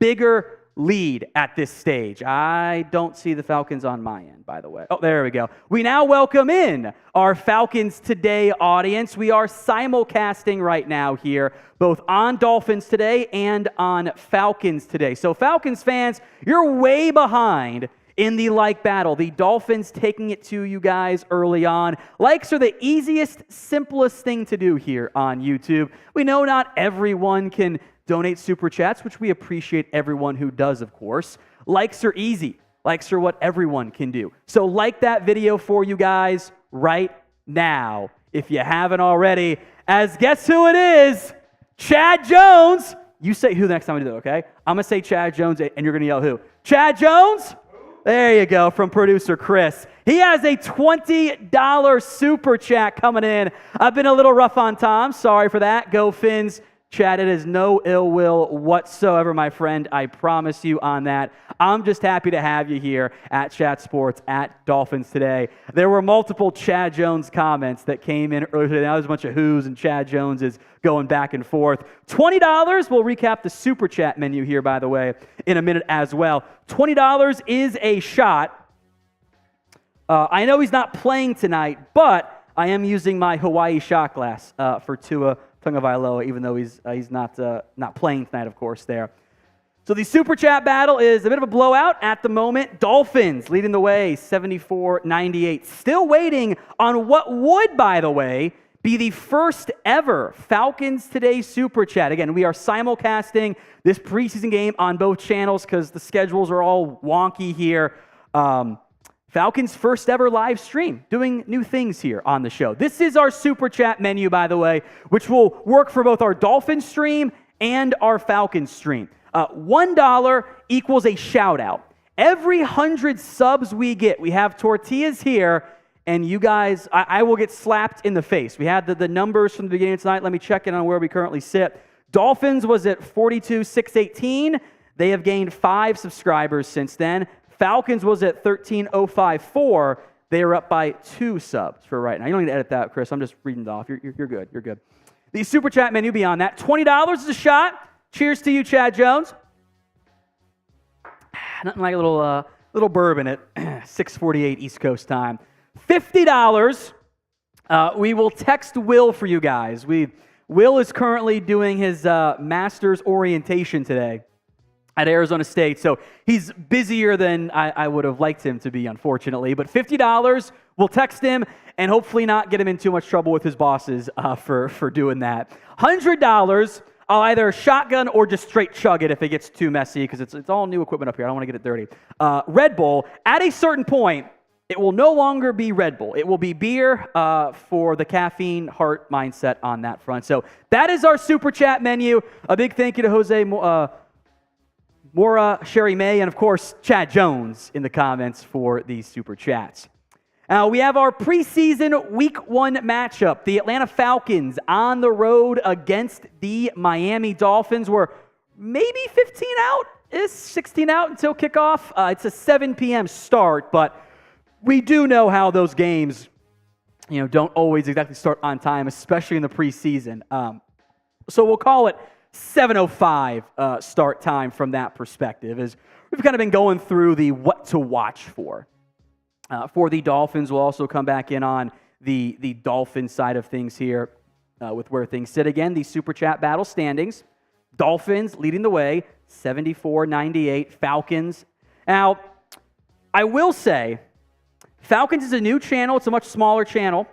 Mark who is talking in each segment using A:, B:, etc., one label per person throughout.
A: bigger lead at this stage. I don't see the Falcons on my end, by the way. Oh, there we go. We now welcome in our Falcons Today audience. We are simulcasting right now here, both on Dolphins Today and on Falcons Today. So Falcons fans, you're way behind in the like battle. The Dolphins taking it to you guys early on. Likes are the easiest, simplest thing to do here on YouTube. We know not everyone can donate super chats, which we appreciate everyone who does, of course. Likes are easy. Likes are what everyone can do. So like that video for you guys right now, if you haven't already. As guess who it is? Chad Jones. You say who the next time we do it, okay? I'm going to say Chad Jones, and you're going to yell who? Chad Jones? There you go, from producer Chris. He has a $20 super chat coming in. I've been a little rough on Tom. Sorry for that. Go Fins. Chad, it is no ill will whatsoever, my friend. I promise you on that. I'm just happy to have you here at Chat Sports, at Dolphins Today. There were multiple Chad Jones comments that came in earlier today. Now there's a bunch of who's, and Chad Jones is going back and forth. $20, we'll recap the super chat menu here, by the way, in a minute as well. $20 is a shot. I know he's not playing tonight, but I am using my Hawaii shot glass for Tua Tagovailoa, even though he's not playing tonight, of course, there. So the Super Chat battle is a bit of a blowout at the moment. Dolphins leading the way, 74-98. Still waiting on what would, by the way, be the first ever Falcons Today Super Chat. Again, we are simulcasting this preseason game on both channels because the schedules are all wonky here. Falcons' first ever live stream, doing new things here on the show. This is our Super Chat menu, by the way, which will work for both our Dolphins stream and our Falcons stream. $1 equals a shout-out. Every 100 subs we get, we have tortillas here, and you guys, I will get slapped in the face. We had the numbers from the beginning of tonight. Let me check in on where we currently sit. Dolphins was at 42,618. They have gained 5 subscribers since then. Falcons was at 13,054. They are up by 2 subs for right now. You don't need to edit that, Chris. I'm just reading it off. You're good. You're good. The Super Chat menu beyond that. $20 is a shot. Cheers to you, Chad Jones. Nothing like a little bourbon at 6:48 East Coast time. $50. We will text Will for you guys. Will is currently doing his master's orientation today at Arizona State. So he's busier than I would have liked him to be, unfortunately. But $50, we'll text him and hopefully not get him in too much trouble with his bosses for doing that. $100, I'll either shotgun or just straight chug it if it gets too messy because it's all new equipment up here. I don't want to get it dirty. Red Bull, at a certain point, it will no longer be Red Bull. It will be beer for the caffeine heart mindset on that front. So that is our Super Chat menu. A big thank you to Jose Mora, Sherry May, and of course, Chad Jones in the comments for these Super Chats. We have our preseason Week 1 matchup. The Atlanta Falcons on the road against the Miami Dolphins. We're maybe 15 out, is 16 out until kickoff. It's a 7 p.m. start, but we do know how those games, don't always exactly start on time, especially in the preseason. So we'll call it 7:05 start time from that perspective, as we've kind of been going through the what to watch for. For the Dolphins, we'll also come back in on the Dolphins side of things here with where things sit. Again, the Super Chat battle standings. Dolphins leading the way, 74-98. Falcons. Now, I will say, Falcons is a new channel. It's a much smaller channel.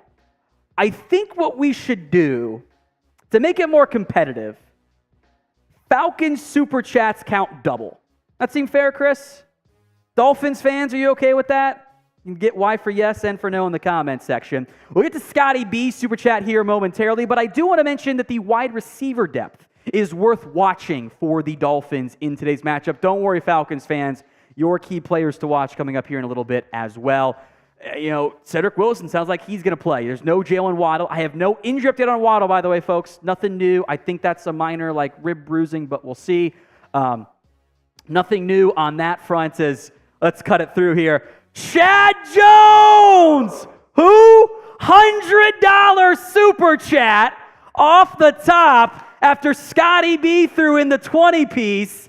A: I think what we should do to make it more competitive, Falcons Super Chats count double. That seem fair, Chris? Dolphins fans, are you okay with that? You can get Y for yes and for no in the comments section. We'll get to Scotty B Super Chat here momentarily, but I do want to mention that the wide receiver depth is worth watching for the Dolphins in today's matchup. Don't worry, Falcons fans. Your key players to watch coming up here in a little bit as well. Cedric Wilson sounds like he's going to play. There's no Jalen Waddle. I have no injury update on Waddle, by the way, folks. Nothing new. I think that's a minor, rib bruising, but we'll see. Nothing new on that front. Let's cut it through here. Chad Jones, who $100 super chat off the top after Scotty B threw in the 20-piece.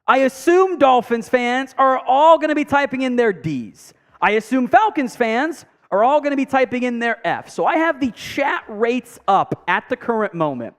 A: I assume Dolphins fans are all going to be typing in their Ds. I assume Falcons fans are all going to be typing in their Fs. So I have the chat rates up at the current moment.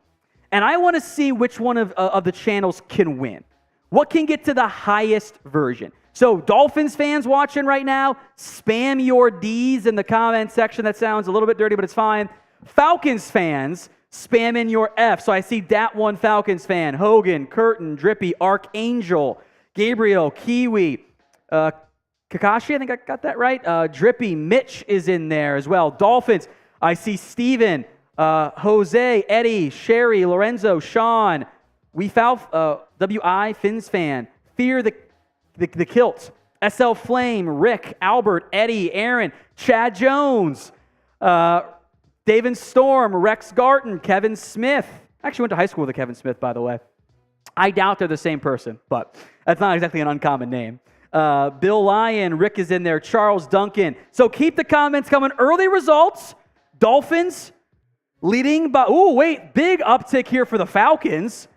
A: And I want to see which one of the channels can win. What can get to the highest version? So Dolphins fans watching right now, spam your Ds in the comment section. That sounds a little bit dirty, but it's fine. Falcons fans, spam in your F. So I see Dat1 Falcons fan, Hogan, Curtin, Drippy, Archangel, Gabriel, Kiwi, Kakashi, I think I got that right. Drippy, Mitch is in there as well. Dolphins, I see Steven, Jose, Eddie, Sherry, Lorenzo, Sean, WI, Fins fan, Fear the Kilt, SL Flame, Rick, Albert, Eddie, Aaron, Chad Jones, David Storm, Rex Garten, Kevin Smith. I actually went to high school with a Kevin Smith, by the way. I doubt they're the same person, but that's not exactly an uncommon name. Bill Lyon, Rick is in there, Charles Duncan. So keep the comments coming. Early results, Dolphins leading by, big uptick here for the Falcons.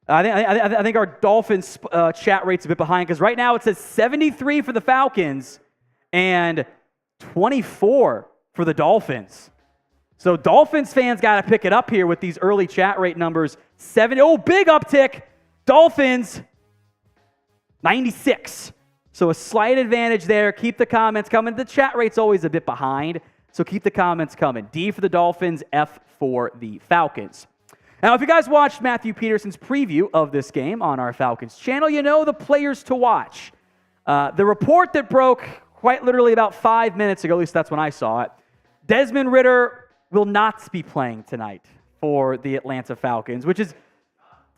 A: I think our Dolphins chat rate's a bit behind because right now it says 73 for the Falcons and 24 for the Dolphins. So Dolphins fans got to pick it up here with these early chat rate numbers. Big uptick. Dolphins, 96. So a slight advantage there. Keep the comments coming. The chat rate's always a bit behind, so keep the comments coming. D for the Dolphins, F for the Falcons. Now, if you guys watched Matthew Peterson's preview of this game on our Falcons channel, you know the players to watch. The report that broke quite literally about 5 minutes ago, at least that's when I saw it, Desmond Ridder will not be playing tonight for the Atlanta Falcons,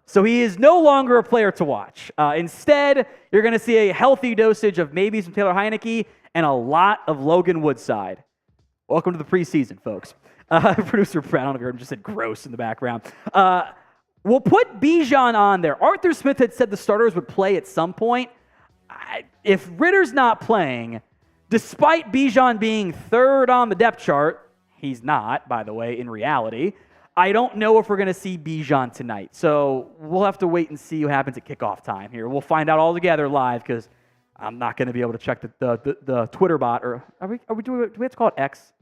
A: so he is no longer a player to watch. Instead, you're going to see a healthy dosage of maybe some Taylor Heinicke and a lot of Logan Woodside. Welcome to the preseason, folks. Producer Brad, I don't know if you just said gross in the background. We'll put Bijan on there. Arthur Smith had said the starters would play at some point. If Ridder's not playing, despite Bijan being third on the depth chart, he's not, by the way, in reality, I don't know if we're going to see Bijan tonight. So we'll have to wait and see what happens at kickoff time here. We'll find out all together live because I'm not going to be able to check the Twitter bot. Or do we have to call it X?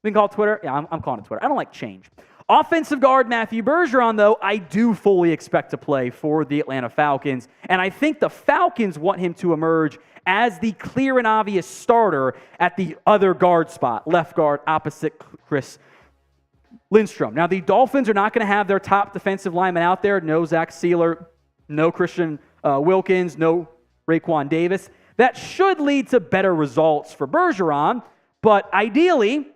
A: We can call it Twitter? Yeah, I'm calling it Twitter. I don't like change. Offensive guard Matthew Bergeron, though, I do fully expect to play for the Atlanta Falcons. And I think the Falcons want him to emerge as the clear and obvious starter at the other guard spot, left guard opposite Chris Lindstrom. Now, the Dolphins are not going to have their top defensive lineman out there. No Zach Sealer, no Christian Wilkins, no Raekwon Davis. That should lead to better results for Bergeron. But ideally,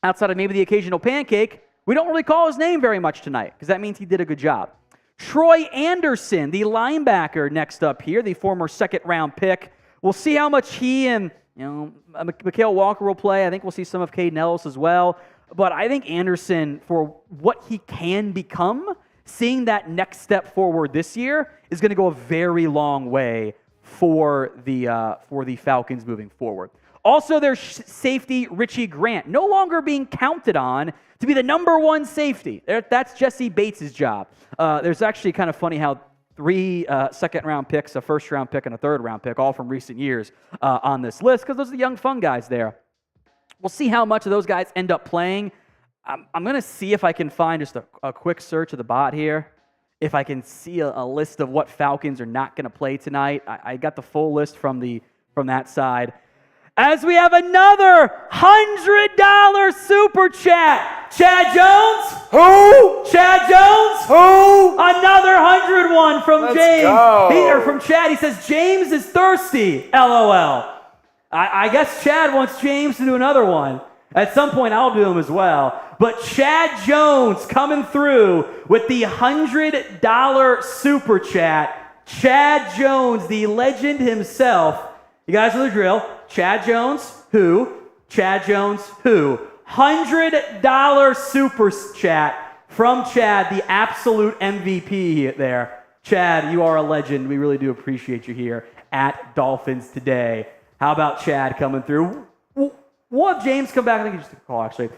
A: outside of maybe the occasional pancake, we don't really call his name very much tonight because that means he did a good job. Troy Anderson, the linebacker next up here, the former second-round pick. We'll see how much he and Mikael Walker will play. I think we'll see some of Caden Ellis as well. But I think Anderson, for what he can become, seeing that next step forward this year is going to go a very long way for the Falcons moving forward. Also, their safety, Richie Grant, no longer being counted on to be the number one safety. That's Jesse Bates' job. There's actually kind of funny how 3 second-round picks, a first-round pick, and a third-round pick, all from recent years on this list, because those are the young, fun guys there. We'll see how much of those guys end up playing. I'm going to see if I can find just a quick search of the bot here, if I can see a list of what Falcons are not going to play tonight. I got the full list from that side. As we have another $100 super chat. Chad Jones?
B: Who?
A: Chad Jones?
B: Who?
A: Another 101 from
B: Let's
A: James.
B: go.
A: From Chad. He says, James is thirsty. LOL. I guess Chad wants James to do another one. At some point, I'll do them as well. But Chad Jones coming through with the $100 super chat. Chad Jones, the legend himself. You guys know the drill. Chad Jones, who? Chad Jones, who? $100 super chat from Chad, the absolute MVP there. Chad, you are a legend. We really do appreciate you here at Dolphins Today. How about Chad coming through? We'll have James come back. I think he just took a call, actually.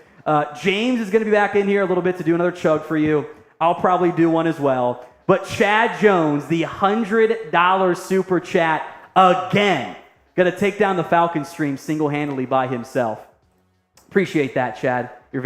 A: James is going to be back in here a little bit to do another chug for you. I'll probably do one as well. But Chad Jones, the $100 super chat again. Going to take down the Falcons stream single-handedly by himself. Appreciate that, Chad. You're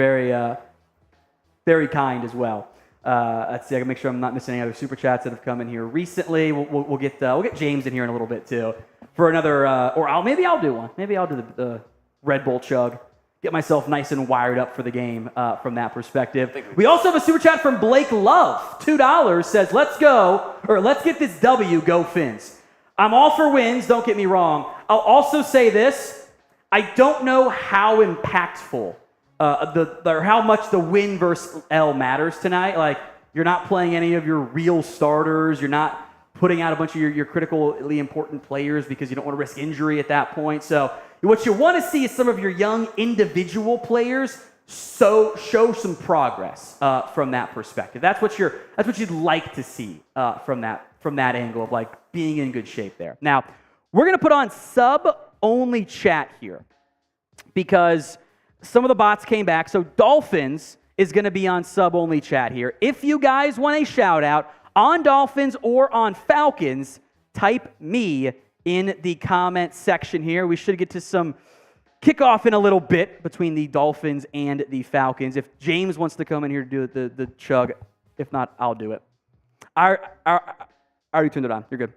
A: very kind as well. Let's see. I can make sure I'm not missing any other super chats that have come in here recently. We'll get James in here in a little bit too for another. Maybe I'll do one. Maybe I'll do the Red Bull chug. Get myself nice and wired up for the game from that perspective. We also have a super chat from Blake Love. $2 says, "Let's get this W. Go Fins." I'm all for wins. Don't get me wrong. I'll also say this: I don't know how impactful. Or how much the win versus L matters tonight. Like, you're not playing any of your real starters. You're not putting out a bunch of your critically important players because you don't want to risk injury at that point. So what you want to see is some of your young individual players show some progress from that perspective. That's what you'd like to see from that angle of like being in good shape there. Now, we're going to put on sub-only chat here because some of the bots came back, so Dolphins is going to be on sub-only chat here. If you guys want a shout-out on Dolphins or on Falcons, type me in the comment section here. We should get to some kickoff in a little bit between the Dolphins and the Falcons. If James wants to come in here to do the chug, if not, I'll do it. I already turned it on. You're good.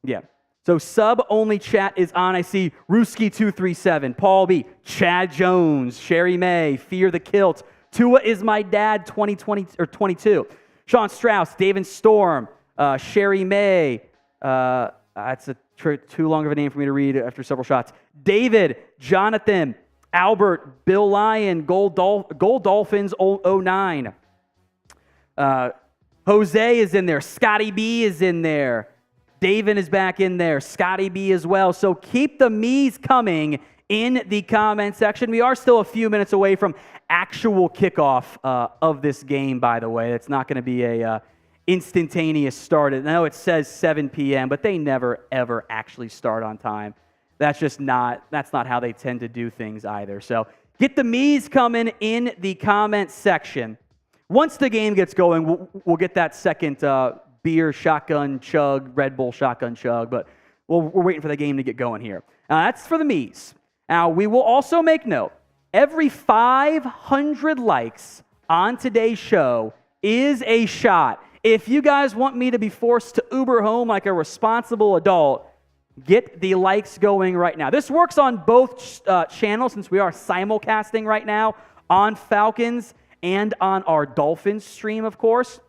A: Yeah. So sub-only chat is on. I see Ruski237, Paul B, Chad Jones, Sherry May, Fear the Kilt, Tua is my dad 2020 or 22, Sean Strauss, David Storm, Sherry May. That's too long of a name for me to read after several shots. David, Jonathan, Albert, Bill Lyon, Gold Dolphins 09. Jose is in there. Scotty B is in there. David is back in there. Scotty B as well. So keep the me's coming in the comment section. We are still a few minutes away from actual kickoff of this game, by the way. It's not going to be a instantaneous start. I know it says 7 p.m., but they never, ever actually start on time. That's not how they tend to do things either. So get the me's coming in the comment section. Once the game gets going, we'll get that second beer shotgun chug, Red Bull shotgun chug, but we're waiting for the game to get going here. That's for the me's. Now, we will also make note, every 500 likes on today's show is a shot. If you guys want me to be forced to Uber home like a responsible adult, get the likes going right now. This works on both channels since we are simulcasting right now on Falcons and on our Dolphins stream, of course.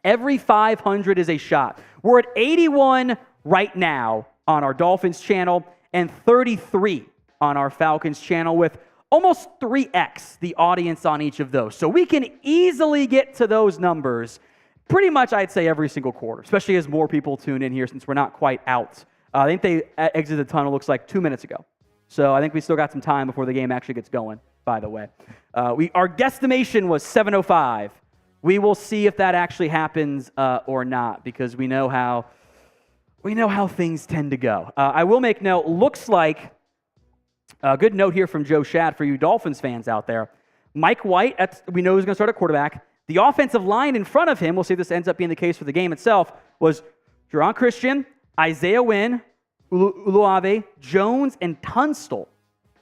A: Every 500 is a shot. We're at 81 right now on our Dolphins channel and 33 on our Falcons channel with almost 3x the audience on each of those. So we can easily get to those numbers pretty much, I'd say, every single quarter, especially as more people tune in here since we're not quite out. I think they exited the tunnel, looks like 2 minutes ago. So I think we still got some time before the game actually gets going, by the way. Our guesstimation was 7:05. We will see if that actually happens or not, because we know how things tend to go. I will make note. Looks like a good note here from Joe Shad for you Dolphins fans out there. Mike White, we know who's going to start at quarterback. The offensive line in front of him, we'll see if this ends up being the case for the game itself, was Jerron Christian, Isaiah Wynn, Uluave, Jones, and Tunstall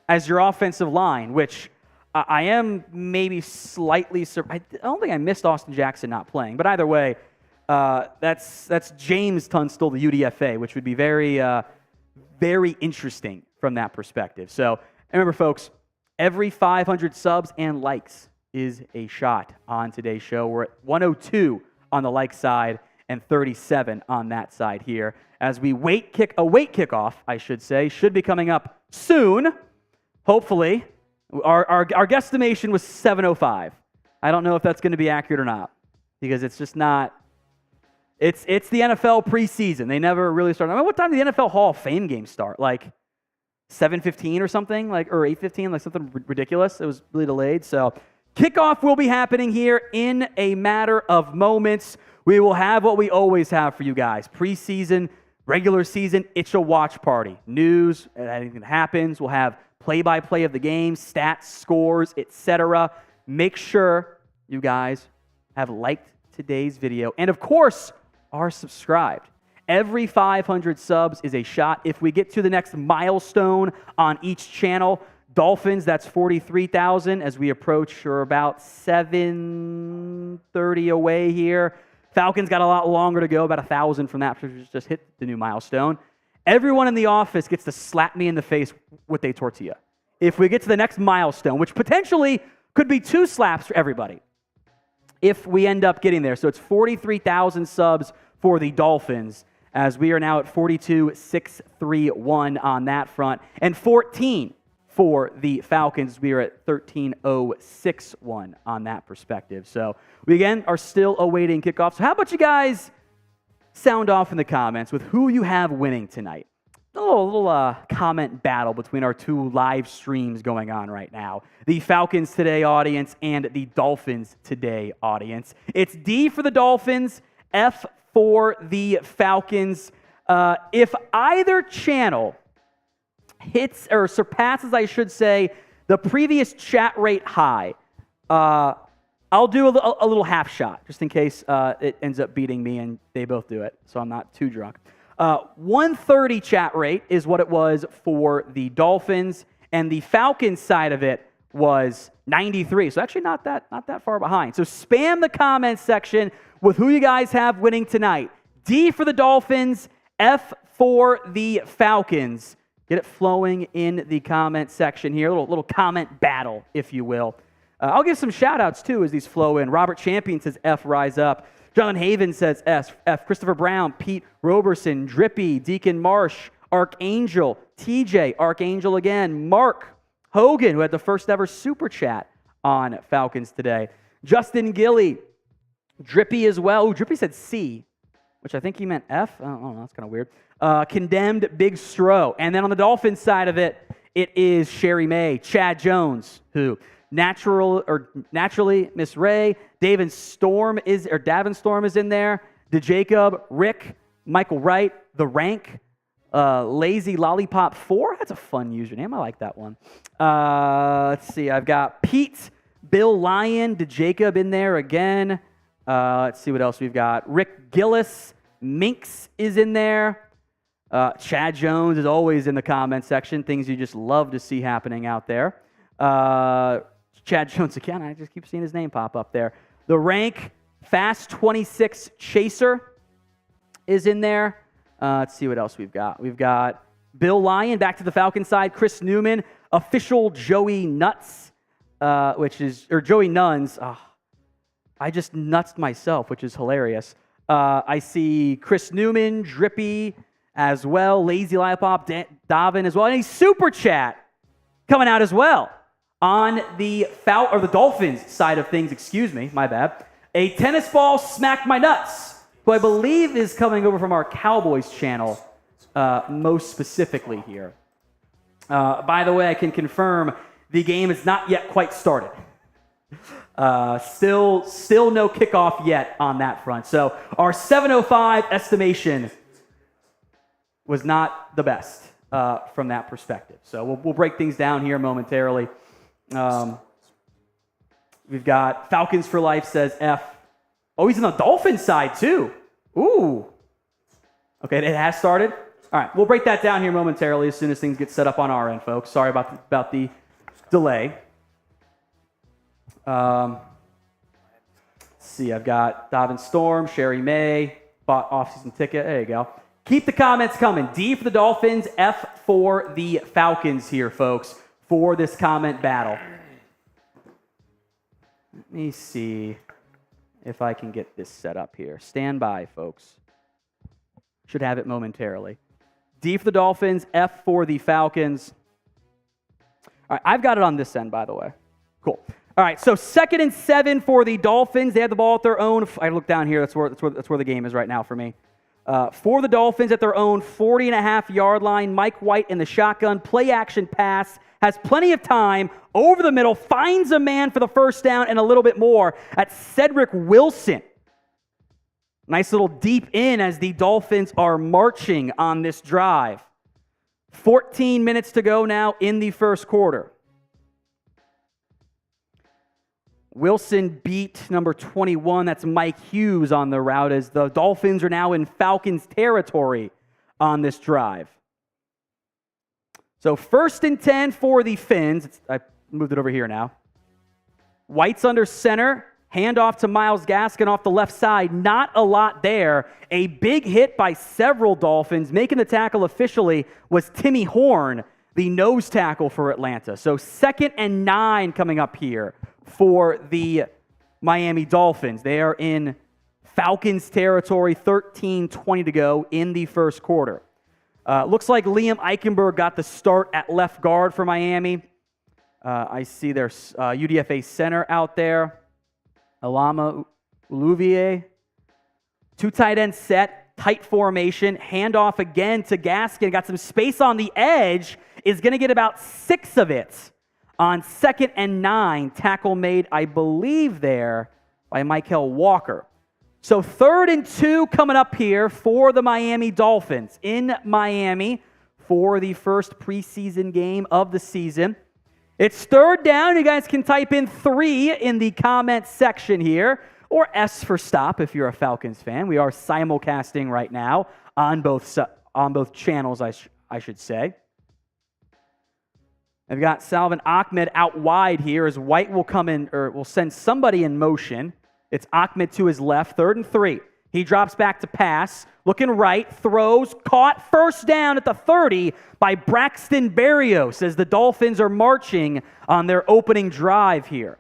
A: as your offensive line, which I am maybe slightly surprised. I don't think I missed Austin Jackson not playing, but either way, that's James Tunstall, the UDFA, which would be very, very interesting from that perspective. So remember, folks, every 500 subs and likes is a shot on today's show. We're at 102 on the like side and 37 on that side here. As we await kickoff, I should say, should be coming up soon, hopefully. Our guesstimation was 7:05. I don't know if that's going to be accurate or not, because it's just not. It's the NFL preseason. They never really start. I mean, what time did the NFL Hall of Fame games start? Like 7:15 or something, or 8:15, like something ridiculous. It was really delayed. So kickoff will be happening here in a matter of moments. We will have what we always have for you guys: preseason, regular season. It's a watch party. News, anything that happens. We'll have play-by-play of the game, stats, scores, etc. Make sure you guys have liked today's video, and of course, are subscribed. Every 500 subs is a shot. If we get to the next milestone on each channel, Dolphins, that's 43,000 as we approach, or about 730 away here. Falcons got a lot longer to go, about 1,000 from that, which just hit the new milestone. Everyone in the office gets to slap me in the face with a tortilla. If we get to the next milestone, which potentially could be 2 slaps for everybody, if we end up getting there. So it's 43,000 subs for the Dolphins, as we are now at 42,631 on that front, and 14 for the Falcons. We are at 13,061 on that perspective. So we, again, are still awaiting kickoff. So how about you guys sound off in the comments with who you have winning tonight? A little comment battle between our 2 live streams going on right now. The Falcons Today audience and the Dolphins Today audience. It's D for the Dolphins, F for the Falcons. If either channel hits or surpasses, I should say, the previous chat rate high, I'll do a little half shot just in case it ends up beating me and they both do it, so I'm not too drunk. 130 chat rate is what it was for the Dolphins, and the Falcons side of it was 93. So actually not that far behind. So spam the comments section with who you guys have winning tonight. D for the Dolphins, F for the Falcons. Get it flowing in the comment section here. A little comment battle, if you will. I'll give some shout-outs, too, as these flow in. Robert Champion says F, rise up. Jonathan Haven says F. Christopher Brown, Pete Roberson, Drippy, Deacon Marsh, Archangel, TJ, Archangel again, Mark Hogan, who had the first ever super chat on Falcons Today. Justin Gilly, Drippy as well. Ooh, Drippy said C, which I think he meant F. I don't know, that's kind of weird. Condemned Big Stro. And then on the Dolphins side of it, it is Sherry May, Chad Jones, who naturally Miss Ray, Davin Storm is in there, DeJacob, Rick, Michael Wright, The Rank, Lazy Lollipop 4. That's a fun username. I like that one. Let's see. I've got Pete, Bill Lyon, DeJacob in there again. Let's see what else we've got. Rick Gillis, Minx is in there. Chad Jones is always in the comment section. Things you just love to see happening out there. Chad Jones again. I just keep seeing his name pop up there. The Rank, Fast 26 Chaser is in there. Let's see what else we've got. We've got Bill Lyon, back to the Falcon side. Chris Newman, official Joey Nuts, Joey Nuns. Oh, I just nutsed myself, which is hilarious. I see Chris Newman, Drippy as well, Lazy Lollipop, Davin as well, and a super chat coming out as well on the Dolphins side of things. Excuse me, my bad. A tennis ball smacked my nuts, who I believe is coming over from our Cowboys channel, most specifically here. By the way, I can confirm the game is not yet quite started. Still no kickoff yet on that front. So our 7:05 estimation was not the best from that perspective. So we'll break things down here momentarily. We've got Falcons for Life says F. Oh, he's on the Dolphins side too. Ooh. Okay, it has started. All right, we'll break that down here momentarily as soon as things get set up on our end, folks. Sorry about the delay. Let's see, I've got Davin Storm, Sherry May, bought off-season ticket. There you go. Keep the comments coming. D for the Dolphins, F for the Falcons here, folks, for this comment battle. Let me see if I can get this set up here. Stand by, folks. Should have it momentarily. D for the Dolphins, F for the Falcons. All right, I've got it on this end, by the way. Cool. All right, so 2nd and 7 for the Dolphins. They have the ball at their own. I look down here. That's where the game is right now for me. For the Dolphins at their own 40.5-yard line. Mike White in the shotgun. Play action pass. Has plenty of time. Over the middle. Finds a man for the first down and a little bit more at Cedric Wilson. Nice little deep in as the Dolphins are marching on this drive. 14 minutes to go now in the first quarter. Wilson beat number 21. That's Mike Hughes on the route as the Dolphins are now in Falcons territory on this drive. So 1st and 10 for the Fins. I moved it over here now. White's under center. Handoff to Myles Gaskin off the left side. Not a lot there. A big hit by several Dolphins. Making the tackle officially was Timmy Horn, the nose tackle for Atlanta. So 2nd and 9 coming up here for the Miami Dolphins. They are in Falcons territory, 13:20 to go in the first quarter. Looks like Liam Eichenberg got the start at left guard for Miami. I see their UDFA center out there. Alama Uluvier. 2 tight end set, tight formation. Handoff again to Gaskin. Got some space on the edge. Is going to get about 6 of it on 2nd and 9. Tackle made, I believe, there by Michael Walker. So 3rd and 2 coming up here for the Miami Dolphins in Miami for the first preseason game of the season. It's 3rd down. You guys can type in 3 in the comment section here, or S for stop if you're a Falcons fan. We are simulcasting right now on both channels, I should say. I've got Salvin Ahmed out wide here as White will come in, or will send somebody in motion. It's Ahmed to his left, 3rd and 3. He drops back to pass, looking right, throws, caught, 1st down at the 30 by Braxton Berrios as the Dolphins are marching on their opening drive here.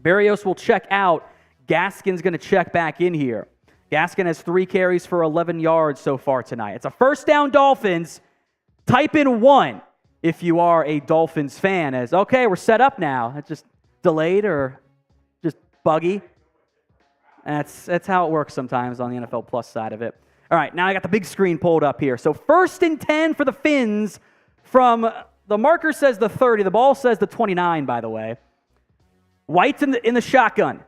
A: Berrios will check out. Gaskin's going to check back in here. Gaskin has 3 carries for 11 yards so far tonight. It's a 1st down Dolphins. Type in 1 if you are a Dolphins fan as, okay, we're set up now. It's just delayed or just buggy. That's how it works sometimes on the NFL Plus side of it. All right, now I got the big screen pulled up here. So 1st and 10 for the Fins from, the marker says the 30. The ball says the 29, by the way. White's in the shotgun.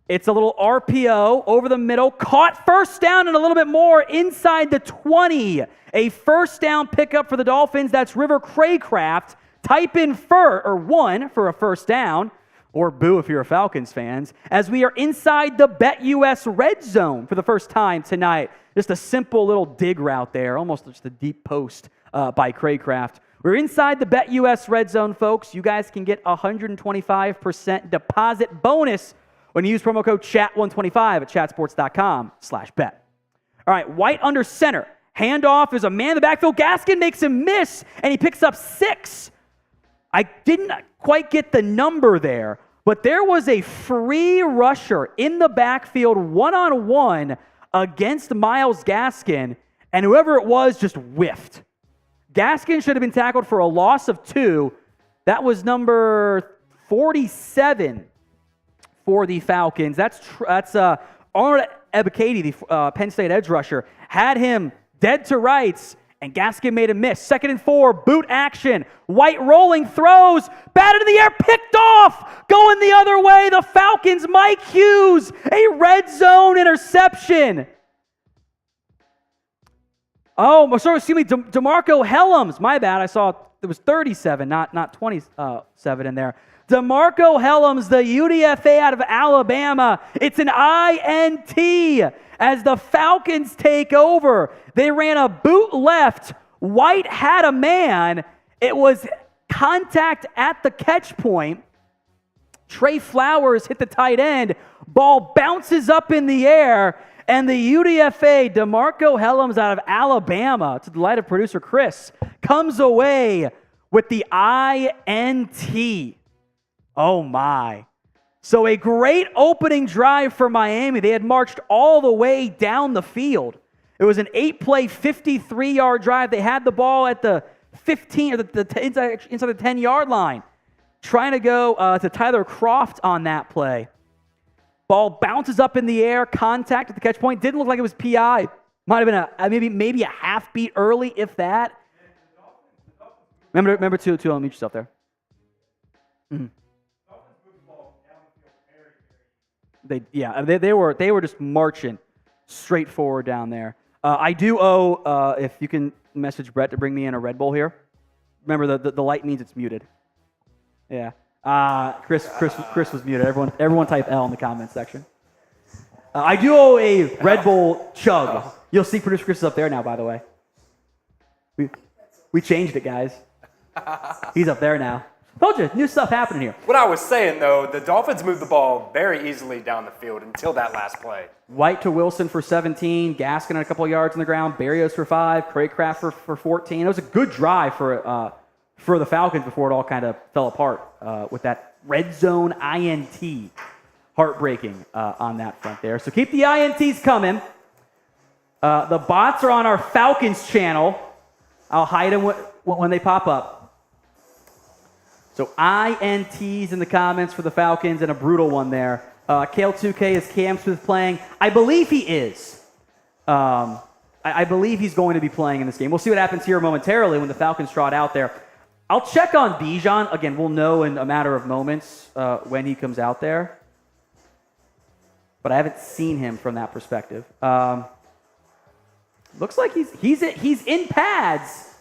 A: It's a little RPO over the middle. Caught, 1st down and a little bit more inside the 20. A 1st down pickup for the Dolphins. That's River Craycraft. Type in 1 for a 1st down. Or boo if you're a Falcons fans, as we are inside the BetUS red zone for the first time tonight. Just a simple little dig route there, almost just a deep post by Craycraft. We're inside the BetUS red zone, folks. You guys can get 125% deposit bonus when you use promo code CHAT125 at chatsports.com/bet. All right, White under center. Handoff is a man in the backfield. Gaskin makes him miss, and he picks up 6. I didn't quite get the number there, but there was a free rusher in the backfield one-on-one against Myles Gaskin, and whoever it was just whiffed. Gaskin should have been tackled for a loss of 2. That was number 47 for the Falcons. That's Arnold Ebiketie, the Penn State edge rusher, had him dead to rights, and Gaskin made a miss. 2nd and 4, boot action. White rolling, throws, batted in the air, picked off. Going the other way, the Falcons, Mike Hughes, a red zone interception. Oh, sorry, excuse me, DeMarco Helms. My bad, I saw it was 37, not 27 in there. DeMarco Helms, the UDFA out of Alabama. It's an INT as the Falcons take over. They ran a boot left. White had a man. It was contact at the catch point. Trey Flowers hit the tight end. Ball bounces up in the air, and the UDFA, DeMarco Helms out of Alabama, to the delight of producer Chris, comes away with the INT. Oh my. So a great opening drive for Miami. They had marched all the way down the field. It was an 8-play, 53-yard drive. They had the ball at the 15 or inside the 10-yard line. Trying to go to Tyler Croft on that play. Ball bounces up in the air, contact at the catch point. Didn't look like it was PI. Might have been maybe a half beat early, if that. Remember to unmute yourself there. Mm-hmm. They were just marching straight forward down there. I do owe, if you can message Brett to bring me in a Red Bull here. Remember, the light means it's muted. Yeah. Chris was muted. Everyone type L in the comments section. I do owe a Red Bull chug. You'll see producer Chris is up there now, by the way. We changed it, guys. He's up there now. Told you, new stuff happening here.
B: What I was saying, though, the Dolphins moved the ball very easily down the field until that last play.
A: White to Wilson for 17, Gaskin a couple yards on the ground, Berrios for 5, Craycraft for 14. It was a good drive for the Falcons before it all kind of fell apart with that red zone INT. Heartbreaking on that front there. So keep the INTs coming. The bots are on our Falcons channel. I'll hide them when they pop up. So INTs in the comments for the Falcons and a brutal one there. Kale2K, is Cam Smith playing? I believe he is. I believe he's going to be playing in this game. We'll see what happens here momentarily when the Falcons trot out there. I'll check on Bijan. Again, we'll know in a matter of moments when he comes out there. But I haven't seen him from that perspective. Looks like he's in pads.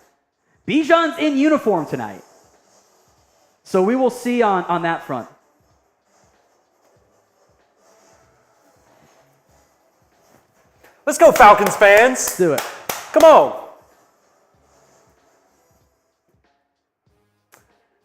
A: Bijan's in uniform tonight. So we will see on that front.
B: Let's go, Falcons fans.
A: Let's do it.
B: Come on.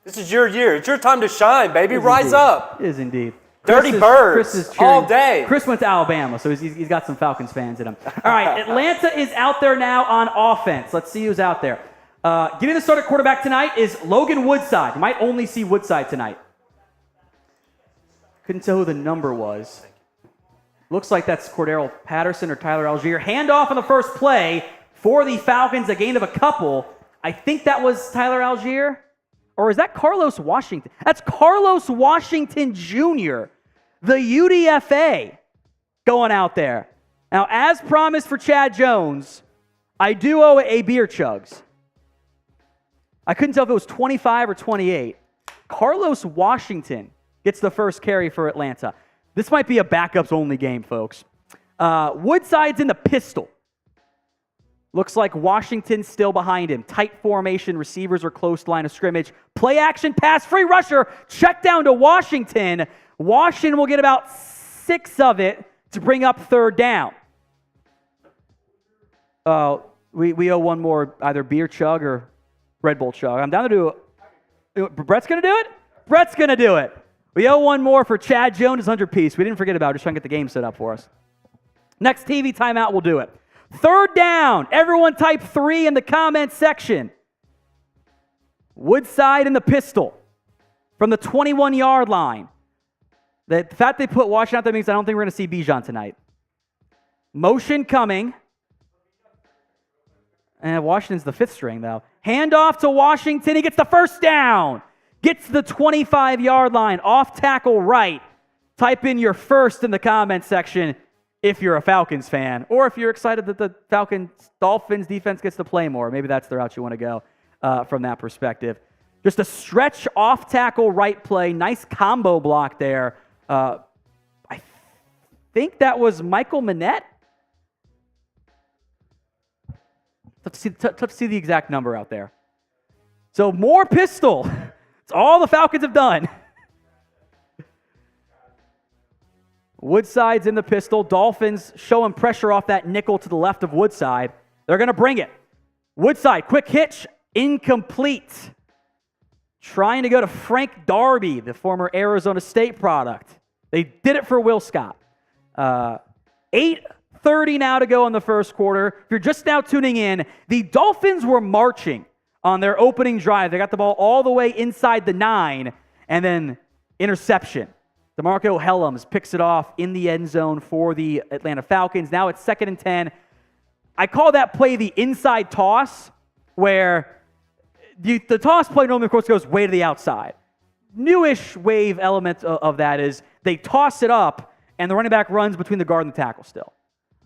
B: This is your year. It's your time to shine, baby. Rise up.
A: It is indeed.
B: Dirty Birds all day.
A: Chris went to Alabama, so he's got some Falcons fans in him. All right, Atlanta is out there now on offense. Let's see who's out there. Getting the start at quarterback tonight is Logan Woodside. You might only see Woodside tonight. Couldn't tell who the number was. Looks like that's Cordarrelle Patterson or Tyler Algier. Handoff on the first play for the Falcons, a gain of a couple. I think that was Tyler Algier. Or is that Carlos Washington? That's Carlos Washington Jr., the UDFA, going out there. Now, as promised for Chad Jones, I do owe a beer chugs. I couldn't tell if it was 25 or 28. Carlos Washington gets the first carry for Atlanta. This might be a backups only game, folks. Woodside's in the pistol. Looks like Washington's still behind him. Tight formation, receivers are close to line of scrimmage. Play action, pass, free rusher, check down to Washington. Washington will get about 6 of it to bring up third down. We owe one more, either beer chug or Red Bull chug. I'm down to do it. Brett's going to do it? Brett's going to do it. We owe one more for Chad Jones' 100-piece. We didn't forget about it. Just trying to get the game set up for us. Next TV timeout, we'll do it. Third down. Everyone type 3 in the comments section. Woodside in the pistol from the 21-yard line. The fact they put Washington out there means I don't think we're going to see Bijan tonight. Motion coming. And Washington's the 5th string, though. Handoff to Washington. He gets the first down. Gets the 25-yard line. Off tackle right. Type in your first in the comments section if you're a Falcons fan, or if you're excited that the Dolphins defense gets to play more. Maybe that's the route you want to go from that perspective. Just a stretch off tackle right play. Nice combo block there. I think that was Michael Manette. Tough to see the exact number out there. So more pistol. It's all the Falcons have done. Woodside's in the pistol. Dolphins showing pressure off that nickel to the left of Woodside. They're going to bring it. Woodside, quick hitch, incomplete. Trying to go to Frank Darby, the former Arizona State product. They did it for Will Scott. 8:30 now to go in the first quarter. If you're just now tuning in, the Dolphins were marching on their opening drive. They got the ball all the way inside the 9, and then interception. DeMarco Helms picks it off in the end zone for the Atlanta Falcons. Now it's 2nd and 10. I call that play the inside toss, where the toss play normally, of course, goes way to the outside. Newish wave element of that is they toss it up, and the running back runs between the guard and the tackle still,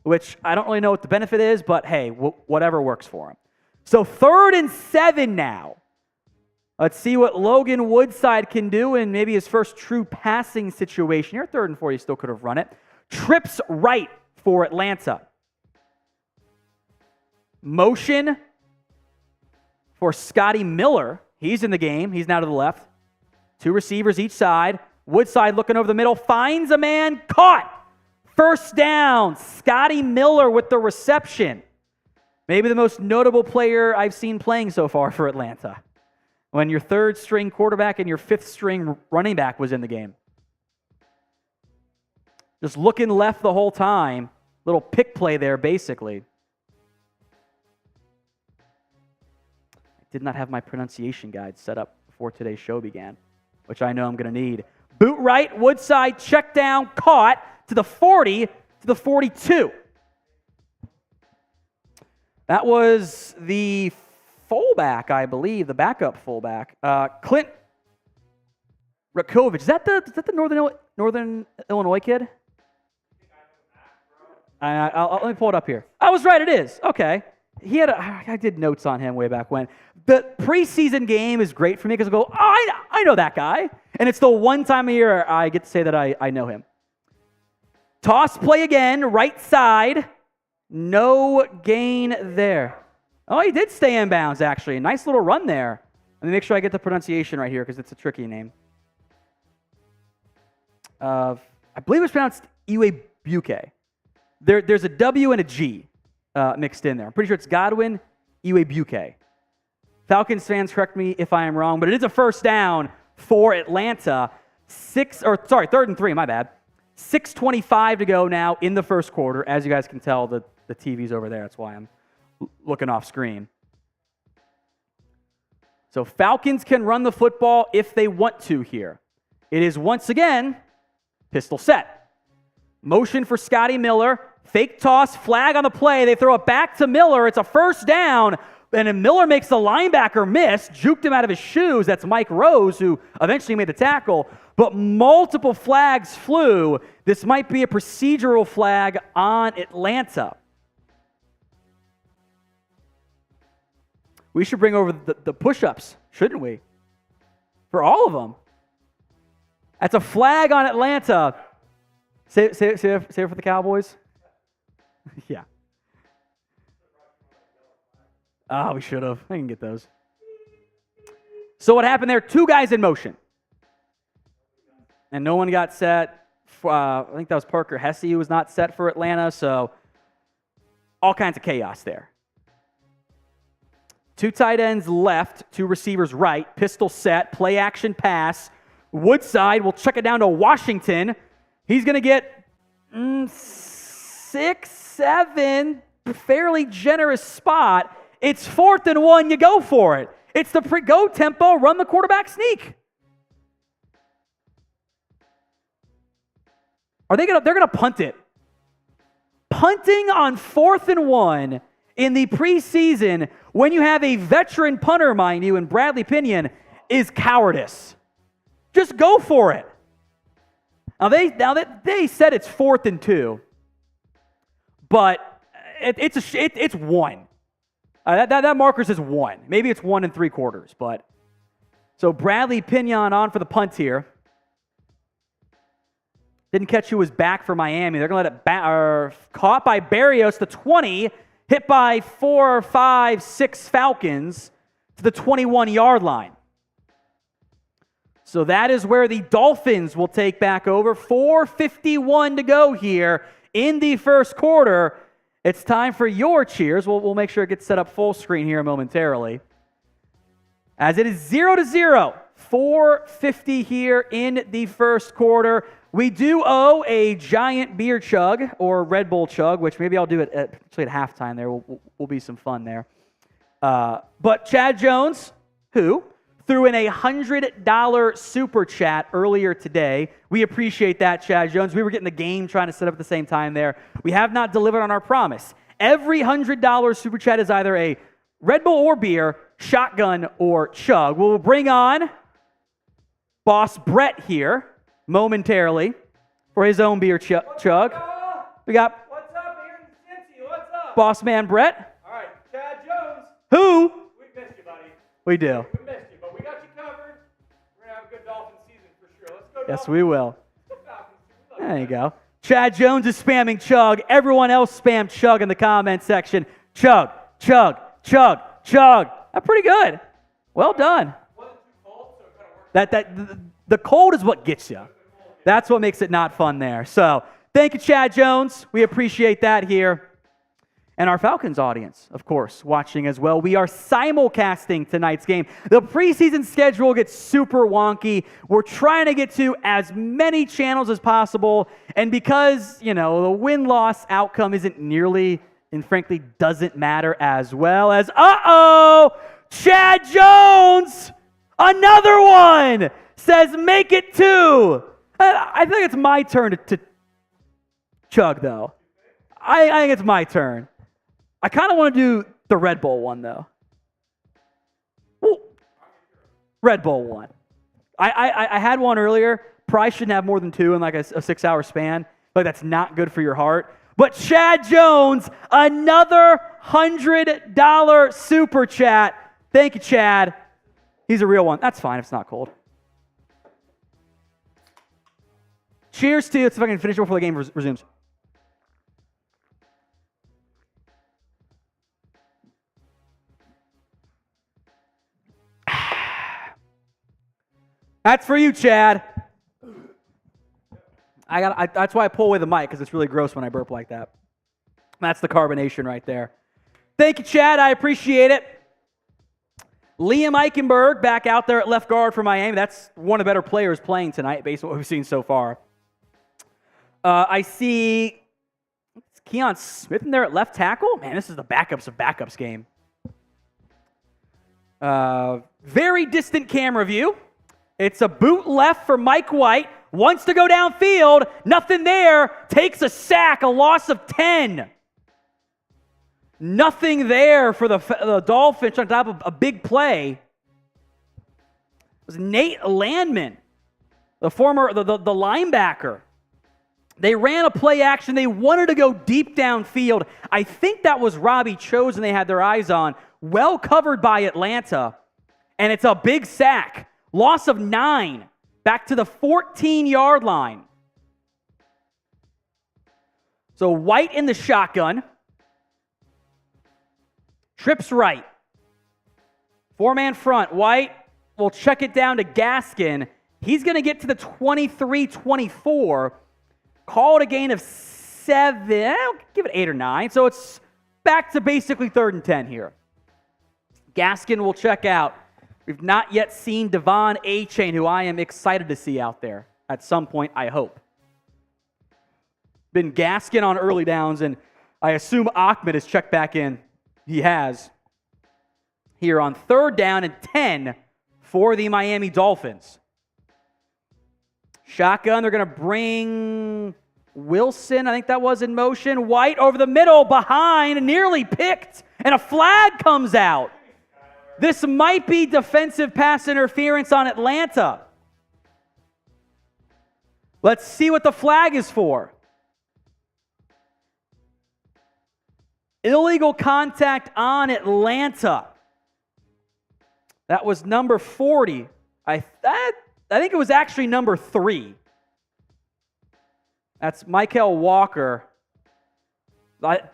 A: which I don't really know what the benefit is, but hey, whatever works for him. So 3rd and 7 now. Let's see what Logan Woodside can do in maybe his first true passing situation. Here, 3rd and 4, he still could have run it. Trips right for Atlanta. Motion for Scotty Miller. He's in the game. He's now to the left. Two receivers each side. Woodside looking over the middle, finds a man, caught. First down, Scotty Miller with the reception. Maybe the most notable player I've seen playing so far for Atlanta. When your third string quarterback and your fifth string running back was in the game. Just looking left the whole time. Little pick play there, basically. I did not have my pronunciation guide set up before today's show began, which I know I'm going to need. Boot right, Woodside, check down, caught to the 40, to the 42. That was the fullback, I believe, the backup fullback. Clint Rakovich. Is that the Northern Illinois kid? Let me pull it up here. I was right, it is. Okay. I did notes on him way back when. The preseason game is great for me because I go, I know that guy. And it's the one time a year I get to say that I know him. Toss play again, right side. No gain there. Oh, he did stay in bounds, actually. A nice little run there. Let me make sure I get the pronunciation right here because it's a tricky name. I believe it's pronounced Iwebuke. There's a W and a G mixed in there. I'm pretty sure it's Godwin Iwebuke. Falcons fans, correct me if I am wrong, but it is a first down for Atlanta. 3rd and 3, my bad. 6:25 to go now in the first quarter. As you guys can tell, the TV's over there. That's why I'm looking off screen. So Falcons can run the football if they want to here. It is once again pistol set. Motion for Scotty Miller. Fake toss, flag on the play. They throw it back to Miller. It's a first down. And then Miller makes the linebacker miss, juked him out of his shoes. That's Mike Rose, who eventually made the tackle. But multiple flags flew. This might be a procedural flag on Atlanta. We should bring over the push-ups, shouldn't we? For all of them. That's a flag on Atlanta. Say it for the Cowboys. Yeah. Oh, we should have. I can get those. So what happened there? Two guys in motion. And no one got set. I think that was Parker Hesse who was not set for Atlanta. So all kinds of chaos there. Two tight ends left, two receivers right. Pistol set, play action pass. Woodside will check it down to Washington. He's going to get 6, 7, fairly generous spot. It's 4th and 1. You go for it. It's the go tempo, run the quarterback sneak. They're going to punt it. Punting on 4th and 1 in the preseason when you have a veteran punter, mind you, and Bradley Pinion, is cowardice. Just go for it. Now they said it's 4th and 2, but it's 1. That marker says 1. Maybe it's 1 3/4, but so Bradley Pinion on for the punt here. Didn't catch who was back for Miami. They're going to let it caught by Berrios, the 20, hit by 4, 5, 6 Falcons to the 21-yard line. So that is where the Dolphins will take back over. 4:51 to go here in the first quarter. It's time for your cheers. We'll make sure it gets set up full screen here momentarily. As it is 0-0, 4:50 here in the first quarter. We do owe a giant beer chug or Red Bull chug, which maybe I'll do it at halftime there. Will be some fun there. But Chad Jones, who threw in a $100 super chat earlier today. We appreciate that, Chad Jones. We were getting the game trying to set up at the same time there. We have not delivered on our promise. Every $100 super chat is either a Red Bull or beer, shotgun or chug. We'll bring on Boss Brett here momentarily for his own beer chug. We got
C: What's up here in Cincy? What's up?
A: Boss Man Brett.
C: All right, Chad Jones.
A: Who?
C: We missed you, buddy.
A: We do.
C: We missed you, but we got you covered. We're going to have a good Dolphin season for sure. Let's go
A: Yes,
C: Dolphins.
A: we will.
C: Falcons.
A: There you go. Chad Jones is spamming chug. Everyone else spam chug in the comment section. Chug, chug, chug, chug. That's pretty good. Well done.
C: Wasn't too cold, so it kind of worked
A: The cold is what gets you. That's what makes it not fun there. So thank you, Chad Jones. We appreciate that here. And our Falcons audience, of course, watching as well. We are simulcasting tonight's game. The preseason schedule gets super wonky. We're trying to get to as many channels as possible. And because, the win-loss outcome isn't nearly, and frankly doesn't matter as well as, Chad Jones, another one, says make it 2. I think it's my turn to chug, though. I think it's my turn. I kind of want to do the Red Bull one, though. Ooh. Red Bull one. I had one earlier. Probably shouldn't have more than 2 in like a 6-hour span. But that's not good for your heart. But Chad Jones, another $100 super chat. Thank you, Chad. He's a real one. That's fine if it's not cold. Cheers to you. Let's see if I can finish before the game resumes. That's for you, Chad. That's why I pull away the mic, because it's really gross when I burp like that. That's the carbonation right there. Thank you, Chad. I appreciate it. Liam Eichenberg back out there at left guard for Miami. That's one of the better players playing tonight based on what we've seen so far. I see Keon Smith in there at left tackle. Man, this is the backups of backups game. Very distant camera view. It's a boot left for Mike White. Wants to go downfield. Nothing there. Takes a sack. A loss of 10. Nothing there for the Dolphins on top of a big play. It was Nate Landman, the linebacker. They ran a play action. They wanted to go deep downfield. I think that was Robbie Chosen they had their eyes on. Well covered by Atlanta. And it's a big sack. Loss of 9. Back to the 14-yard line. So White in the shotgun. Trips right. 4-man front. White will check it down to Gaskin. He's going to get to the 23-24. Call it a gain of 7. I'll give it 8 or 9. So it's back to basically 3rd and 10 here. Gaskin will check out. We've not yet seen Devon A-Chain, who I am excited to see out there at some point, I hope. Been Gaskin on early downs, and I assume Ahmed has checked back in. He has. Here on 3rd down and 10 for the Miami Dolphins. Shotgun, they're going to bring Wilson, I think that was in motion. White over the middle, behind, nearly picked, and a flag comes out. This might be defensive pass interference on Atlanta. Let's see what the flag is for. Illegal contact on Atlanta. That was number 40. I think it was actually number 3. That's Michael Walker.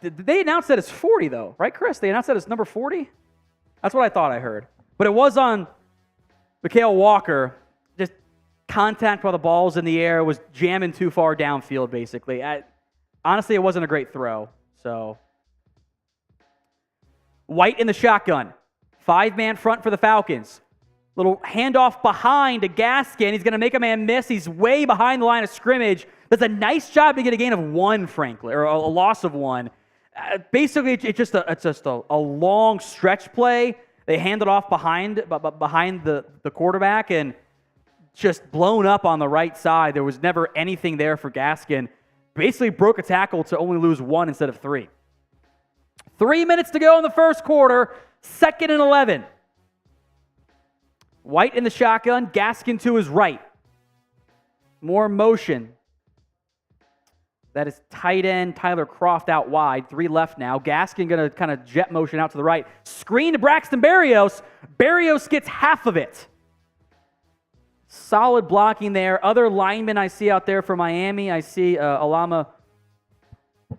A: Did they announce that it's 40, though? Right, Chris? They announced that it's number 40? That's what I thought I heard. But it was on Michael Walker. Just contact while the ball's in the air. Was jamming too far downfield, basically. Honestly, it wasn't a great throw. So White in the shotgun. 5-man front for the Falcons. Little handoff behind to Gaskin. He's going to make a man miss. He's way behind the line of scrimmage. Does a nice job to get a gain of 1, frankly, or a loss of 1. Basically, it's just a long stretch play. They hand it off behind the quarterback, and just blown up on the right side. There was never anything there for Gaskin. Basically broke a tackle to only lose 1 instead of 3. 3 minutes to go in the first quarter. 2nd and 11. White in the shotgun. Gaskin to his right. More motion. That is tight end Tyler Croft out wide. 3 left now. Gaskin going to kind of jet motion out to the right. Screen to Braxton Berrios. Berrios gets half of it. Solid blocking there. Other linemen I see out there for Miami. I see Alama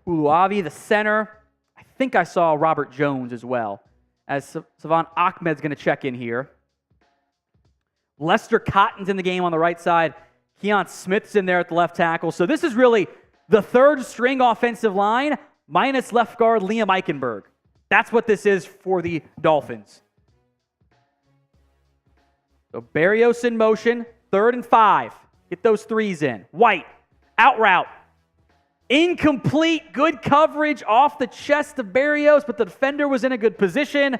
A: Uluavi, the center. I think I saw Robert Jones as well. As Savon Ahmed's going to check in here. Lester Cotton's in the game on the right side. Keon Smith's in there at the left tackle. So this is really the third string offensive line minus left guard Liam Eichenberg. That's what this is for the Dolphins. So Berrios in motion, 3rd and 5. Get those threes in. White, out route. Incomplete, good coverage off the chest of Berrios, but the defender was in a good position.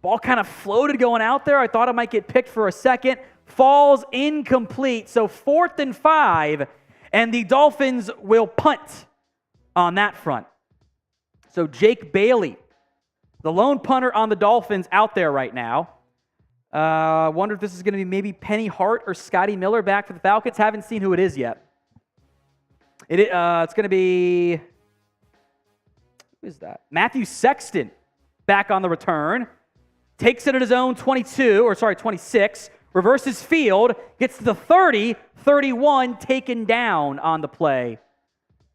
A: Ball kind of floated going out there. I thought it might get picked for a second. Falls incomplete. So 4th and 5, and the Dolphins will punt on that front. So Jake Bailey, the lone punter on the Dolphins, out there right now. Wonder if this is going to be maybe Penny Hart or Scotty Miller back for the Falcons. Haven't seen who it is yet. It's going to be, who is that? Matthew Sexton back on the return. Takes it at his own 26, reverses field, gets to the 30, 31, taken down on the play.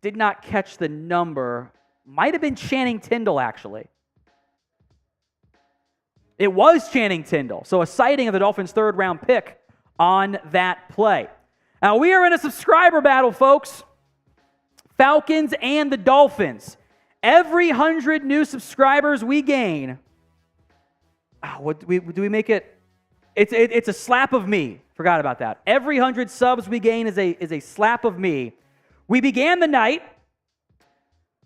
A: Did not catch the number. Might have been Channing Tindall, actually. It was Channing Tindall. So a sighting of the Dolphins' 3rd-round pick on that play. Now, we are in a subscriber battle, folks. Falcons and the Dolphins. Every 100 new subscribers we gain, do we make it? It's a slap of me. Forgot about that. Every 100 subs we gain is a slap of me. We began the night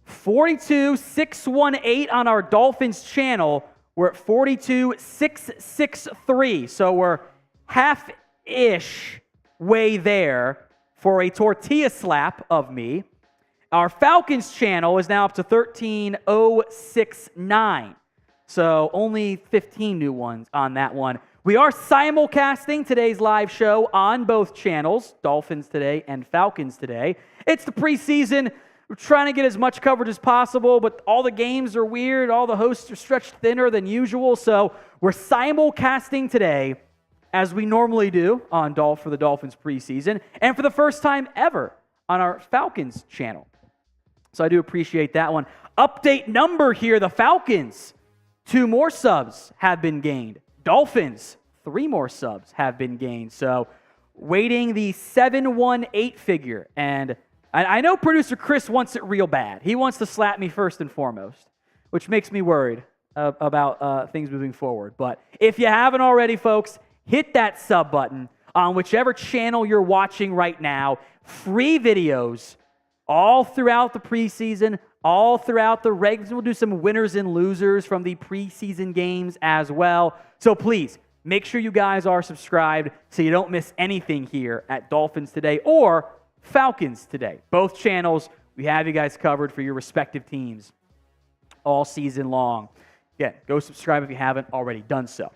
A: 42,618 on our Dolphins channel. We're at 42,663. So we're half-ish way there for a tortilla slap of me. Our Falcons channel is now up to 13,069. So only 15 new ones on that one. We are simulcasting today's live show on both channels, Dolphins Today and Falcons Today. It's the preseason. We're trying to get as much coverage as possible, but all the games are weird. All the hosts are stretched thinner than usual. So we're simulcasting today, as we normally do on for the Dolphins preseason, and for the first time ever on our Falcons channel. So I do appreciate that one. Update number here, the Falcons. 2 more subs have been gained. Dolphins, 3 more subs have been gained. So waiting the 718 figure. And I know producer Chris wants it real bad. He wants to slap me first and foremost, which makes me worried about things moving forward. But if you haven't already, folks, hit that sub button on whichever channel you're watching right now. Free videos all throughout the preseason, all throughout the regs. We'll do some winners and losers from the preseason games as well. So please, make sure you guys are subscribed so you don't miss anything here at Dolphins Today or Falcons Today. Both channels, we have you guys covered for your respective teams all season long. Again, go subscribe if you haven't already done so.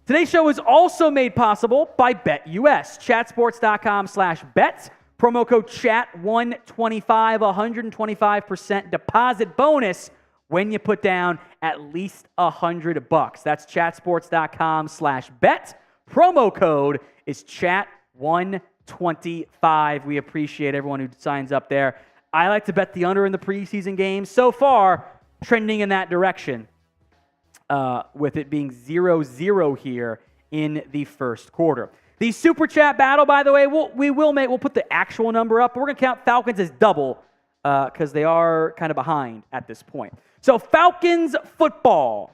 A: Today's show is also made possible by BetUS. Chatsports.com/bets. Promo code CHAT125, 125% deposit bonus when you put down at least $100. That's chatsports.com/bet. Promo code is CHAT125. We appreciate everyone who signs up there. I like to bet the under in the preseason games. So far, trending in that direction, with it being 0-0 here in the first quarter. The Super Chat battle, by the way, we'll put the actual number up, but we're going to count Falcons as double because they are kind of behind at this point. So Falcons football.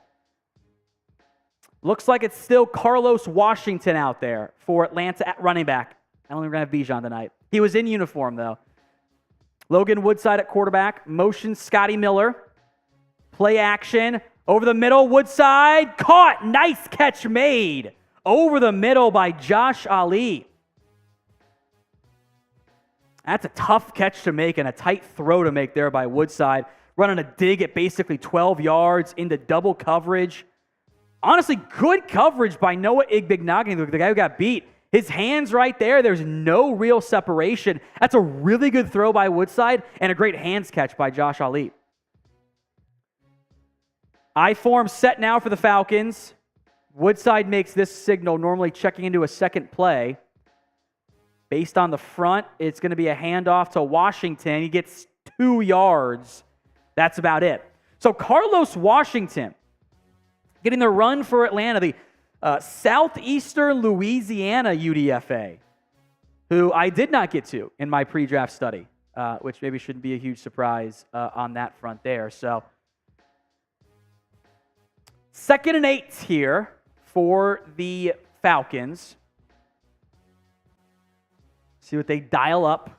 A: Looks like it's still Carlos Washington out there for Atlanta at running back. I don't think we're going to have Bijan tonight. He was in uniform, though. Logan Woodside at quarterback. Motion Scotty Miller. Play action. Over the middle, Woodside. Caught. Nice catch made. Over the middle by Josh Ali. That's a tough catch to make and a tight throw to make there by Woodside. Running a dig at basically 12 yards into double coverage. Honestly, good coverage by Noah Igbignagni, the guy who got beat. His hands right there. There's no real separation. That's a really good throw by Woodside and a great hands catch by Josh Ali. I-form set now for the Falcons. Woodside makes this signal, normally checking into a second play. Based on the front, it's going to be a handoff to Washington. He gets 2 yards. That's about it. So Carlos Washington getting the run for Atlanta. Southeastern Louisiana UDFA, who I did not get to in my pre-draft study, which maybe shouldn't be a huge surprise on that front there. So 2nd and 8 here for the Falcons. See what they dial up.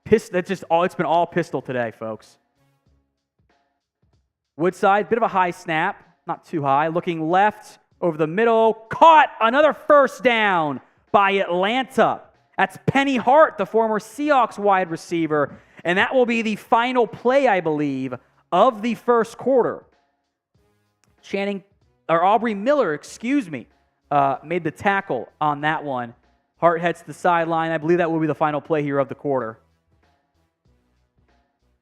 A: That's just all. It's been all pistol today, folks. Woodside, bit of a high snap, not too high. Looking left over the middle, caught another first down by Atlanta. That's Penny Hart, the former Seahawks wide receiver, and that will be the final play, I believe, of the first quarter. Aubrey Miller, made the tackle on that one. Hart heads to the sideline. I believe that will be the final play here of the quarter.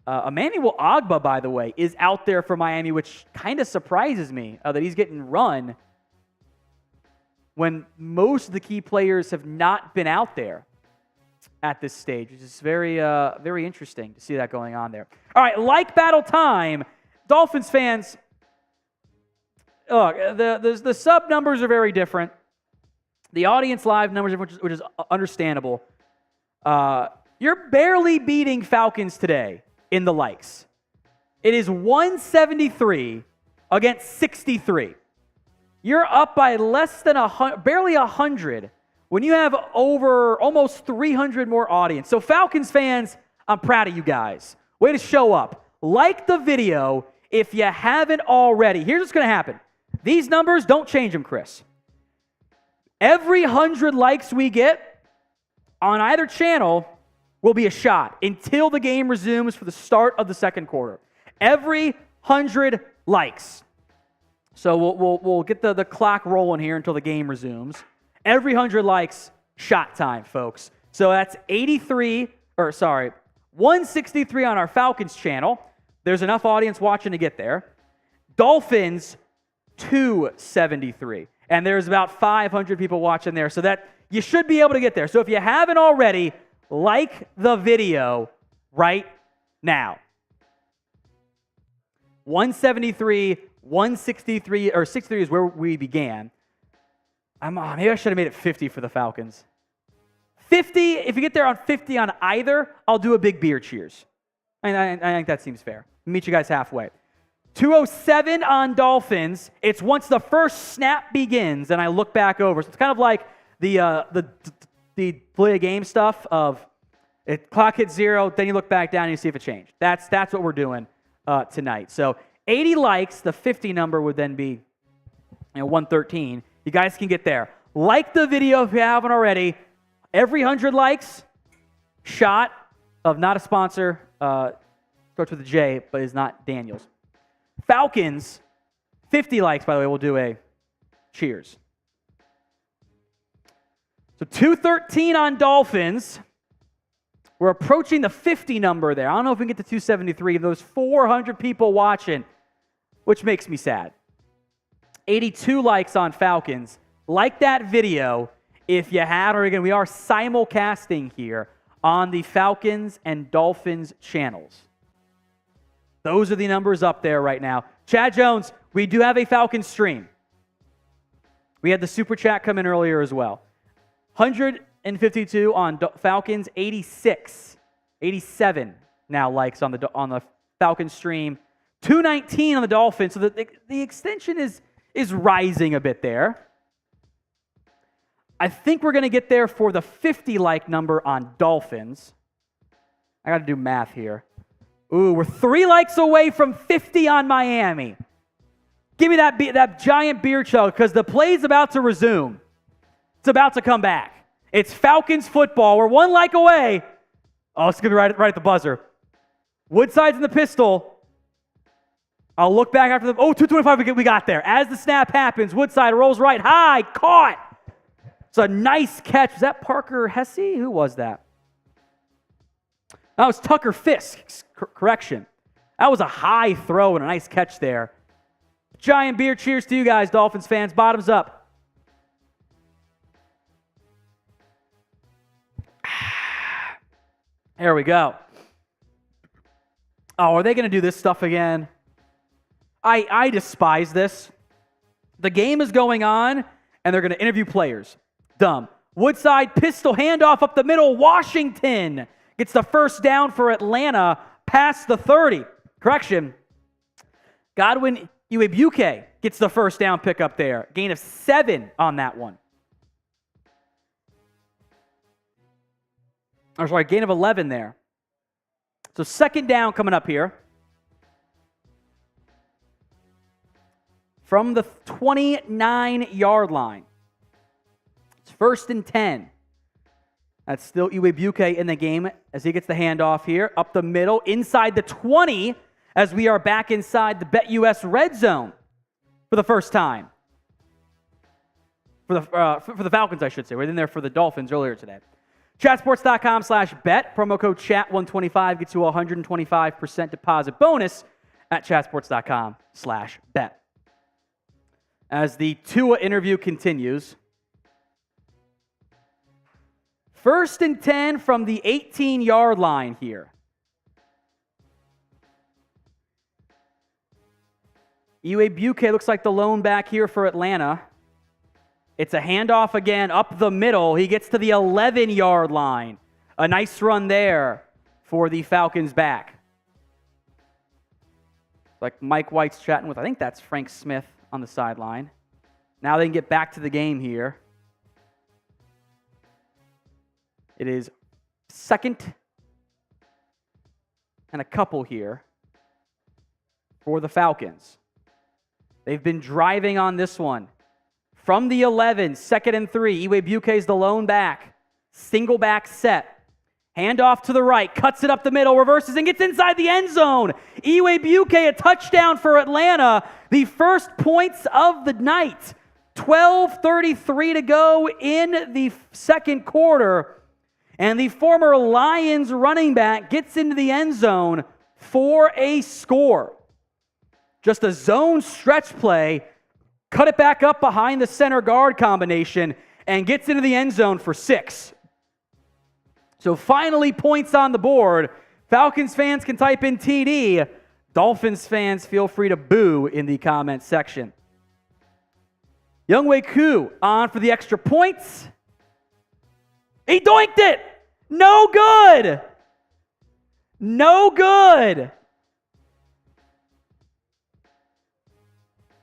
A: Emmanuel Ogbah, by the way, is out there for Miami, which kind of surprises me that he's getting run when most of the key players have not been out there at this stage, which is very, very interesting to see that going on there. All right, like battle time, Dolphins fans, look, the sub numbers are very different. The audience live numbers, which is understandable. You're barely beating Falcons today in the likes. It is 173 against 63. You're up by less than barely 100 when you have over almost 300 more audience. So Falcons fans, I'm proud of you guys. Way to show up. Like the video if you haven't already. Here's what's going to happen. These numbers, don't change them, Chris. Every 100 likes we get on either channel will be a shot until the game resumes for the start of the second quarter. Every 100 likes. So we'll get the clock rolling here until the game resumes. Every 100 likes, shot time, folks. So that's 163 on our Falcons channel. There's enough audience watching to get there. Dolphins, 273. And there's about 500 people watching there. So that you should be able to get there. So if you haven't already, like the video right now. 173, 163, or 63 is where we began. Maybe I should have made it 50 for the Falcons. 50, if you get there on 50 on either, I'll do a big beer cheers. I think that seems fair. Meet you guys halfway. 207 on Dolphins. It's once the first snap begins and I look back over. So it's kind of like the play a game stuff of clock hits 0, then you look back down and you see if it changed. That's what we're doing tonight. So 80 likes, the 50 number would then be 113. You guys can get there. Like the video if you haven't already. Every 100 likes, shot of not a sponsor, starts with a J, but is not Daniels. Falcons, 50 likes, by the way, we'll do a cheers. So 213 on Dolphins. We're approaching the 50 number there. I don't know if we can get to 273. Those 400 people watching, which makes me sad. 82 likes on Falcons. Like that video if you had, or again, we are simulcasting here on the Falcons and Dolphins channels. Those are the numbers up there right now. Chad Jones, we do have a Falcons stream. We had the super chat come in earlier as well. 152 on Falcons, 87 now likes on the Falcons stream. 219 on the Dolphins. So the extension is rising a bit there. I think we're going to get there for the 50 like number on Dolphins. I got to do math here. Ooh, we're 3 likes away from 50 on Miami. Give me that giant beer chug because the play's about to resume. It's about to come back. It's Falcons football. We're 1 like away. Oh, it's going to be right at the buzzer. Woodside's in the pistol. I'll look back after the... 225, we got there. As the snap happens, Woodside rolls right high. Caught. It's a nice catch. Was that Parker Hesse? Who was that? That was Tucker Fisk. Correction. That was a high throw and a nice catch there. Giant beer cheers to you guys, Dolphins fans. Bottoms up. There we go. Oh, are they going to do this stuff again? I despise this. The game is going on, and they're going to interview players. Dumb. Woodside pistol handoff up the middle. Washington gets the first down for Atlanta past the 30. Correction. Godwin Iwebuike gets the first down pick up there. Gain of 7 on that one. Or sorry, gain of 11 there. So second down coming up here. From the 29-yard line. It's 1st and 10. That's still Iwebuike in the game as he gets the handoff here. Up the middle, inside the 20, as we are back inside the BetUS red zone for the first time. For the Falcons, I should say. We're in there for the Dolphins earlier today. Chatsports.com/bet. Promo code CHAT125 gets you a 125% deposit bonus at chatsports.com/bet. As the Tua interview continues, 1st and 10 from the 18-yard line here. Iwebuike looks like the lone back here for Atlanta. It's a handoff again up the middle. He gets to the 11-yard line. A nice run there for the Falcons back. Like Mike White's chatting with, I think that's Frank Smith on the sideline. Now they can get back to the game here. It is 2nd and a couple here for the Falcons. They've been driving on this one. From the 11, 2nd and 3. Iwebuike is the lone back. Single back set. Handoff to the right. Cuts it up the middle. Reverses and gets inside the end zone. Iwebuike, a touchdown for Atlanta. The first points of the night. 12:33 to go in the second quarter. And the former Lions running back gets into the end zone for a score. Just a zone stretch play. Cut it back up behind the center guard combination and gets into the end zone for 6. So finally points on the board. Falcons fans can type in TD. Dolphins fans, feel free to boo in the comments section. Younghoe Koo on for the extra points. He doinked it. No good. No good.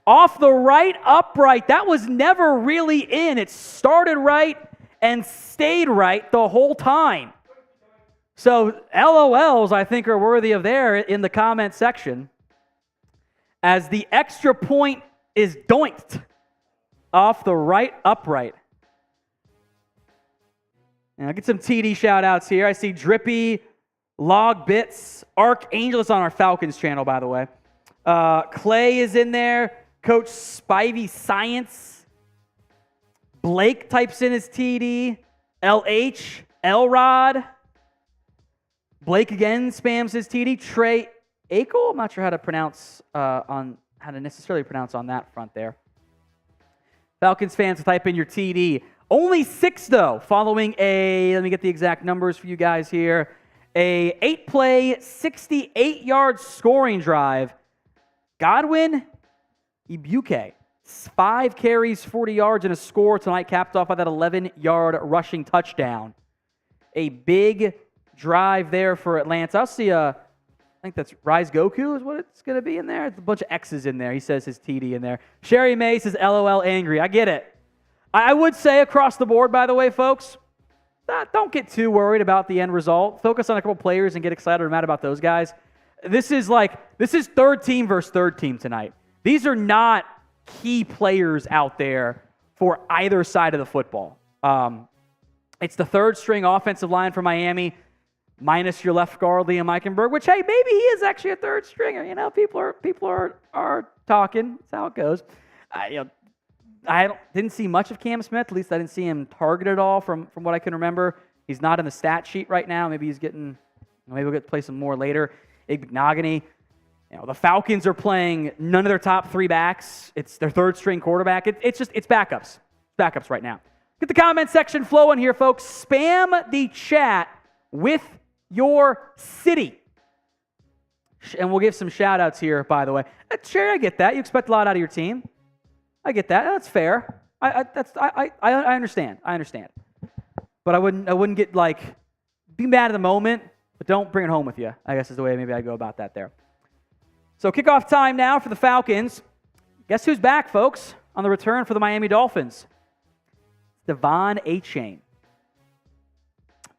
A: Off the right upright. That was never really in. It started right and stayed right the whole time. So LOLs, I think, are worthy of there in the comment section. As the extra point is doinked off the right upright. And I'll get some TD shout-outs here. I see Drippy, Log Bits, Archangel is on our Falcons channel, by the way. Clay is in there. Coach Spivey Science. Blake types in his TD. LH, Elrod. Blake again spams his TD. Trey Akel. I'm not sure how to necessarily pronounce on that front there. Falcons fans, type in your TD. Only 6 though, following let me get the exact numbers for you guys here. A 8-play, 68-yard scoring drive. Godwin Iwebuike, 5 carries, 40 yards, and a score tonight, capped off by that 11-yard rushing touchdown. A big drive there for Atlanta. I'll see I think that's Rise Goku is what it's going to be in there. It's a bunch of X's in there. He says his TD in there. Sherry May says LOL angry. I get it. I would say across the board, by the way, folks, don't get too worried about the end result. Focus on a couple players and get excited or mad about those guys. This is third team versus third team tonight. These are not key players out there for either side of the football. It's the third string offensive line for Miami, minus your left guard, Liam Eichenberg, which, hey, maybe he is actually a third stringer. You know, people are talking. That's how it goes. I didn't see much of Cam Smith. At least I didn't see him targeted at all from what I can remember. He's not in the stat sheet right now. Maybe maybe we'll get to play some more later. Igbinoghene. The Falcons are playing none of their top 3 backs. It's their third string quarterback. It's backups. Backups right now. Get the comment section flowing here, folks. Spam the chat with your city. And we'll give some shout-outs here, by the way. Sure, I get that. You expect a lot out of your team. I get that. That's fair. I understand. I understand. But I wouldn't get be mad at the moment, but don't bring it home with you, I guess is the way maybe I go about that there. So kickoff time now for the Falcons. Guess who's back, folks, on the return for the Miami Dolphins? De'Von Achane.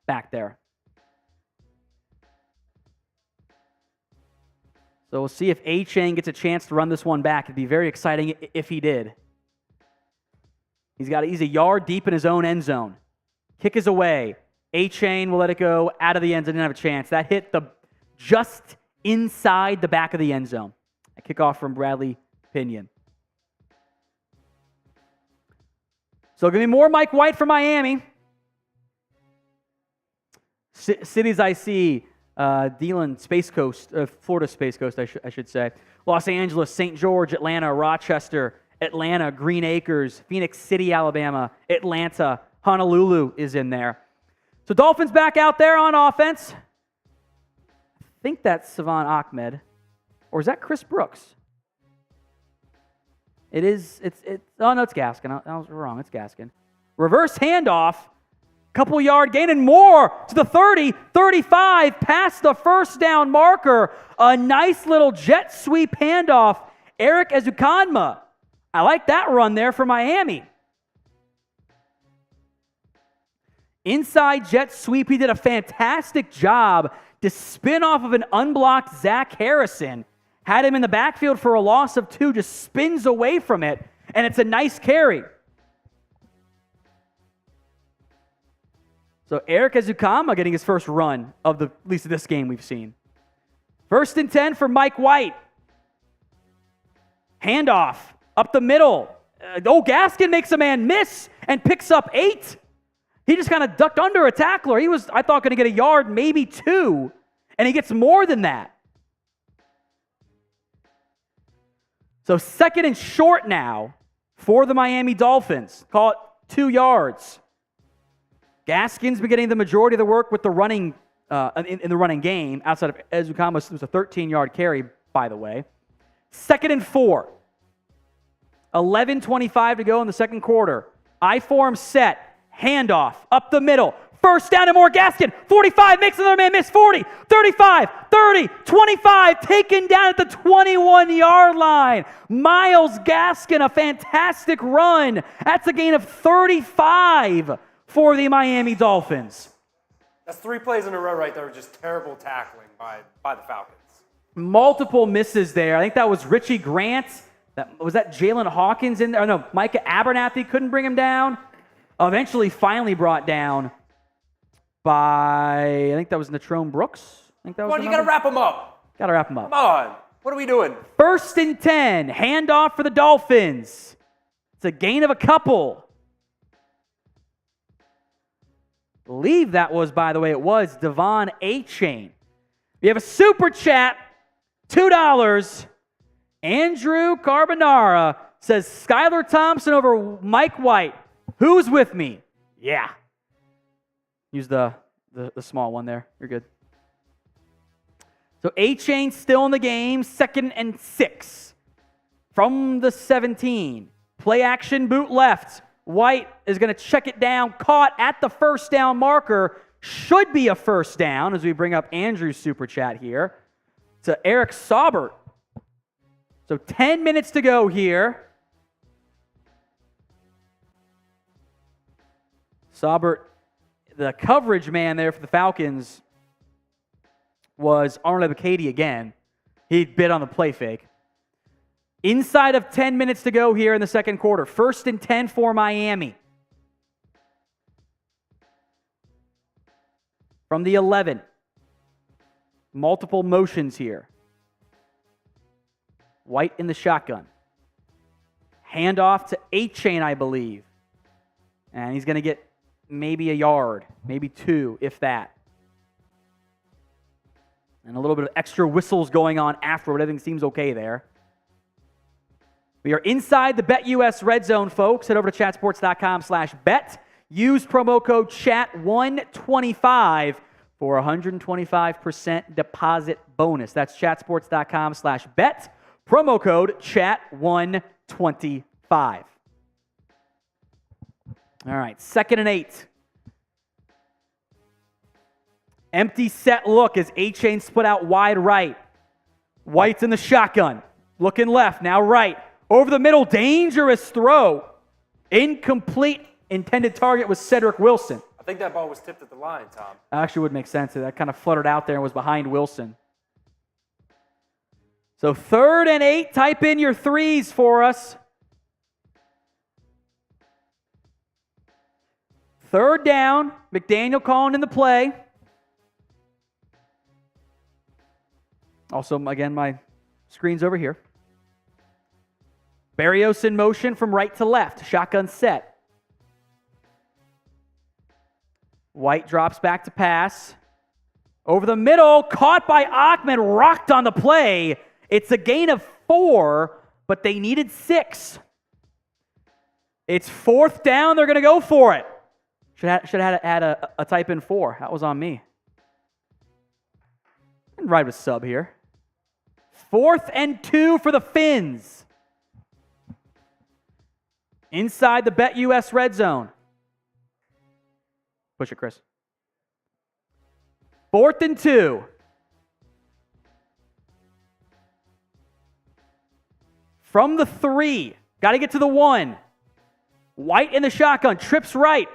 A: Back there. So we'll see if Achane gets a chance to run this one back. It'd be very exciting if he did. He's a yard deep in his own end zone. Kick is away. Achane will let it go out of the end zone. Didn't have a chance. That hit just inside the back of the end zone. A kickoff from Bradley Pinion. So going to be more Mike White for Miami. Cities I see, Deland, Space Coast, Florida Space Coast, I should say. Los Angeles, St. George, Atlanta, Rochester, Atlanta, Green Acres, Phoenix City, Alabama, Atlanta, Honolulu is in there. So Dolphins back out there on offense. I think that's Savon Ahmed. Or is that Chris Brooks? It is. Oh, no, it's Gaskin. I was wrong. It's Gaskin. Reverse handoff. Couple yard gain and more to the 30, 35, past the first down marker. A nice little jet sweep handoff. Eric Ezukanma. I like that run there for Miami. Inside jet sweep. He did a fantastic job to spin off of an unblocked Zach Harrison. Had him in the backfield for a loss of 2, just spins away from it, and it's a nice carry. So Eric Ezukanma getting his first run of at least of this game we've seen. 1st and 10 for Mike White. Handoff up the middle. Gaskin makes a man miss and picks up 8. He just kind of ducked under a tackler. He was, I thought, going to get a yard, maybe 2, and he gets more than that. So 2nd and short now for the Miami Dolphins. Call it 2 yards. Gaskin's been getting the majority of the work with the running in the running game outside of Ezukanma, who's a 13-yard carry, by the way. 2nd and 4. 11:25 to go in the second quarter. I-form set. Handoff up the middle. 1st down and more. Gaskin. 45 makes another man miss. 40, 35, 30, 25. Taken down at the 21-yard line. Myles Gaskin, a fantastic run. That's a gain of 35 for the Miami Dolphins.
B: That's 3 plays in a row right there. Just terrible tackling by the Falcons.
A: Multiple misses there. I think that was Richie Grant. Was that Jalen Hawkins in there? Oh, no, Micah Abernathy couldn't bring him down. Eventually, finally brought down by, I think that was Natrone Brooks. I think that was.
B: Come on, you got to wrap him up.
A: Got to wrap him up.
B: Come on. What are we doing?
A: 1st and 10. Handoff for the Dolphins. It's a gain of a couple. I believe that was, by the way, it was De'Von Achane. We have a super chat, $2. Andrew Carbonara says, Skylar Thompson over Mike White. Who's with me? Yeah. Use the small one there. You're good. So Achane still in the game. 2nd and 6 from the 17. Play action boot left. White is going to check it down. Caught at the 1st down marker. Should be a 1st down as we bring up Andrew's super chat here. To Eric Saubert. So 10 minutes to go here. Saubert, the coverage man there for the Falcons, was Arnold Ebiketie again. He bit on the play fake. Inside of 10 minutes to go here in the second quarter. 1st and 10 for Miami. From the 11. Multiple motions here. White in the shotgun. Handoff to Achane, I believe. And he's going to get maybe a yard, maybe 2, if that. And a little bit of extra whistles going on afterward. Everything seems okay there. We are inside the BetUS Red Zone, folks. Head over to chatsports.com/bet. Use promo code CHAT125 for 125% deposit bonus. That's chatsports.com/bet. Promo code CHAT125. All right, 2nd and 8. Empty set look as A-Chain split out wide right. White's in the shotgun. Looking left, now right. Over the middle, dangerous throw. Incomplete. Intended target was Cedric Wilson.
B: I think that ball was tipped at the line, Tom.
A: Actually would make sense. That kind of fluttered out there and was behind Wilson. So 3rd and 8. Type in your threes for us. 3rd down. McDaniel calling in the play. Also, again, my screen's over here. Berrios in motion from right to left. Shotgun set. White drops back to pass. Over the middle, caught by Achman, rocked on the play. It's a gain of 4, but they needed 6. It's 4th down. They're going to go for it. Should have had a type in 4. That was on me. And ride with sub here. 4th and 2 for the Fins. Inside the BetUS red zone. Push it, Chris. 4th and 2. From the 3. Got to get to the 1. White in the shotgun. Trips right.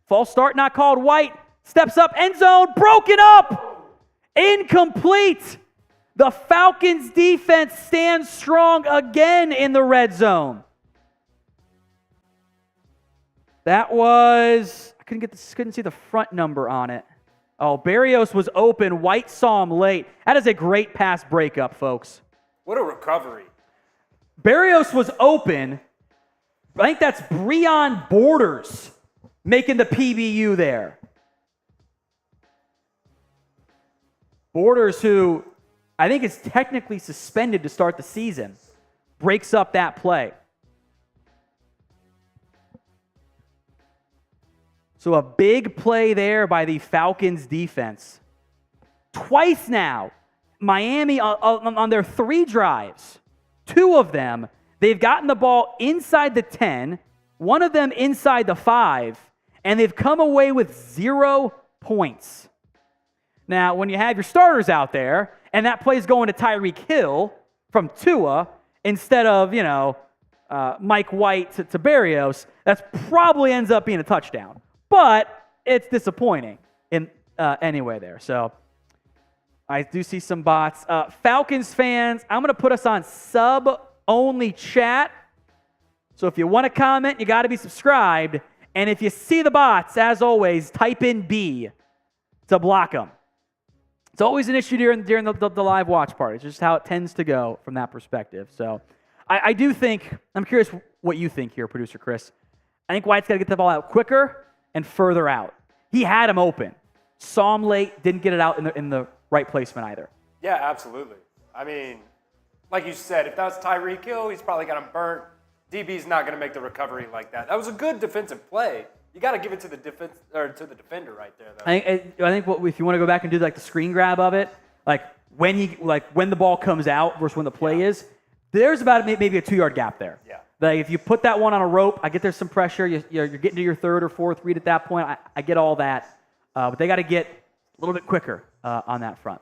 A: False start not called. White steps up. End zone. Broken up. Incomplete. The Falcons defense stands strong again in the red zone. That was, I couldn't see the front number on it. Oh, Berrios was open. White saw him late. That is a great pass breakup, folks.
B: What a recovery.
A: Berrios was open. I think that's Breon Borders making the PBU there. Borders, who I think is technically suspended to start the season, breaks up that play. So a big play there by the Falcons defense. Twice now, Miami on their 3 drives, 2 of them, they've gotten the ball inside the 10, one of them inside the 5, and they've come away with 0 points. Now, when you have your starters out there, and that play's going to Tyreek Hill from Tua instead of, Mike White to Berrios, that probably ends up being a touchdown. But it's disappointing in anyway there. So I do see some bots. Falcons fans, I'm going to put us on sub-only chat. So if you want to comment, you got to be subscribed. And if you see the bots, as always, type in B to block them. It's always an issue during the live watch party. It's just how it tends to go from that perspective. So I do think, I'm curious what you think here, Producer Chris. I think White's got to get the ball out quicker and further out. He had him open. Saw him late, didn't get it out in the right placement either.
B: Yeah, absolutely. I mean, like you said, if that's Tyreek Hill, he's probably got him burnt. DB's not going to make the recovery like that. That was a good defensive play. You got to give it to the defense or to the defender right there, though.
A: I think if you want to go back and do like the screen grab of it, when the ball comes out versus when the play is, there's about maybe a 2-yard gap there.
B: Yeah.
A: Like if you put that one on a rope, I get there's some pressure. You're getting to your 3rd or 4th read at that point. I get all that, but they got to get a little bit quicker on that front.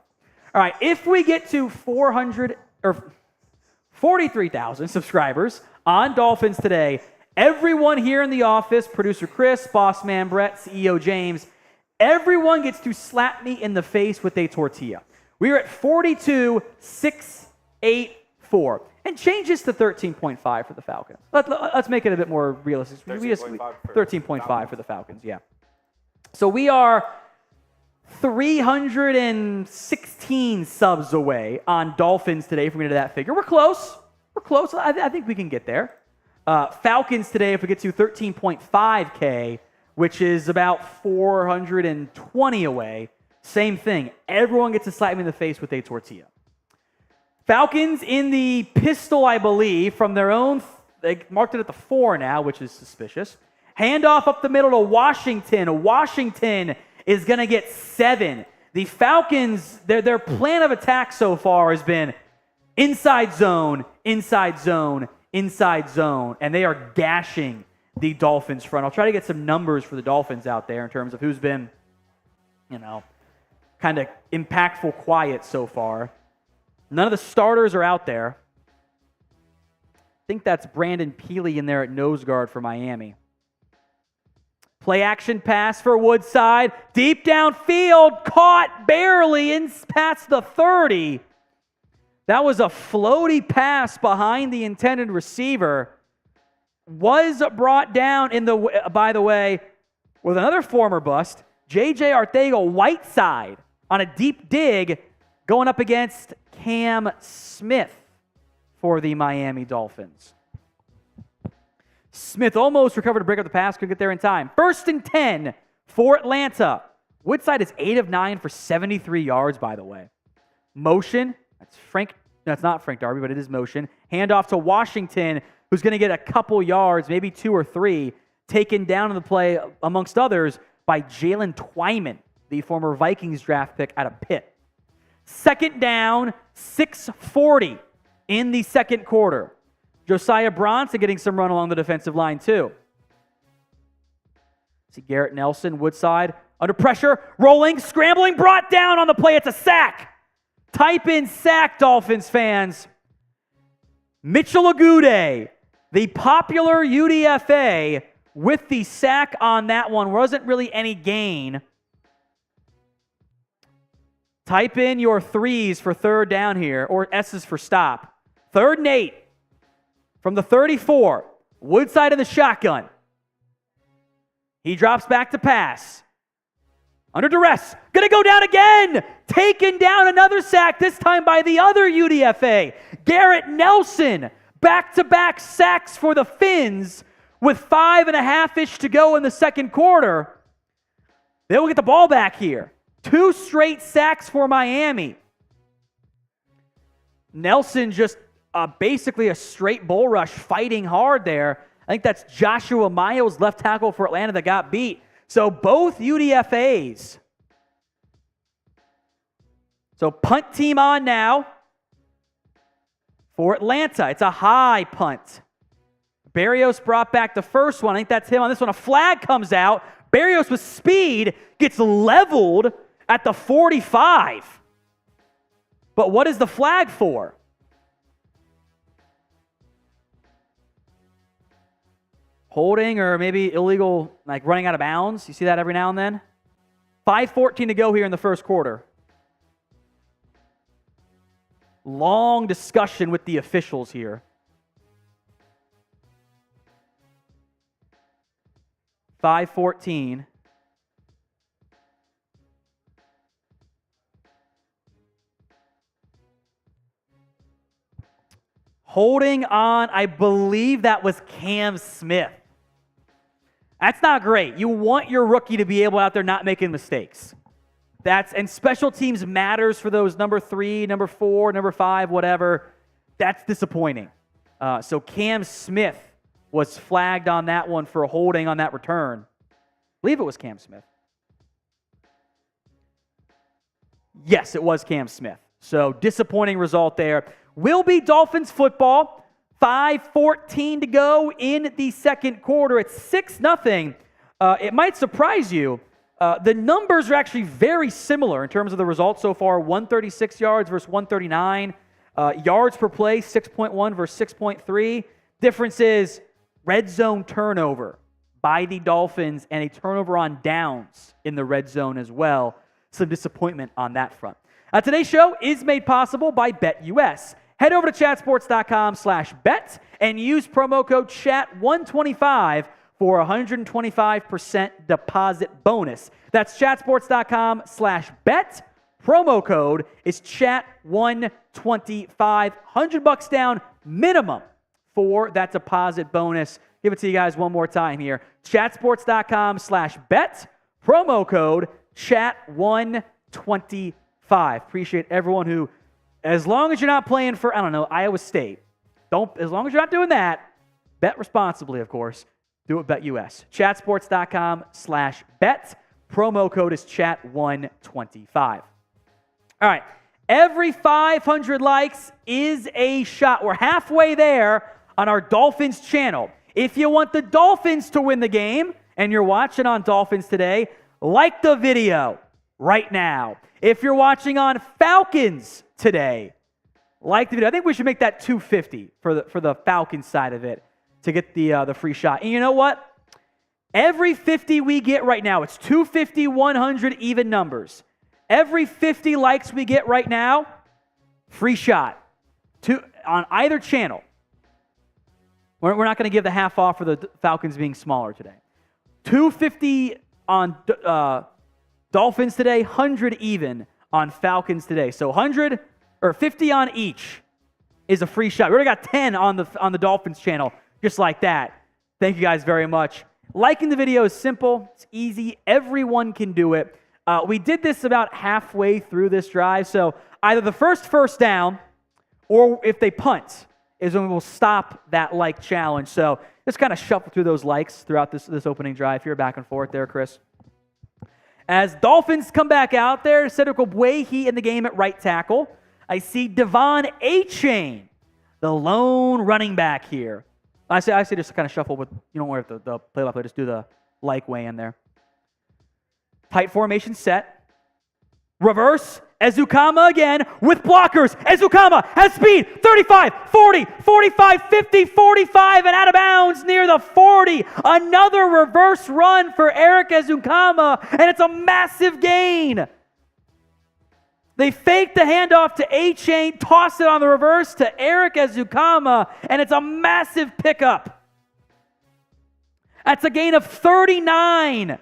A: All right, if we get to 43,000 subscribers on Dolphins Today, everyone here in the office, Producer Chris, Boss Man Brett, CEO James, everyone gets to slap me in the face with a tortilla. We are at 42,684. And change this to 13.5 for the Falcons. Let's make it a bit more realistic. 13.5 for the Falcons, yeah. So we are 316 subs away on Dolphins Today if we get to that figure. We're close. I think we can get there. Falcons Today, if we get to 13.5K, which is about 420 away, same thing. Everyone gets to slap me in the face with a tortilla. Falcons in the pistol, I believe, from their own, they marked it at the 4 now, which is suspicious. Handoff up the middle to Washington. Washington is going to get 7. The Falcons, their plan of attack so far has been inside zone, inside zone, inside zone, and they are gashing the Dolphins front. I'll try to get some numbers for the Dolphins out there in terms of who's been, kind of impactful quiet so far. None of the starters are out there. I think that's Brandon Peely in there at nose guard for Miami. Play action pass for Woodside. Deep downfield, caught barely in past the 30. That was a floaty pass behind the intended receiver. Was brought down by the way, with another former bust, J.J. Arcega-Whiteside on a deep dig going up against Cam Smith for the Miami Dolphins. Smith almost recovered to break up the pass, couldn't get there in time. 1st and 10 for Atlanta. Woodside is 8 of 9 for 73 yards, by the way. Motion, that's not Frank Darby, but it is motion. Handoff to Washington, who's going to get a couple yards, maybe 2 or 3, taken down in the play, amongst others, by Jalen Twyman, the former Vikings draft pick out of Pitt. 2nd down, 6:40 in the second quarter. Josiah Bronson getting some run along the defensive line too. See Garrett Nelson, Woodside, under pressure, rolling, scrambling, brought down on the play. It's a sack. Type in sack, Dolphins fans. Mitchell Agude, the popular UDFA, with the sack on that one. Wasn't really any gain. Type in your 3s for 3rd down here, or S's for stop. 3rd and 8 from the 34. Woodside in the shotgun. He drops back to pass. Under duress. Going to go down again. Taken down, another sack, this time by the other UDFA. Garrett Nelson. Back-to-back sacks for the Fins with 5.5-ish to go in the second quarter. They will get the ball back here. 2 straight sacks for Miami. Nelson just basically a straight bull rush, fighting hard there. I think that's Joshua Miles, left tackle for Atlanta, that got beat. So both UDFAs. So punt team on now for Atlanta. It's a high punt. Barrios brought back the first one. I think that's him on this one. A flag comes out. Barrios with speed gets leveled at the 45. But what is the flag for? Holding or maybe illegal, like running out of bounds. You see that every now and then? 5:14 to go here in the first quarter. Long discussion with the officials here. 5:14. Holding on, I believe that was Cam Smith. That's not great. You want your rookie to be able out there not making mistakes. And special teams matters for those number 3, number 4, number 5, whatever. That's disappointing. So Cam Smith was flagged on that one for holding on that return. I believe it was Cam Smith. Yes, it was Cam Smith. So disappointing result there. Will be Dolphins football. 5:14 to go in the second quarter. It's 6-0. It might surprise you. The numbers are actually very similar in terms of the results so far. 136 yards versus 139. Yards per play, 6.1 versus 6.3. Difference is red zone turnover by the Dolphins and a turnover on downs in the red zone as well. Some disappointment on that front. Today's show is made possible by BetUS. Head over to chatsports.com/bet and use promo code CHAT125 for a 125% deposit bonus. That's chatsports.com/bet. Promo code is CHAT125. $100 down minimum for that deposit bonus. Give it to you guys one more time here. Chatsports.com/bet. Promo code CHAT125. Appreciate everyone who, as long as you're not playing for, Iowa State, as long as you're not doing that, bet responsibly, of course. Do it, BetUS. Chatsports.com/bet. Promo code is CHAT125. All right. Every 500 likes is a shot. We're halfway there on our Dolphins channel. If you want the Dolphins to win the game and you're watching on Dolphins Today, like the video right now. If you're watching on Falcons Today, like the video. I think we should make that $250 for the Falcons side of it to get the free shot. And you know what? Every 50 we get right now, it's 250, 100 even numbers. Every 50 likes we get right now, free shot on either channel. We're not going to give the half off for the Falcons being smaller today. 250 on Dolphins Today, 100 even on Falcons Today. So 100 or 50 on each is a free shot. We already got 10 on the Dolphins channel, just like that. Thank you guys very much. Liking the video is simple. It's easy. Everyone can do it. We did this about halfway through this drive. So either the first down or if they punt is when we will stop that like challenge. So just kind of shuffle through those likes throughout this opening drive here, back and forth there, Chris. As Dolphins come back out there, Cedric Ogbuehi in the game at right tackle. I see Devon Achane, the lone running back here. I say just kind of shuffle with, you don't worry if the play-by-play, just do the like way in there. Tight formation set. Reverse. Ezukama again with blockers. Ezukama has speed. 35, 40, 45, 50, 45, and out of bounds near the 40. Another reverse run for Eric Ezukama, and it's a massive gain. They fake the handoff to Achane, toss it on the reverse to Eric Ezukama, and it's a massive pickup. That's a gain of 39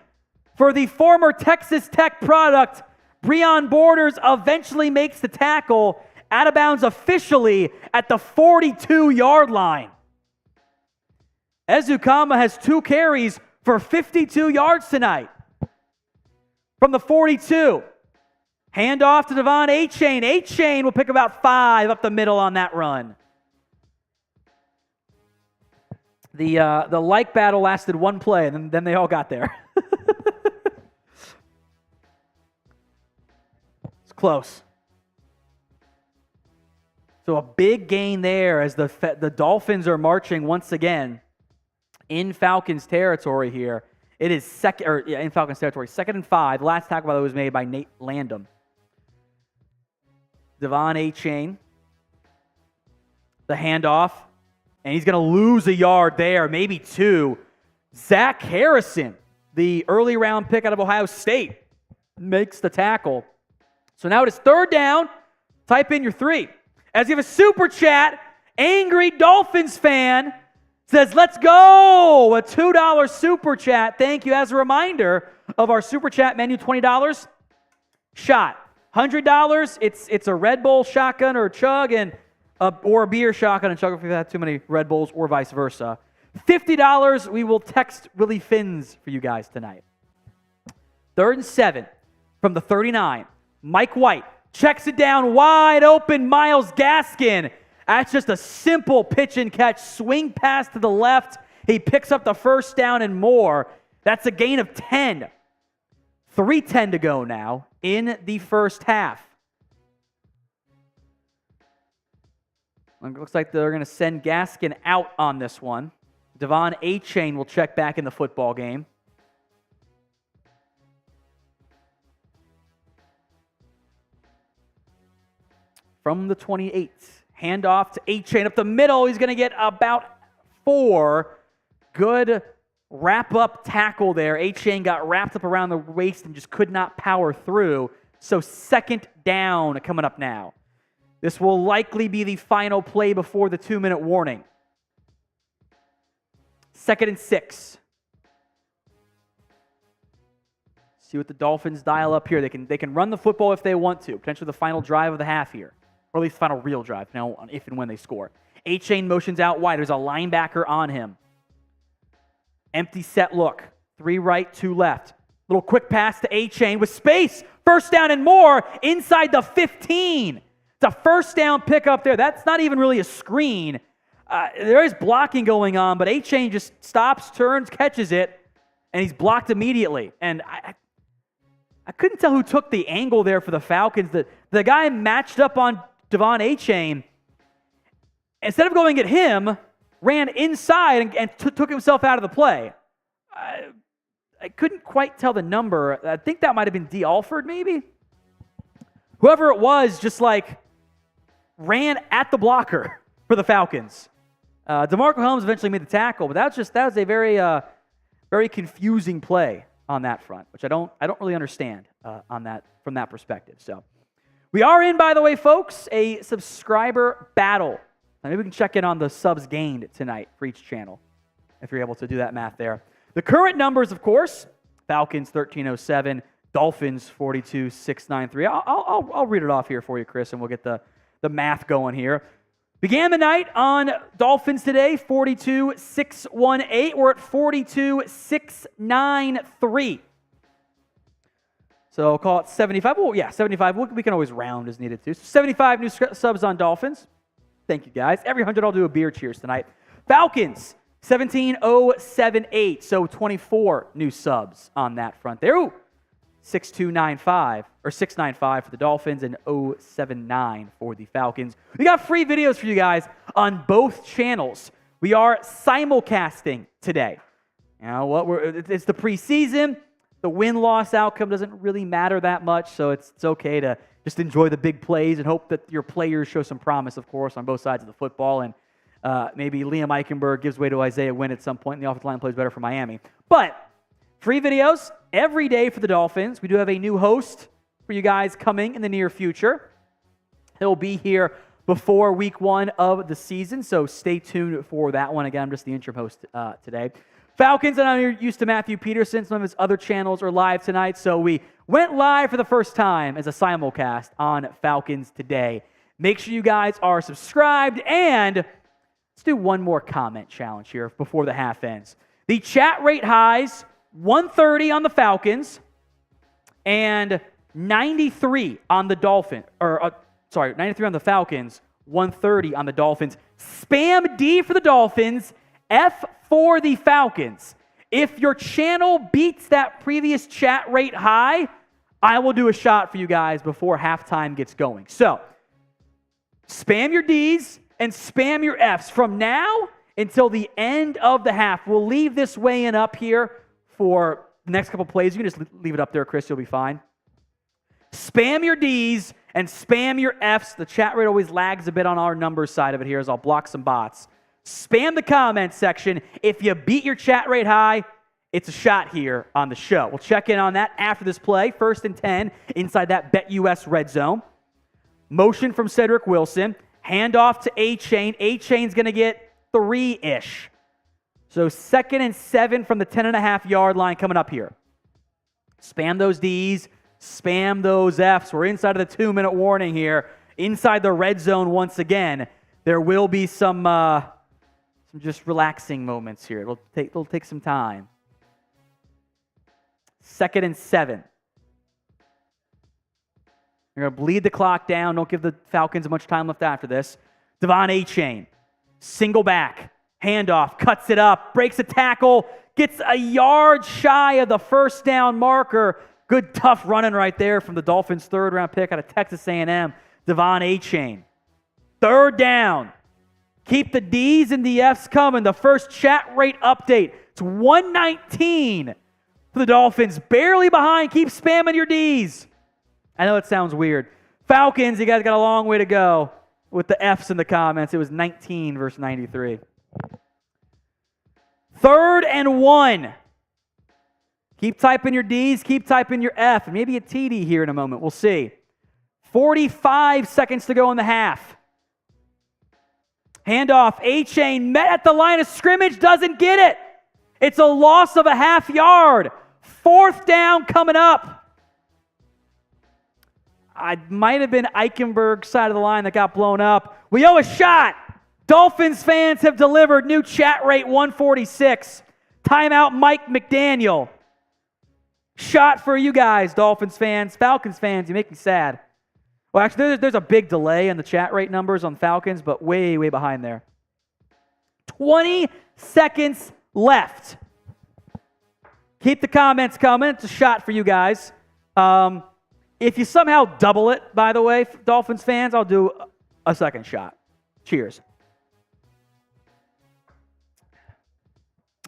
A: for the former Texas Tech product. Breon Borders eventually makes the tackle, out of bounds officially at the 42-yard line. Ezukama has 2 carries for 52 yards tonight. From the 42, handoff to Devon Achane. Achane will pick about 5 up the middle on that run. The like battle lasted 1 play, and then they all got there. Close. So a big gain there as the Dolphins are marching once again in Falcons territory here. It is in Falcons territory, 2nd and 5. The last tackle, by the way, was made by Nate Landum. Devon Achane, the handoff, and he's going to lose a yard there, maybe 2. Zach Harrison, the early round pick out of Ohio State, makes the tackle. So now it is 3rd down. Type in your 3. As you have a super chat, angry Dolphins fan says, let's go. A $2 super chat. Thank you. As a reminder of our super chat menu, $20 shot. $100, it's a Red Bull shotgun or a chug or a beer shotgun and chug if you've had too many Red Bulls or vice versa. $50, we will text Willie Fins for you guys tonight. 3rd and 7 from the 39. Mike White checks it down wide open. Myles Gaskin. That's just a simple pitch and catch. Swing pass to the left. He picks up the 1st down and more. That's a gain of 10. 3:10 to go now in the first half. It looks like they're going to send Gaskin out on this one. Devon Achane will check back in the football game. From the 28, handoff to Achane up the middle. He's going to get about 4. Good wrap-up tackle there. Achane got wrapped up around the waist and just could not power through. So 2nd down coming up now. This will likely be the final play before the 2-minute warning. 2nd and 6. See what the Dolphins dial up here. They can run the football if they want to. Potentially the final drive of the half here. Or at least final real drive, now if and when they score. Achane motions out wide. There's a linebacker on him. Empty set look. 3 right, 2 left. Little quick pass to Achane with space. 1st down and more inside the 15. It's a 1st down pickup there. That's not even really a screen. There is blocking going on, but Achane just stops, turns, catches it, and he's blocked immediately. And I couldn't tell who took the angle there for the Falcons. The guy matched up on Devon Achane. Instead of going at him, ran inside and took himself out of the play. I couldn't quite tell the number. I think that might have been D. Alford, maybe? Whoever it was just like ran at the blocker for the Falcons. DeMarco Helms eventually made the tackle, but that was a very confusing play on that front, which I don't really understand on that from that perspective. So we are in, by the way, folks, a subscriber battle. Maybe we can check in on the subs gained tonight for each channel, if you're able to do that math there. The current numbers, of course, Falcons 1307, Dolphins 42693. I'll read it off here for you, Chris, and we'll get the math going here. Began the night on Dolphins Today, 42,618. We're at 42,693. So call it 75. Well, yeah, 75. We can always round as needed to. So 75 new subs on Dolphins. Thank you, guys. Every 100, I'll do a beer cheers tonight. Falcons, 17,078. So 24 new subs on that front there. Ooh, 6295 or 695 for the Dolphins and 079 for the Falcons. We got free videos for you guys on both channels. We are simulcasting today. You know what? It's the preseason. The win-loss outcome doesn't really matter that much, so it's okay to just enjoy the big plays and hope that your players show some promise, of course, on both sides of the football. And maybe Liam Eichenberg gives way to Isaiah Wynn at some point, and the offensive line plays better for Miami. But free videos every day for the Dolphins. We do have a new host for you guys coming in the near future. He'll be here before week 1 of the season, so stay tuned for that one. Again, I'm just the interim host today. Falcons, and I'm used to Matthew Peterson. Some of his other channels are live tonight, so we went live for the first time as a simulcast on Falcons Today. Make sure you guys are subscribed, and let's do one more comment challenge here before the half ends. The chat rate highs 130 on the Falcons and 93 on the Dolphins. 93 on the Falcons, 130 on the Dolphins. Spam D for the Dolphins, F for the Falcons. If your channel beats that previous chat rate high, I will do a shot for you guys before halftime gets going. So, spam your Ds and spam your Fs from now until the end of the half. We'll leave this weigh-in up here for the next couple plays. You can just leave it up there, Chris. You'll be fine. Spam your Ds and spam your Fs. The chat rate always lags a bit on our numbers side of it here as I'll block some bots. Spam the comment section. If you beat your chat rate high, it's a shot here on the show. We'll check in on that after this play. 1st and 10 inside that BetUS red zone. Motion from Cedric Wilson. Handoff to A-Chain. A-Chain's going to get 3-ish. So 2nd and 7 from the 10.5-yard line coming up here. Spam those Ds. Spam those Fs. We're inside of the 2-minute warning here. Inside the red zone once again. There will be some just relaxing moments here. It'll take some time. 2nd and 7. You're going to bleed the clock down. Don't give the Falcons much time left after this. Devon A-Chain. Single back. Handoff. Cuts it up. Breaks a tackle. Gets a yard shy of the first down marker. Good tough running right there from the Dolphins' 3rd-round pick out of Texas A&M. Devon A-Chain. 3rd down. Keep the Ds and the Fs coming. The first chat rate update. It's 119 for the Dolphins. Barely behind. Keep spamming your Ds. I know it sounds weird. Falcons, you guys got a long way to go with the Fs in the comments. It was 19 versus 93. 3rd and 1. Keep typing your Ds. Keep typing your F. Maybe a TD here in a moment. We'll see. 45 seconds to go in the half. Handoff, A-Chain met at the line of scrimmage, doesn't get it. It's a loss of a half yard. 4th down coming up. I might have been Eichenberg's side of the line that got blown up. We owe a shot. Dolphins fans have delivered. New chat rate 146. Timeout Mike McDaniel. Shot for you guys, Dolphins fans. Falcons fans, you make me sad. Well, actually, there's a big delay in the chat rate numbers on Falcons, but way, way behind there. 20 seconds left. Keep the comments coming. It's a shot for you guys. If you somehow double it, by the way, Dolphins fans, I'll do a second shot. Cheers.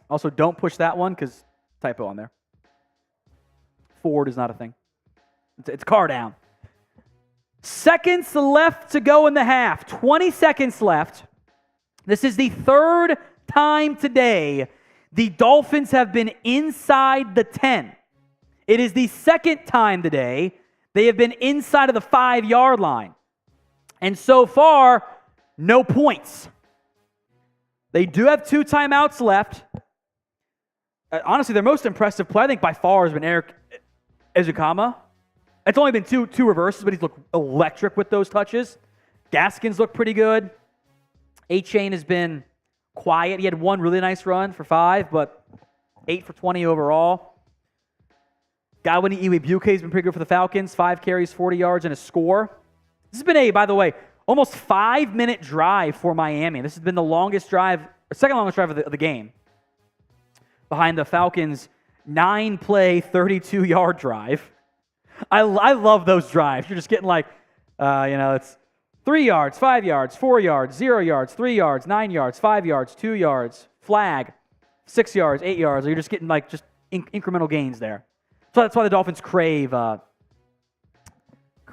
A: Also, don't push that one because typo on there. Forward is not a thing. It's car down. Seconds left to go in the half. 20 seconds left. This is the third time today the Dolphins have been inside the 10. It is the second time today they have been inside of the 5-yard line. And so far, no points. They do have 2 timeouts left. Honestly, their most impressive play, I think, by far has been Eric Ezukama. It's only been two reverses, but he's looked electric with those touches. Gaskin's looked pretty good. A-Chain has been quiet. He had one really nice run for 5, but 8 for 20 overall. Godwin Iwebuike has been pretty good for the Falcons. 5 carries, 40 yards, and a score. This has been by the way, almost 5-minute drive for Miami. This has been the longest drive, or second longest drive of the game, behind the Falcons' 9-play, 32-yard drive. I love those drives. You're just getting it's 3 yards, 5 yards, 4 yards, 0 yards, 3 yards, 9 yards, 5 yards, 2 yards, flag, 6 yards, 8 yards. Or you're just getting incremental gains there. So that's why the Dolphins crave, and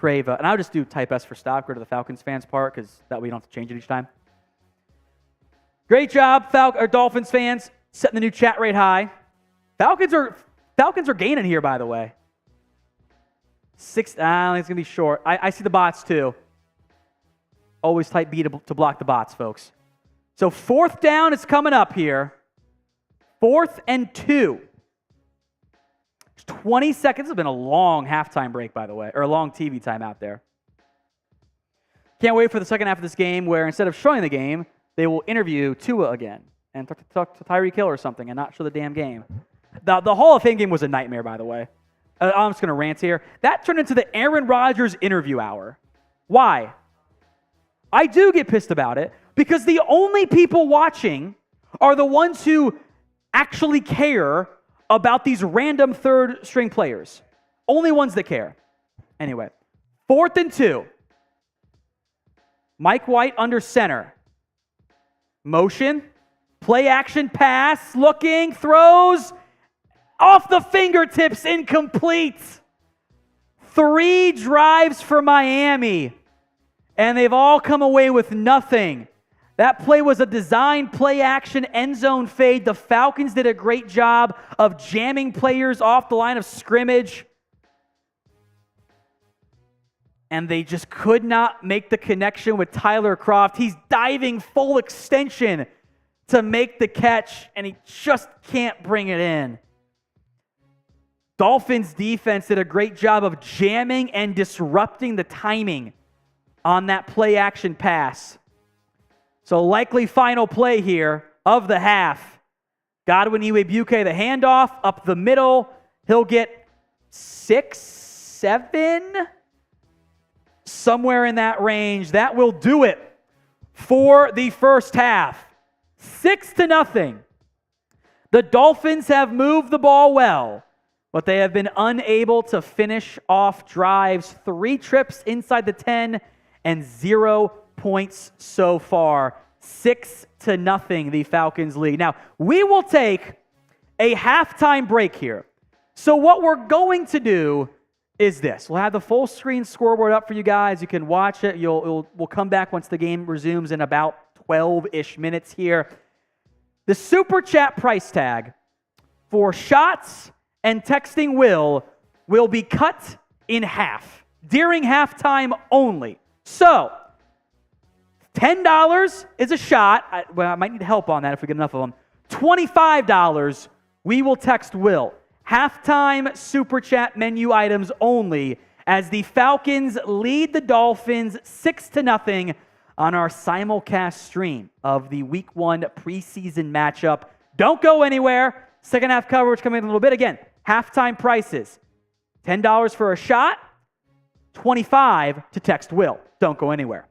A: I'll just do type S for stop, go to the Falcons fans part, because that way you don't have to change it each time. Great job, Dolphins fans, setting the new chat rate high. Falcons are gaining here, by the way. 6, I think it's going to be short. I see the bots too. Always type B to block the bots, folks. So 4th down is coming up here. 4th and 2. 20 seconds. This has been a long halftime break, by the way, or a long TV time out there. Can't wait for the second half of this game where instead of showing the game, they will interview Tua again and talk to Tyreek Hill or something and not show the damn game. The Hall of Fame game was a nightmare, by the way. I'm just going to rant here. That turned into the Aaron Rodgers interview hour. Why? I do get pissed about it because the only people watching are the ones who actually care about these random third-string players. Only ones that care. Anyway, 4th and 2. Mike White under center. Motion. Play action pass. Looking. Throws. Off the fingertips. Incomplete. 3 drives for Miami. And they've all come away with nothing. That play was a design play action end zone fade. The Falcons did a great job of jamming players off the line of scrimmage. And they just could not make the connection with Tyler Kroft. He's diving full extension to make the catch, and he just can't bring it in. Dolphins defense did a great job of jamming and disrupting the timing on that play action pass. So likely final play here of the half. Godwin Iwebuike, the handoff up the middle. He'll get 6, 7, somewhere in that range. That will do it for the first half. 6-0. The Dolphins have moved the ball well, but they have been unable to finish off drives. 3 trips inside the 10 and 0 points so far. 6-0, the Falcons lead. Now, we will take a halftime break here. So what we're going to do is this. We'll have the full screen scoreboard up for you guys. You can watch it. We'll come back once the game resumes in about 12-ish minutes here. The Super Chat price tag for shots and texting will be cut in half during halftime only. So, $10 is a shot. I might need help on that if we get enough of them. $25, we will text Will. Halftime Super Chat menu items only as the Falcons lead the Dolphins 6-0 on our simulcast stream of the Week 1 preseason matchup. Don't go anywhere. Second half coverage coming in a little bit. Again, halftime prices. $10 for a shot, $25 to text Will. Don't go anywhere.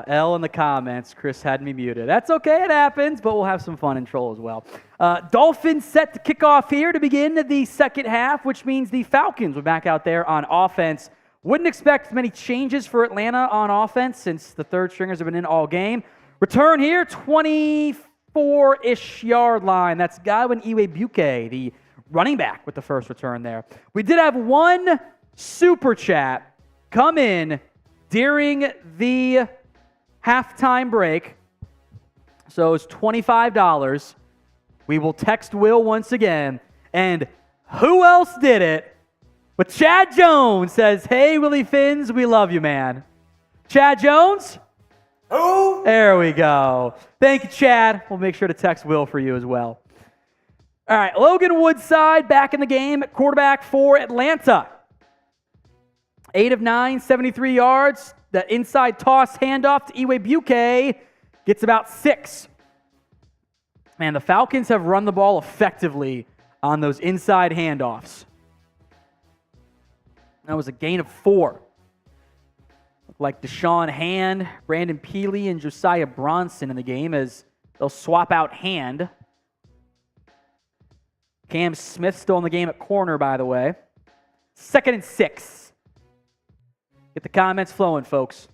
A: L in the comments. Chris had me muted. That's okay. It happens, but we'll have some fun and troll as well. Dolphins set to kick off here to begin the second half, which means the Falcons will back out there on offense. Wouldn't expect many changes for Atlanta on offense since the third stringers have been in all game. Return here, 24-ish yard line. That's Godwin Iwebuike, the running back with the first return there. We did have one super chat come in during the halftime break. So it's $25. We will text Will once again. And who else did it? But Chad Jones says, "Hey, Willie Finns, we love you, man." Chad Jones?
B: Who?
A: There we go. Thank you, Chad. We'll make sure to text Will for you as well. All right, Logan Woodside back in the game at quarterback for Atlanta. 8 of 9, 73 yards. That inside toss handoff to Iwebuike gets about 6. Man, the Falcons have run the ball effectively on those inside handoffs. That was a gain of 4. Looked like Deshaun Hand, Brandon Peely, and Josiah Bronson in the game as they'll swap out Hand. Cam Smith still in the game at corner, by the way. 2nd and 6. Get the comments flowing, folks.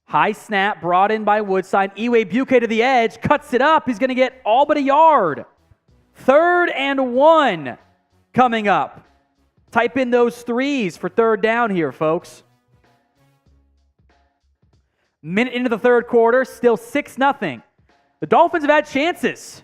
A: High snap brought in by Woodside. Iwebuike to the edge, cuts it up. He's going to get all but a yard. 3rd and 1 coming up. Type in those 3s for 3rd down here, folks. Minute into the third quarter, still 6-0. The Dolphins have had chances.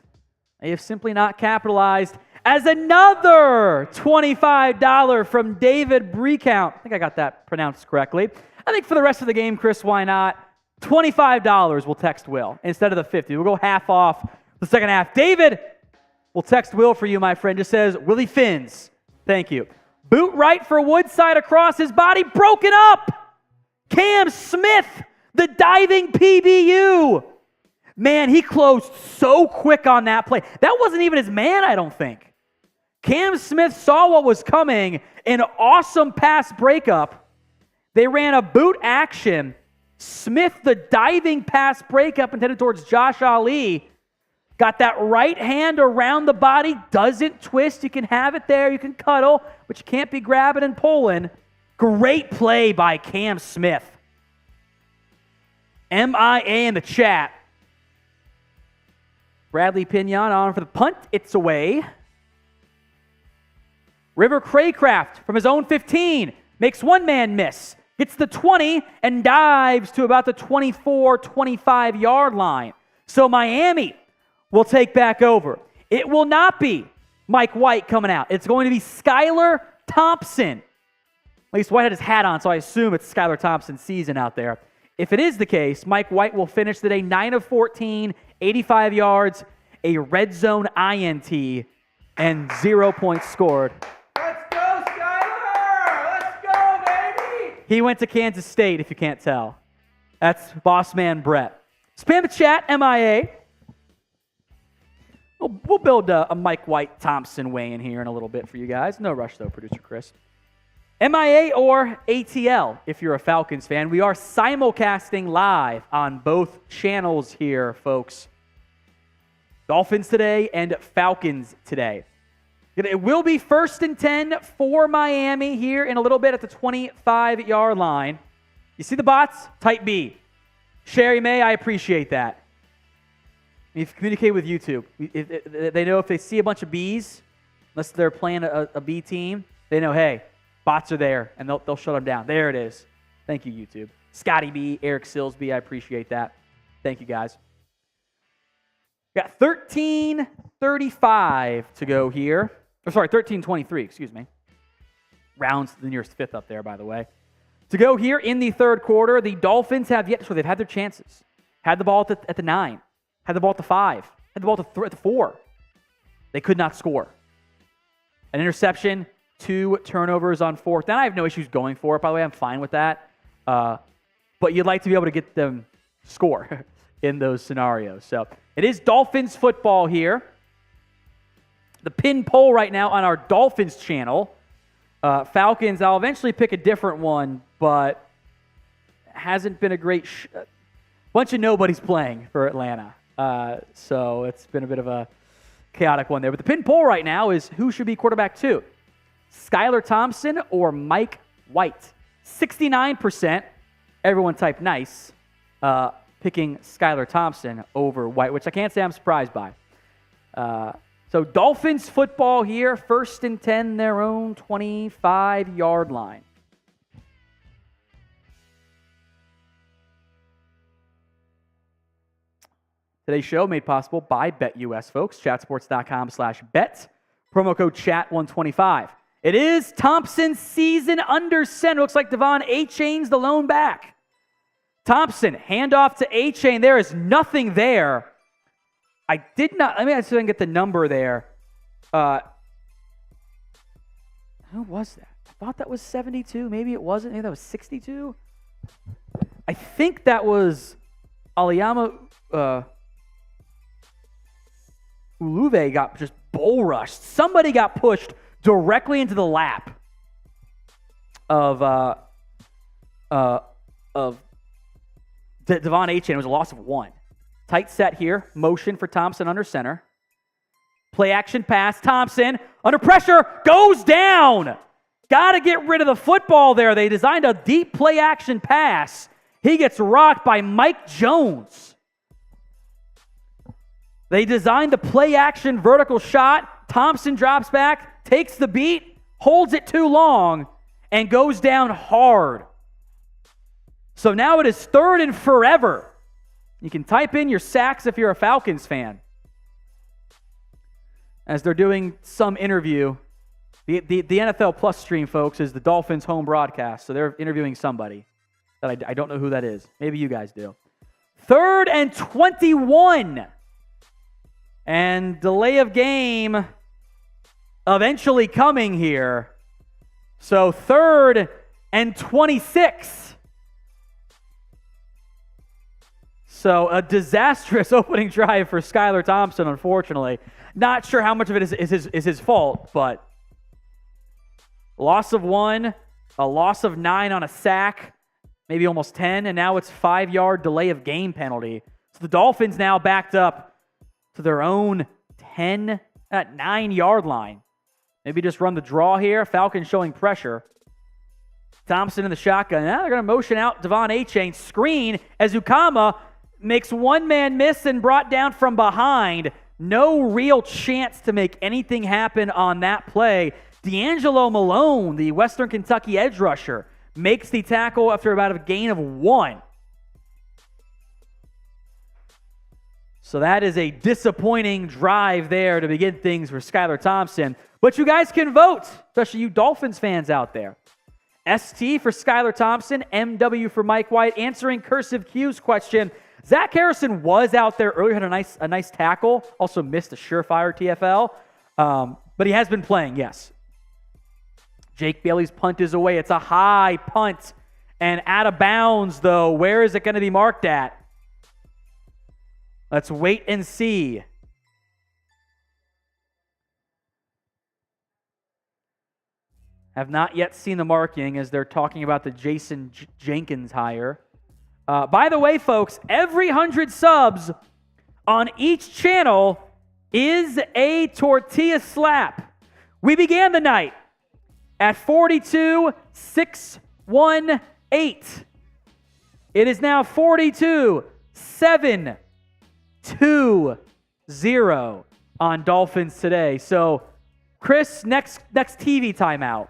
A: They have simply not capitalized. As another $25 from David Breakount. I think I got that pronounced correctly. I think for the rest of the game, Chris, why not? $25 we'll text Will instead of the 50. We'll go half off the second half. David, we'll text Will for you, my friend. Just says, Willie Finns. Thank you. Boot right for Woodside across his body. Broken up. Cam Smith, the diving PBU. Man, he closed so quick on that play. That wasn't even his man, I don't think. Cam Smith saw what was coming. An awesome pass breakup. They ran a boot action. Smith, the diving pass breakup intended towards Josh Ali. Got that right hand around the body. Doesn't twist. You can have it there. You can cuddle, but you can't be grabbing and pulling. Great play by Cam Smith. MIA in the chat. Bradley Pinion on for the punt. It's away. River Craycraft from his own 15 makes one man miss. Gets the 20 and dives to about the 24, 25-yard line. So Miami will take back over. It will not be Mike White coming out. It's going to be Skylar Thompson. At least White had his hat on, so I assume it's Skylar Thompson's season out there. If it is the case, Mike White will finish the day 9 of 14, 85 yards, a red zone INT, and 0 points scored.
C: Let's go, Skyler! Let's go, baby!
A: He went to Kansas State, if you can't tell. That's boss man Brett. Spam the chat, MIA. We'll build a Mike White Thompson weigh in here in a little bit for you guys. No rush, though, producer Chris. MIA or ATL, if you're a Falcons fan. We are simulcasting live on both channels here, folks. Dolphins today and Falcons today. It will be 1st and 10 for Miami here in a little bit at the 25-yard line. You see the bots? Type B. Sherry May, I appreciate that. You communicate with YouTube. They know if they see a bunch of Bs, unless they're playing a B team, they know, hey, bots are there, and they'll shut them down. There it is. Thank you, YouTube. Scotty B, Eric Silsby, I appreciate that. Thank you, guys. Got 13:35 to go here. Or sorry, 13:23, excuse me. Rounds to the nearest fifth up there, by the way. To go here in the third quarter, the Dolphins have yet, so they've had their chances. Had the ball at the 9. Had the ball at the 5. Had the ball at the 4. They could not score. An interception, 2 turnovers on 4th down. I have no issues going for it, by the way. I'm fine with that. But you'd like to be able to get them score in those scenarios. So it is Dolphins football here. The pin poll right now on our Dolphins channel Falcons, I'll eventually pick a different one, but hasn't been a great bunch of nobodies playing for Atlanta. So it's been a bit of a chaotic one there. But the pin poll right now is who should be quarterback 2? Skylar Thompson or Mike White? 69%, everyone typed nice, picking Skylar Thompson over White, which I can't say I'm surprised by. So Dolphins football here, 1st and 10, their own 25-yard line. Today's show made possible by BetUS, folks. Chatsports.com/bet. Promo code CHAT125. It is Thompson's season under center. Looks like Devon Achane's the lone back. Thompson, handoff to Achane. There is nothing there. I did not, let me see if I can get the number there. Who was that? I thought that was 72. Maybe it wasn't. Maybe that was 62. I think that was Aliyama Uluve got just bull rushed. Somebody got pushed directly into the lap of Devon Achane. It was a loss of 1. Tight set here. Motion for Thompson under center. Play action pass. Thompson under pressure goes down. Got to get rid of the football there. They designed a deep play action pass. He gets rocked by Mike Jones. They designed the play action vertical shot. Thompson drops back, takes the beat, holds it too long, and goes down hard. So now it is 3rd and forever. You can type in your sacks if you're a Falcons fan. As they're doing some interview. The NFL Plus stream, folks, is the Dolphins home broadcast. So they're interviewing somebody that I don't know who that is. Maybe you guys do. 3rd and 21. And delay of game eventually coming here. So 3rd and 26. So a disastrous opening drive for Skylar Thompson, unfortunately. Not sure how much of it is his fault, but loss of 1, a loss of 9 on a sack, maybe almost 10, and now it's 5-yard delay of game penalty. So the Dolphins now backed up to their own 9-yard line. Maybe just run the draw here. Falcons showing pressure. Thompson in the shotgun. Now they're going to motion out Devon Achane. Screen as Ukama makes one man miss and brought down from behind. No real chance to make anything happen on that play. D'Angelo Malone, the Western Kentucky edge rusher, makes the tackle after about a gain of 1. So that is a disappointing drive there to begin things for Skylar Thompson. But you guys can vote, especially you Dolphins fans out there. ST for Skylar Thompson, MW for Mike White. Answering Cursive Q's question, Zach Harrison was out there earlier, had a nice tackle, also missed a surefire TFL, but he has been playing, yes. Jake Bailey's punt is away. It's a high punt and out of bounds, though. Where is it going to be marked at? Let's wait and see. Have not yet seen the marking as they're talking about the Jason Jenkins hire. By the way, folks, every 100 subs on each channel is a tortilla slap. We began the night at 42,618. It is now 42,720 on Dolphins Today. So, Chris, next TV timeout.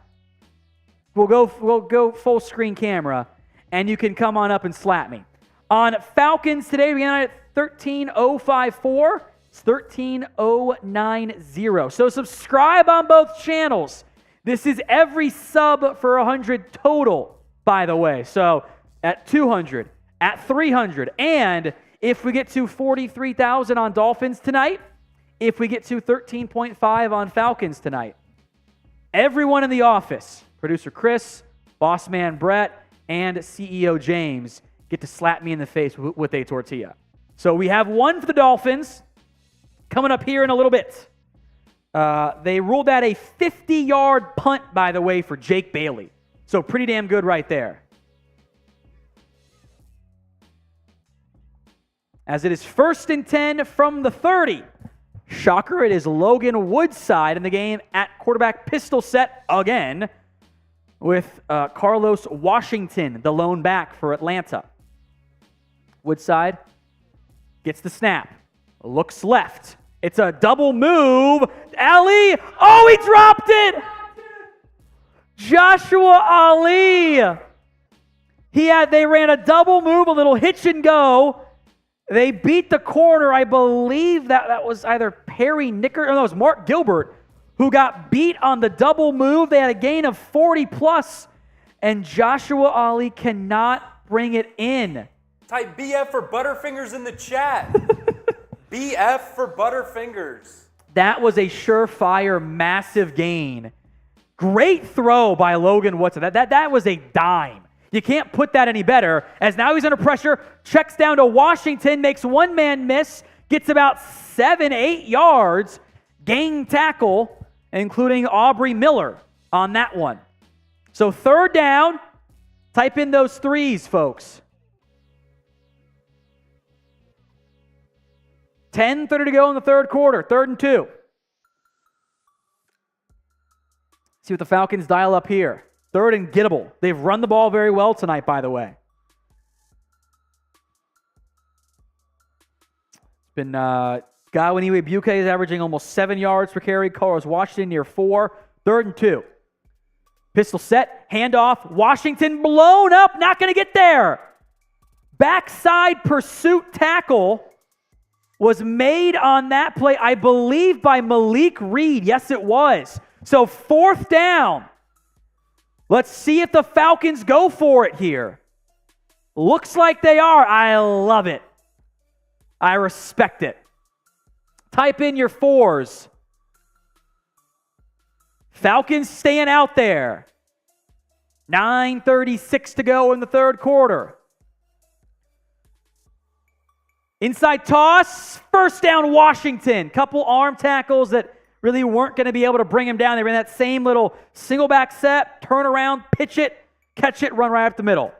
A: We'll go full screen camera, and you can come on up and slap me. On Falcons Today, we began at 13,054. It's 13,090. So subscribe on both channels. This is every sub for 100 total, by the way. So at 200, at 300, and if we get to 43,000 on Dolphins tonight, if we get to 13.5 on Falcons tonight, everyone in the office, producer Chris, boss man Brett, and CEO James get to slap me in the face with a tortilla. So we have one for the Dolphins coming up here in a little bit. They ruled that a 50-yard punt, by the way, for Jake Bailey. So pretty damn good right there. As it is 1st and 10 from the 30. Shocker, it is Logan Woodside in the game at quarterback, pistol set again with Carlos Washington, the lone back for Atlanta. Woodside gets the snap, looks left. It's a double move. Ali, oh, he dropped it! Joshua Ali. They ran a double move, a little hitch and go. They beat the corner. I believe that was either Perry Nicker, or no, it was Mark Gilbert, who got beat on the double move. They had a gain of 40 plus, and Joshua Ali cannot bring it in.
B: Type BF for Butterfingers in the chat. BF for Butterfingers.
A: That was a surefire, massive gain. Great throw by Logan Woodside. That was a dime. You can't put that any better, as now he's under pressure, checks down to Washington, makes one man miss, gets about 7-8 yards, gain tackle, including Aubrey Miller on that one. So 3rd down, type in those threes, folks. 10:30 to go in the 3rd quarter, 3rd and 2. See what the Falcons dial up here. 3rd and gettable. They've run the ball very well tonight, by the way. It's been Godwin Iwebuike is averaging almost 7 yards per carry. Carlos Washington near 4. 3rd and 2. Pistol set, handoff. Washington blown up, not going to get there. Backside pursuit tackle was made on that play, I believe, by Malik Reed. Yes, it was. So 4th down. Let's see if the Falcons go for it here. Looks like they are. I love it. I respect it. Type in your 4s. Falcons staying out there. 9:36 to go in the 3rd quarter. Inside toss, 1st down Washington. Couple arm tackles that really weren't going to be able to bring him down. They ran that same little single back set, turn around, pitch it, catch it, run right up the middle.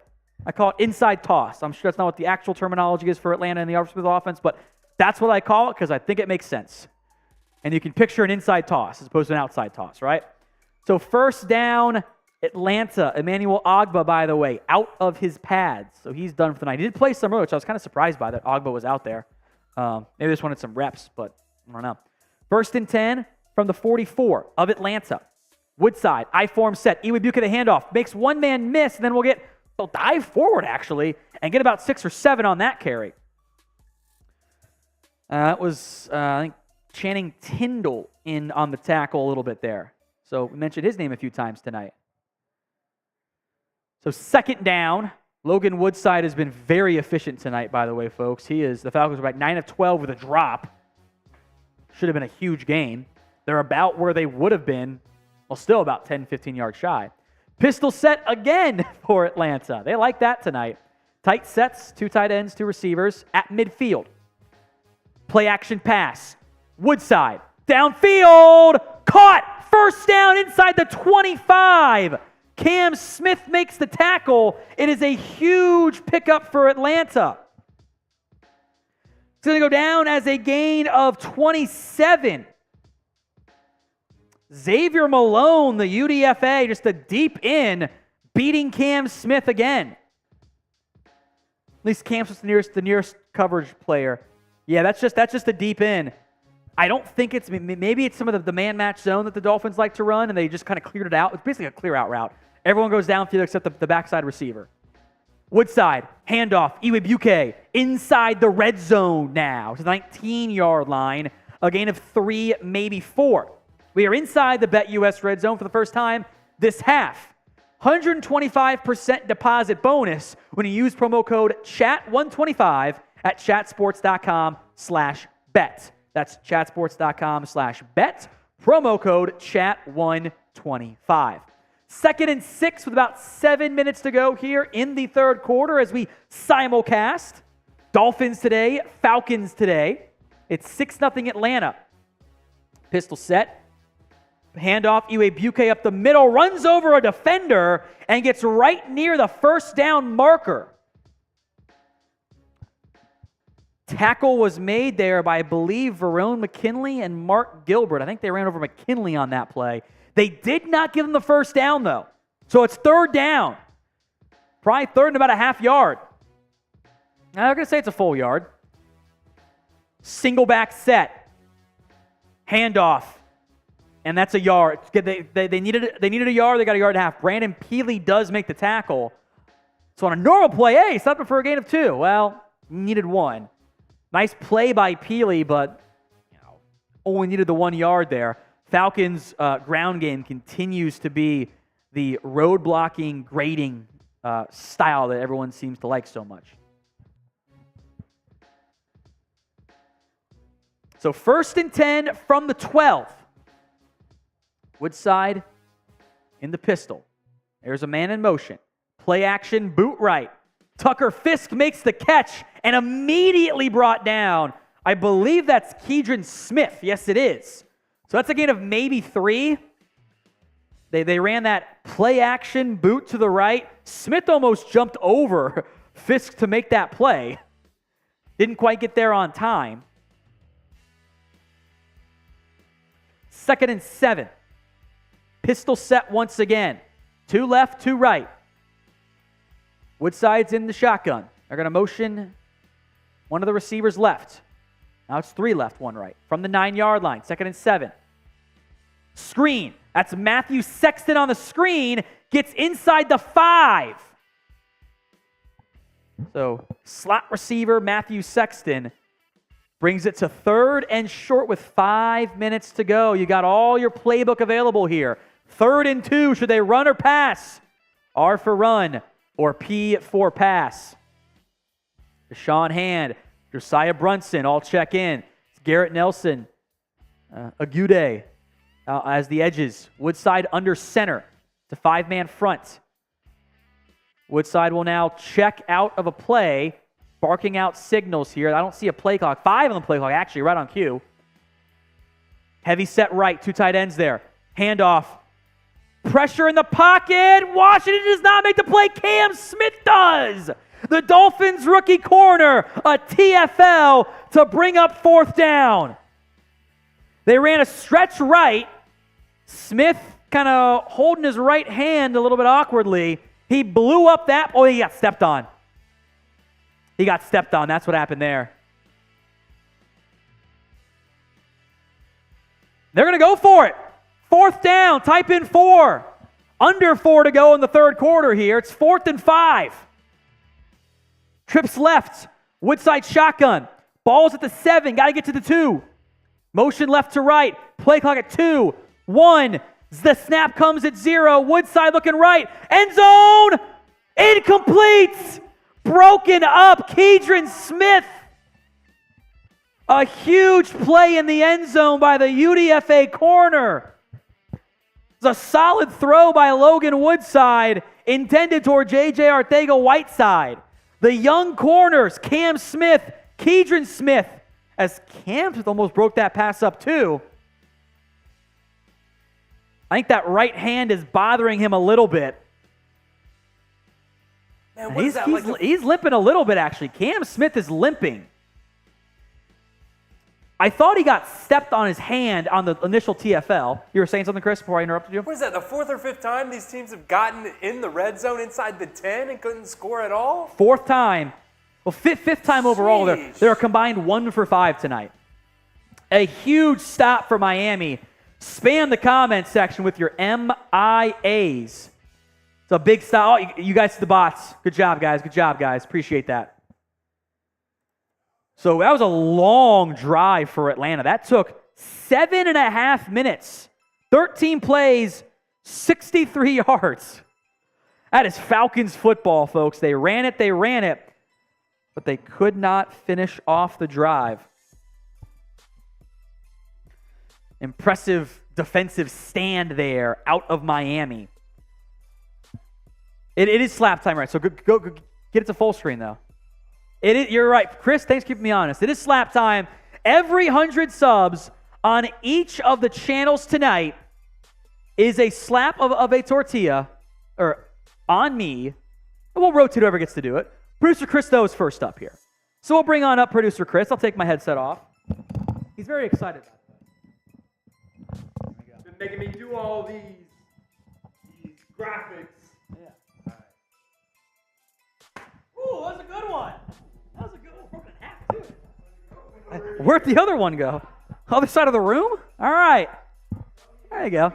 A: I call it inside toss. I'm sure that's not what the actual terminology is for Atlanta and the Arthur Smith offense, but that's what I call it because I think it makes sense. And you can picture an inside toss as opposed to an outside toss, right? So 1st down, Atlanta. Emmanuel Ogbah, by the way, out of his pads. So he's done for the night. He did play some earlier, which I was kind of surprised by that Ogbah was out there. Maybe they just wanted some reps, but I don't know. 1st and 10 from the 44 of Atlanta. Woodside, I-form set. Iwebuike the handoff. Makes one man miss, and then they'll dive forward, actually, and get about 6 or 7 on that carry. That was, I think, Channing Tindall in on the tackle a little bit there. So we mentioned his name a few times tonight. So 2nd down. Logan Woodside has been very efficient tonight, by the way, folks. The Falcons are about 9 of 12 with a drop. Should have been a huge gain. They're about where they would have been, well, still about 10, 15 yards shy. Pistol set again for Atlanta. They like that tonight. Tight sets, 2 tight ends, 2 receivers at midfield. Play action pass. Woodside, downfield, caught. 1st down inside the 25. Cam Smith makes the tackle. It is a huge pickup for Atlanta. It's going to go down as a gain of 27. Xavier Malone, the UDFA, just a deep in, beating Cam Smith again. At least Cam's the nearest coverage player. Yeah, that's just a deep in. I don't think maybe it's some of the man match zone that the Dolphins like to run, and they just kind of cleared it out. It's basically a clear out route. Everyone goes downfield except the backside receiver. Woodside, handoff, Iwebuike, inside the red zone now to the 19-yard line. A gain of 3, maybe 4. We are inside the BetUS red zone for the first time this half. 125% deposit bonus when you use promo code CHAT125 at chatsports.com/bet. That's chatsports.com/bet. Promo code CHAT125. 2nd and 6 with about 7 minutes to go here in the 3rd quarter as we simulcast. Dolphins today, Falcons today. It's 6-0 Atlanta. Pistol set. Handoff, Iwebuke up the middle, runs over a defender, and gets right near the first down marker. Tackle was made there by, I believe, Verone McKinley and Mark Gilbert. I think they ran over McKinley on that play. They did not give him the first down, though. So it's third down. Probably third and about a half yard. I'm not going to say it's a full yard. Single back set. Handoff. And that's a yard. They needed a yard. They got a yard and a half. Brandon Peely does make the tackle. So on a normal play, hey, stopping for a gain of 2. Well, needed 1. Nice play by Peely, but only needed the 1 yard there. Falcons' ground game continues to be the road blocking, grading style that everyone seems to like so much. So 1st and 10 from the 12. Woodside in the pistol. There's a man in motion. Play action, boot right. Tucker Fisk makes the catch and immediately brought down. I believe that's Keidron Smith. Yes, it is. So that's a gain of maybe 3. They ran that play action, boot to the right. Smith almost jumped over Fisk to make that play. Didn't quite get there on time. 2nd and 7. Pistol set once again. 2 left, 2 right. Woodside's in the shotgun. They're going to motion one of the receivers left. Now it's 3 left, 1 right. From the 9-yard line, 2nd and 7. Screen. That's Matthew Sexton on the screen. Gets inside the 5. So slot receiver Matthew Sexton brings it to 3rd and short with 5 minutes to go. You got all your playbook available here. 3rd and 2. Should they run or pass? R for run or P for pass. Deshaun Hand, Josiah Brunson all check in. It's Garrett Nelson, Agude as the edges. Woodside under center. It's a 5-man front. Woodside will now check out of a play, barking out signals here. I don't see a play clock. 5 on the play clock, actually, right on cue. Heavy set right, 2 tight ends there. Handoff. Pressure in the pocket. Washington does not make the play. Cam Smith does. The Dolphins rookie corner, a TFL to bring up 4th down. They ran a stretch right. Smith kind of holding his right hand a little bit awkwardly. He blew up that. Oh, he got stepped on. He got stepped on. That's what happened there. They're going to go for it. 4th down. Type in 4. Under 4 to go in the 3rd quarter here. It's 4th and 5. Trips left. Woodside shotgun. Ball's at the 7. Got to get to the 2. Motion left to right. Play clock at 2. 1. The snap comes at 0. Woodside looking right. End zone. Incomplete. Broken up. Keidron Smith. A huge play in the end zone by the UDFA corner. It's a solid throw by Logan Woodside intended toward J.J. Arteaga-Whiteside. The young corners, Cam Smith, Keidron Smith, as Cam Smith almost broke that pass up too. I think that right hand is bothering him a little bit.
B: Man,
A: he's limping a little bit, actually. Cam Smith is limping. I thought he got stepped on his hand on the initial TFL. You were saying something, Chris, before I interrupted you?
B: What is that, the 4th or 5th time these teams have gotten in the red zone inside the 10 and couldn't score at all?
A: 4th time. Well, 5th time overall. They're combined 1 for 5 tonight. A huge stop for Miami. Spam the comment section with your MIAs. It's a big stop. Oh, you guys, the bots. Good job, guys. Good job, guys. Appreciate that. So that was a long drive for Atlanta. That took 7.5 minutes. 13 plays, 63 yards. That is Falcons football, folks. They ran it, but they could not finish off the drive. Impressive defensive stand there out of Miami. It is slap time, right? So go get it to full screen, though. You're right. Chris, thanks for keeping me honest. It is slap time. Every 100 subs on each of the channels tonight is a slap of a tortilla or on me. And we'll rotate whoever gets to do it. Producer Chris, though, is first up here. So we'll bring on up Producer Chris. I'll take my headset off. He's very excited about that.
C: Been making me do all these graphics.
A: Yeah. Ooh, that was a good one. That was a good one. Broken in half, too. Where'd the other one go? Other side of the room? All right. There you go.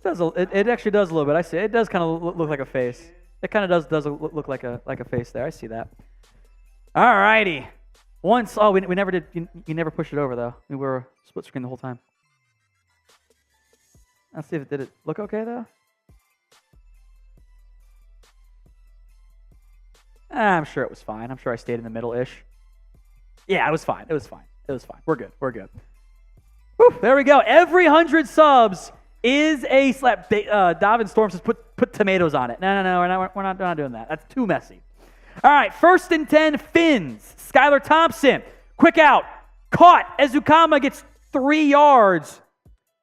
A: It actually does a little bit. I see. It does kind of look like a face. It kind of does look like a face there. I see that. All righty. We never did. You never pushed it over though. We were split screen the whole time. Let's see if it did it look okay though. I'm sure it was fine. I'm sure I stayed in the middle-ish. Yeah, it was fine. It was fine. We're good. Whew, there we go. Every 100 subs is a slap. Davin Storm says put tomatoes on it. No, we're not doing that. That's too messy. All right, 1st and 10, Finns. Skylar Thompson, quick out, caught. Ezukama gets 3 yards.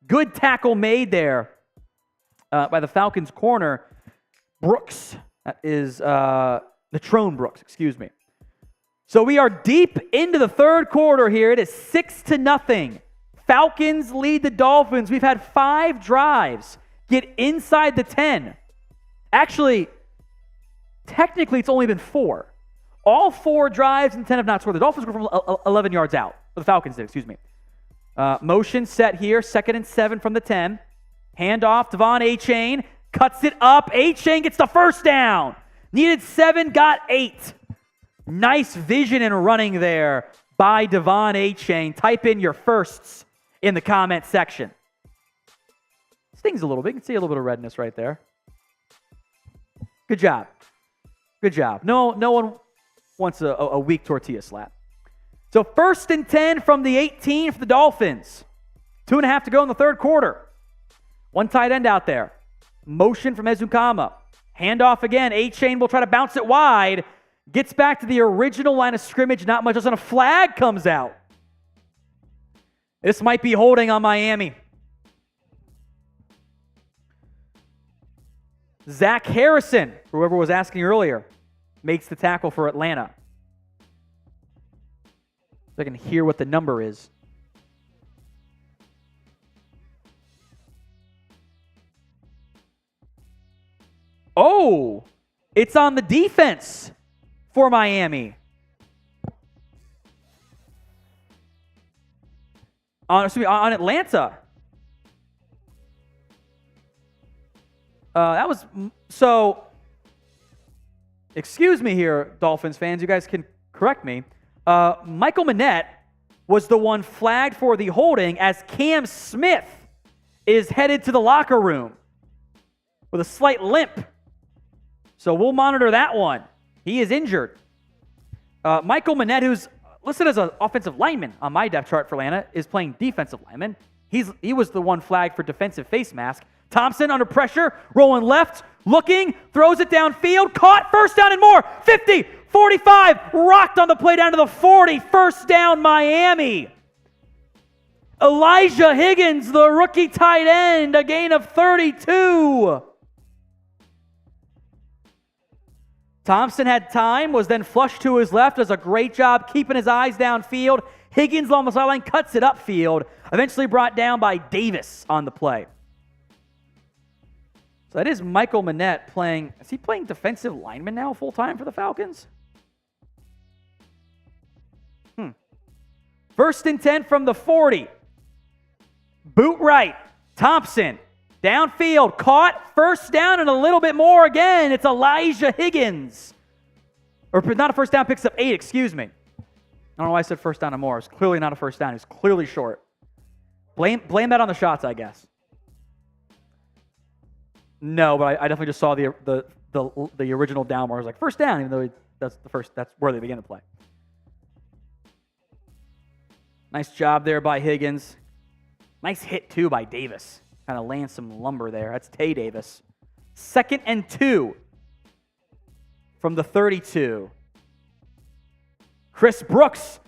A: Good tackle made there by the Falcons corner. Brooks, that is Natrone Brooks, excuse me. So we are deep into the third quarter here. It is 6-0. Falcons lead the Dolphins. We've had 5 drives get inside the 10. Actually, technically, it's only been 4. All 4 drives and 10 have not scored. The Dolphins were from 11 yards out. The Falcons did, excuse me. Motion set here, 2nd and 7 from the 10. Handoff, Devon Achane cuts it up. Achane gets the first down. Needed 7, got 8. Nice vision and running there by Devon Achane. Type in your firsts in the comment section. Stings a little bit. You can see a little bit of redness right there. Good job. No one wants a weak tortilla slap. So 1st and 10 from the 18 for the Dolphins. 2.5 to go in the third quarter. One tight end out there. Motion from Ezukama. Handoff again. Achane will try to bounce it wide. Gets back to the original line of scrimmage. Not much else, and a flag comes out. This might be holding on Miami. Zach Harrison, whoever was asking earlier, makes the tackle for Atlanta. So I can hear what the number is. Oh, it's on the defense for Miami. On Atlanta. That was so. Excuse me here, Dolphins fans. You guys can correct me. Michael Manette was the one flagged for the holding as Cam Smith is headed to the locker room with a slight limp. So we'll monitor that one. He is injured. Michael Manette, who's listed as an offensive lineman on my depth chart for Atlanta, is playing defensive lineman. He was the one flagged for defensive face mask. Thompson under pressure, rolling left, looking, throws it downfield, caught, first down and more. 50, 45, rocked on the play down to the 40, first down Miami. Elijah Higgins, the rookie tight end, a gain of 32. Thompson had time, was then flushed to his left, does a great job keeping his eyes downfield. Higgins along the sideline cuts it upfield, eventually brought down by Davis on the play. So that is Michael Manette playing. Is he playing defensive lineman now full-time for the Falcons? 1st and 10 from the 40. Boot right. Thompson. Downfield. Caught. First down and a little bit more again. It's Elijah Higgins. Or not a first down. Picks up 8. Excuse me. I don't know why I said first down and more. It's clearly not a first down. It's clearly short. Blame that on the shots, I guess. No, but I definitely just saw the original down where I was like, first down, even though that's where they begin to play. Nice job there by Higgins. Nice hit, too, by Davis. Kind of laying some lumber there. That's Tay Davis. 2nd and 2 from the 32. Chris Brooks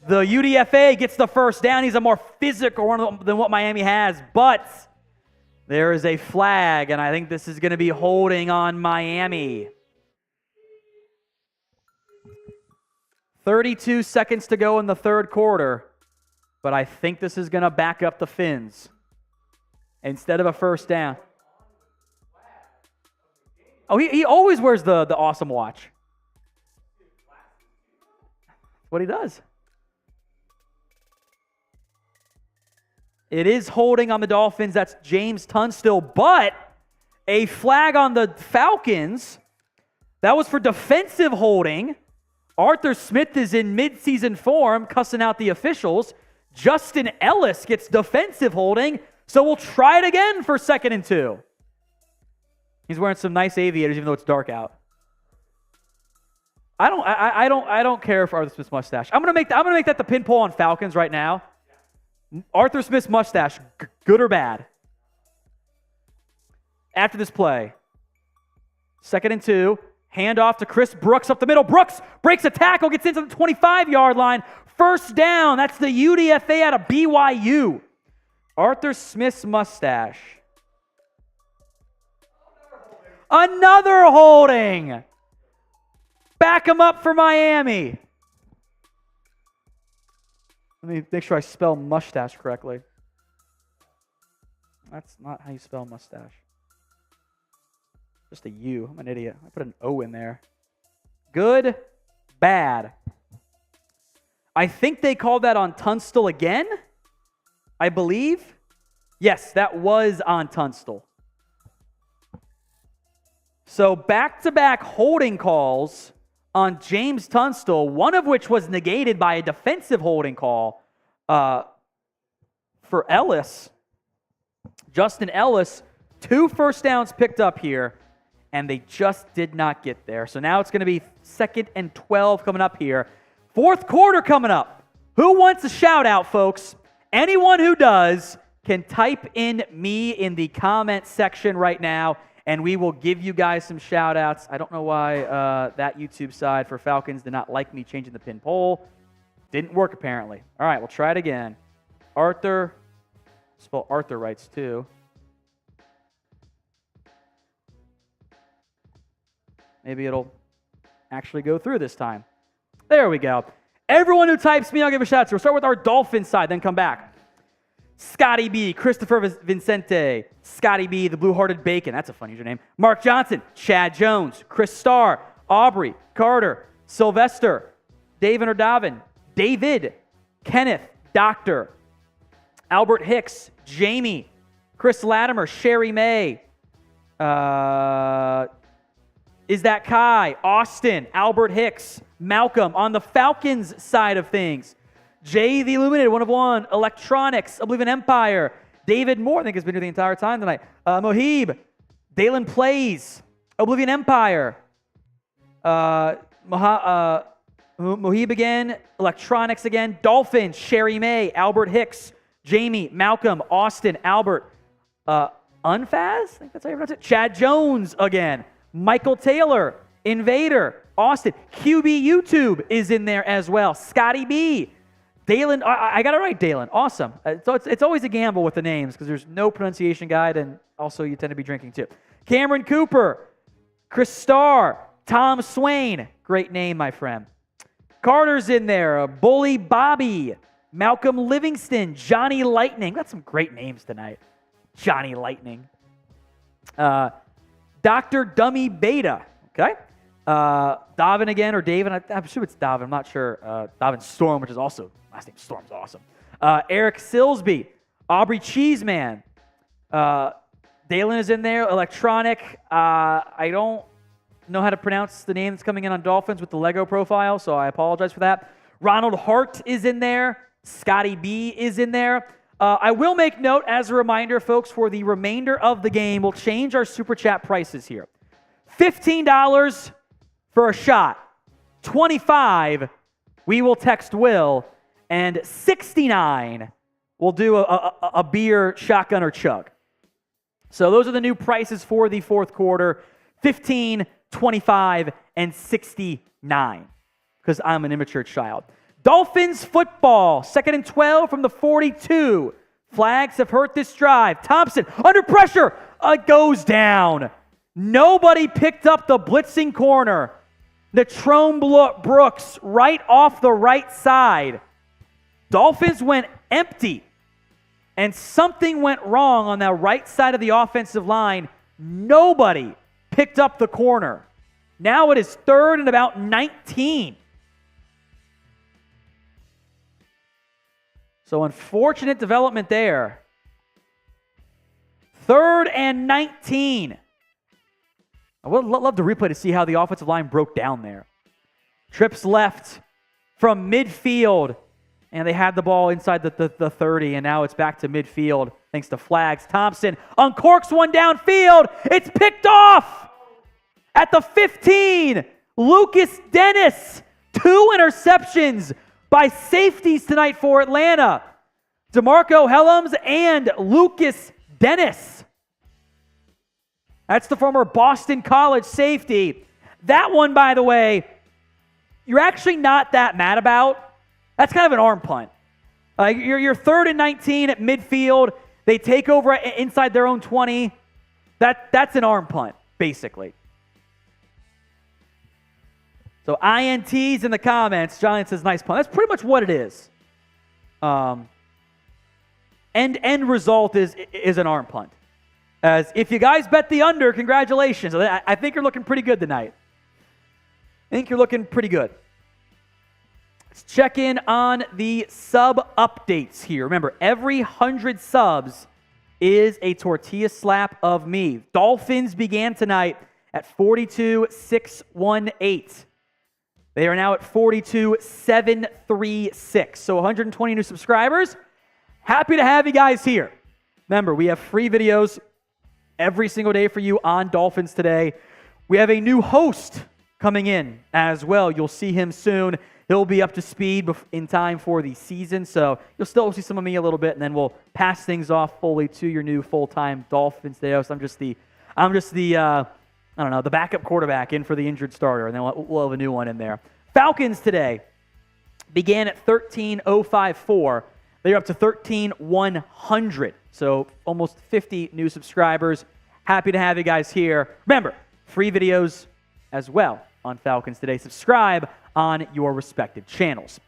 A: The UDFA gets the first down. He's a more physical one than what Miami has, but there is a flag, and I think this is going to be holding on Miami. 32 seconds to go in the third quarter, but I think this is going to back up the Fins instead of a first down. Oh, he always wears the awesome watch. What he does. It is holding on the Dolphins. That's James Tunstall, but a flag on the Falcons. That was for defensive holding. Arthur Smith is in midseason form, cussing out the officials. Justin Ellis gets defensive holding, so we'll try it again for 2nd and 2. He's wearing some nice aviators, even though it's dark out. I don't care for Arthur Smith's mustache. I'm gonna make that the pin poll on Falcons right now. Arthur Smith's mustache, good or bad? After this play, 2nd and 2, handoff to Chris Brooks up the middle. Brooks breaks a tackle, gets into the 25-yard line. First down. That's the UDFA out of BYU. Arthur Smith's mustache. Another holding. Back him up for Miami. Let me make sure I spell mustache correctly. That's not how you spell mustache. Just a U. I'm an idiot. I put an O in there. Good, bad. I think they called that on Tunstall again. I believe. Yes, that was on Tunstall. So back-to-back holding calls on James Tunstall, one of which was negated by a defensive holding call for Ellis. Justin Ellis, 2 first downs picked up here, and they just did not get there. So now it's going to be 2nd and 12 coming up here. Fourth quarter coming up. Who wants a shout out, folks? Anyone who does can type in me in the comment section right now, and we will give you guys some shout outs. I don't know why that YouTube side for Falcons did not like me changing the pin poll. Didn't work apparently. All right, we'll try it again. Arthur, spell Arthur rights too. Maybe it'll actually go through this time. There we go. Everyone who types me, I'll give a shout out to. We'll start with our Dolphins side, then come back. Scotty B, Christopher Vincente, Scotty B, the Blue-Hearted Bacon. That's a fun username. Mark Johnson, Chad Jones, Chris Starr, Aubrey, Carter, Sylvester, David or Davin, David, Kenneth, Doctor, Albert Hicks, Jamie, Chris Latimer, Sherry May, Is That Kai, Austin, Albert Hicks, Malcolm. On the Falcons side of things, Jay the Illuminated, 1 of 1, Electronics, Oblivion Empire, David Moore, I think has been here the entire time tonight, Mohib, Dalen Plays, Oblivion Empire, Mohib again, Electronics again, Dolphins, Sherry May, Albert Hicks, Jamie, Malcolm, Austin, Albert, Unfaz, I think that's how you pronounce it, Chad Jones again, Michael Taylor, Invader, Austin, QB YouTube is in there as well, Scotty B, Dalen, I got it right, Dalen. Awesome. So it's always a gamble with the names because there's no pronunciation guide, and also you tend to be drinking too. Cameron Cooper, Chris Starr, Tom Swain. Great name, my friend. Carter's in there. Bully Bobby, Malcolm Livingston, Johnny Lightning. Got some great names tonight. Johnny Lightning. Dr. Dummy Beta. Okay. Davin again, or David. I'm sure it's Davin. I'm not sure. Davin Storm, which is also, last name Storm's awesome. Eric Silsby, Aubrey Cheeseman. Dalen is in there. Electronic. I don't know how to pronounce the name that's coming in on Dolphins with the Lego profile, so I apologize for that. Ronald Hart is in there. Scotty B is in there. I will make note, as a reminder, folks, for the remainder of the game, we'll change our Super Chat prices here. $15 for a shot. $25, we will text Will. And $69, we'll do a beer, shotgun, or chug. So those are the new prices for the fourth quarter. $15, $25, and $69, because I'm an immature child. Dolphins football, 2nd and 12 from the 42. Flags have hurt this drive. Thompson under pressure, goes down. Nobody picked up the blitzing corner. Natrone Brooks right off the right side. Dolphins went empty, and something went wrong on that right side of the offensive line. Nobody picked up the corner. Now it is 3rd and about 19. So unfortunate development there. 3rd and 19. I would love to replay to see how the offensive line broke down there. Trips left from midfield, and they had the ball inside the 30, and now it's back to midfield thanks to flags. Thompson uncorks one downfield. It's picked off at the 15. Lucas Dennis, 2 interceptions by safeties tonight for Atlanta. DeMarco Helms and Lucas Dennis. That's the former Boston College safety. That one, by the way, you're actually not that mad about. That's kind of an arm punt. You're 3rd and 19 at midfield. They take over inside their own 20. That's an arm punt, basically. So INTs in the comments. John says, nice punt. That's pretty much what it is. End result is an arm punt. As if you guys bet the under, congratulations. I think you're looking pretty good tonight. I think you're looking pretty good. Let's check in on the sub updates here. Remember, every 100 subs is a tortilla slap of me. Dolphins began tonight at 42,618. They are now at 42,736. So 120 new subscribers. Happy to have you guys here. Remember, we have free videos every single day for you on Dolphins Today. We have a new host coming in as well. You'll see him soon. He'll be up to speed in time for the season, so you'll still see some of me a little bit, and then we'll pass things off fully to your new full-time Dolphins Today host. I'm just the the backup quarterback in for the injured starter, and then we'll have a new one in there. Falcons Today began at 13,054. They're up to 13,100. So almost 50 new subscribers. Happy to have you guys here. Remember, free videos as well on Falcons Today. Subscribe on your respective channels.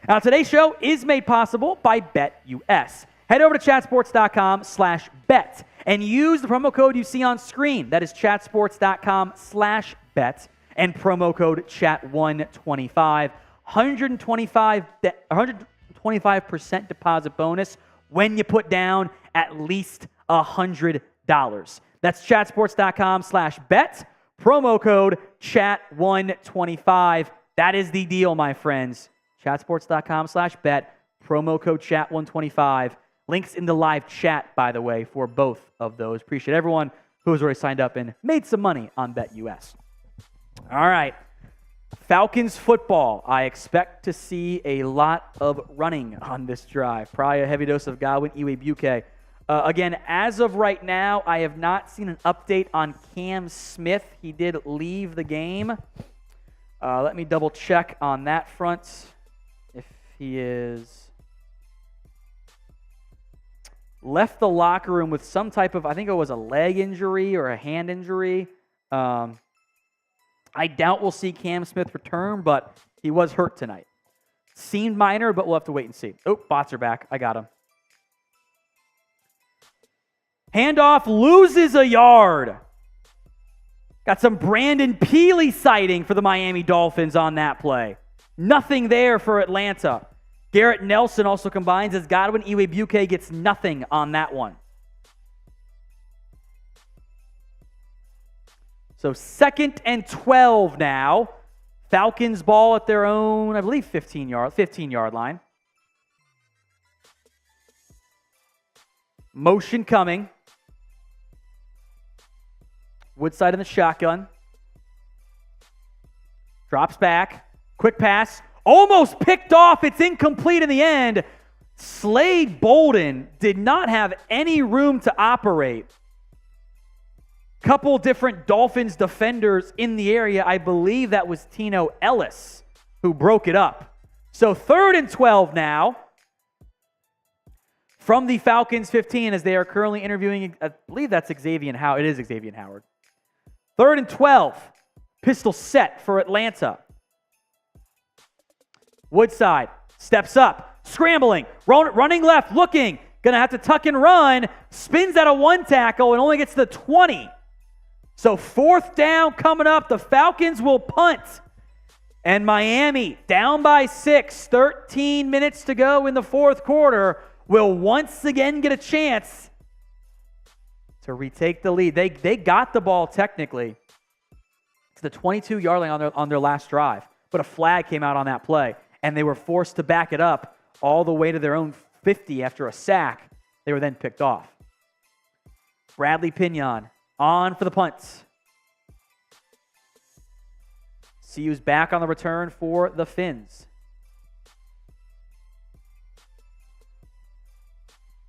A: Now, today's show is made possible by BetUS. Head over to chatsports.com/bet and use the promo code you see on screen. That is chatsports.com/bet and promo code chat125. 125% deposit bonus when you put down at least $100. That's chatsports.com/bet, promo code chat125. That is the deal, my friends. Chatsports.com/bet, promo code chat125. Links in the live chat, by the way, for both of those. Appreciate everyone who has already signed up and made some money on BetUS. All right. Falcons football. I expect to see a lot of running on this drive. Probably a heavy dose of Godwin, Iwebuke. Again, as of right now, I have not seen an update on Cam Smith. He did leave the game. Let me double check on that front. If he is left the locker room with some type of, I think it was a leg injury or a hand injury. I doubt we'll see Cam Smith return, but he was hurt tonight. Seemed minor, but we'll have to wait and see. Oh, bots are back. I got him. Handoff, loses a yard. Got some Brandon Peely sighting for the Miami Dolphins on that play. Nothing there for Atlanta. Garrett Nelson also combines as Godwin Iwebuke gets nothing on that one. So 2nd and 12 now. Falcons ball at their own, I believe, 15-yard line. Motion coming. Woodside in the shotgun. Drops back. Quick pass. Almost picked off. It's incomplete in the end. Slade Bolden did not have any room to operate. Couple different Dolphins defenders in the area. I believe that was Tino Ellis who broke it up. So 3rd and 12 now from the Falcons 15 as they are currently interviewing, I believe that's Xavier Howard. It is Xavier Howard. 3rd and 12. Pistol set for Atlanta. Woodside steps up, scrambling, running left, looking, going to have to tuck and run, spins out of 1 tackle and only gets to the 20. So 4th down coming up. The Falcons will punt. And Miami, down by 6, 13 minutes to go in the 4th quarter, will once again get a chance to retake the lead. They got the ball technically to the 22-yard line on their last drive, but a flag came out on that play, and they were forced to back it up all the way to their own 50 after a sack. They were then picked off. Bradley Pinion on for the punt. CU's back on the return for the Fins.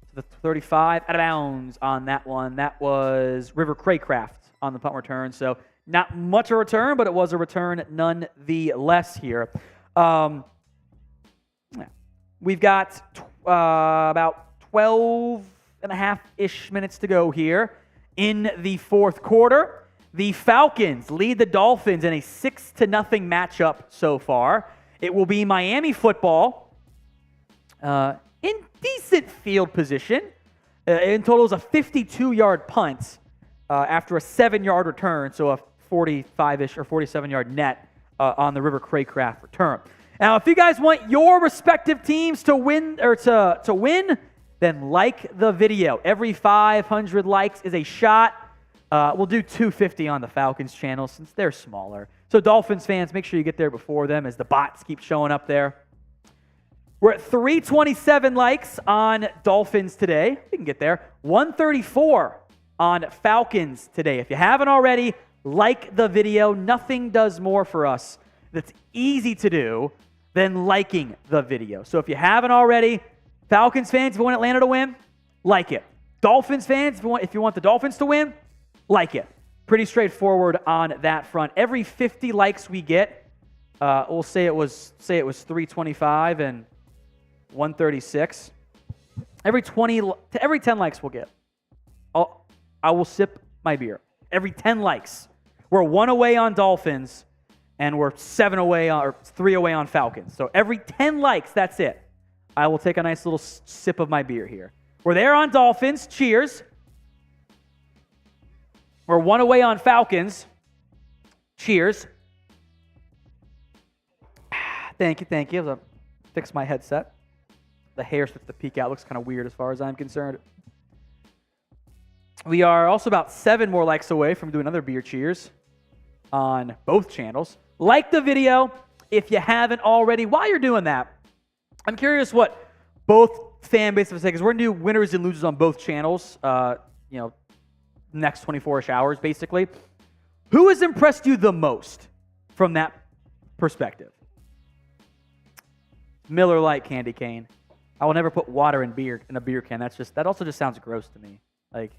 A: To the 35, out of bounds on that one. That was River Craycraft on the punt return. So not much of a return, but it was a return nonetheless here. We've got about 12 and a half-ish minutes to go here in the 4th quarter. The Falcons lead the Dolphins in a 6-0 matchup so far. It will be Miami football in decent field position. In total is a 52-yard punt after a 7-yard return, so a 45-ish or 47-yard net on the River Craycraft return. Now, if you guys want your respective teams to win or to win, then like the video. Every 500 likes is a shot. We'll do 250 on the Falcons channel since they're smaller. So Dolphins fans, make sure you get there before them as the bots keep showing up there. We're at 327 likes on Dolphins today. We can get there. 134 on Falcons today. If you haven't already, like the video. Nothing does more for us that's easy to do than liking the video. So if you haven't already, Falcons fans, if you want Atlanta to win, like it. Dolphins fans, if you want the Dolphins to win, like it. Pretty straightforward on that front. Every 50 likes we get, we'll say it was 325 and 136. Every 10 likes we'll get, I will sip my beer. Every 10 likes. We're 1 away on Dolphins, and we're 3 away on Falcons. So every 10 likes, that's it. I will take a nice little sip of my beer here. We're there on Dolphins. Cheers. We're 1 away on Falcons. Cheers. Thank you. I have to fix my headset. The hair starts to peek out. Looks kind of weird as far as I'm concerned. We are also about 7 more likes away from doing another beer cheers on both channels. Like the video if you haven't already. While you're doing that, I'm curious what both fan bases would say, because we're going to do winners and losers on both channels, next 24-ish hours, basically. Who has impressed you the most from that perspective? Miller Lite candy cane. I will never put water in a beer can. That also just sounds gross to me. Like,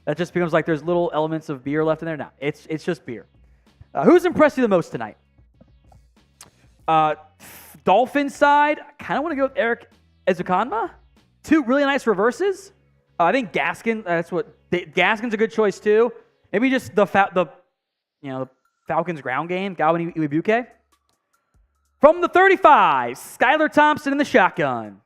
A: that just becomes like there's little elements of beer left in there. No, it's just beer. Who's impressed you the most tonight? Dolphins side, I kind of want to go with Eric Ezukanma. 2 really nice reverses. I think Gaskin. Gaskin's a good choice too. Maybe just the Falcons ground game. Galvin Iwibuke. From the 35, Skylar Thompson in the shotgun.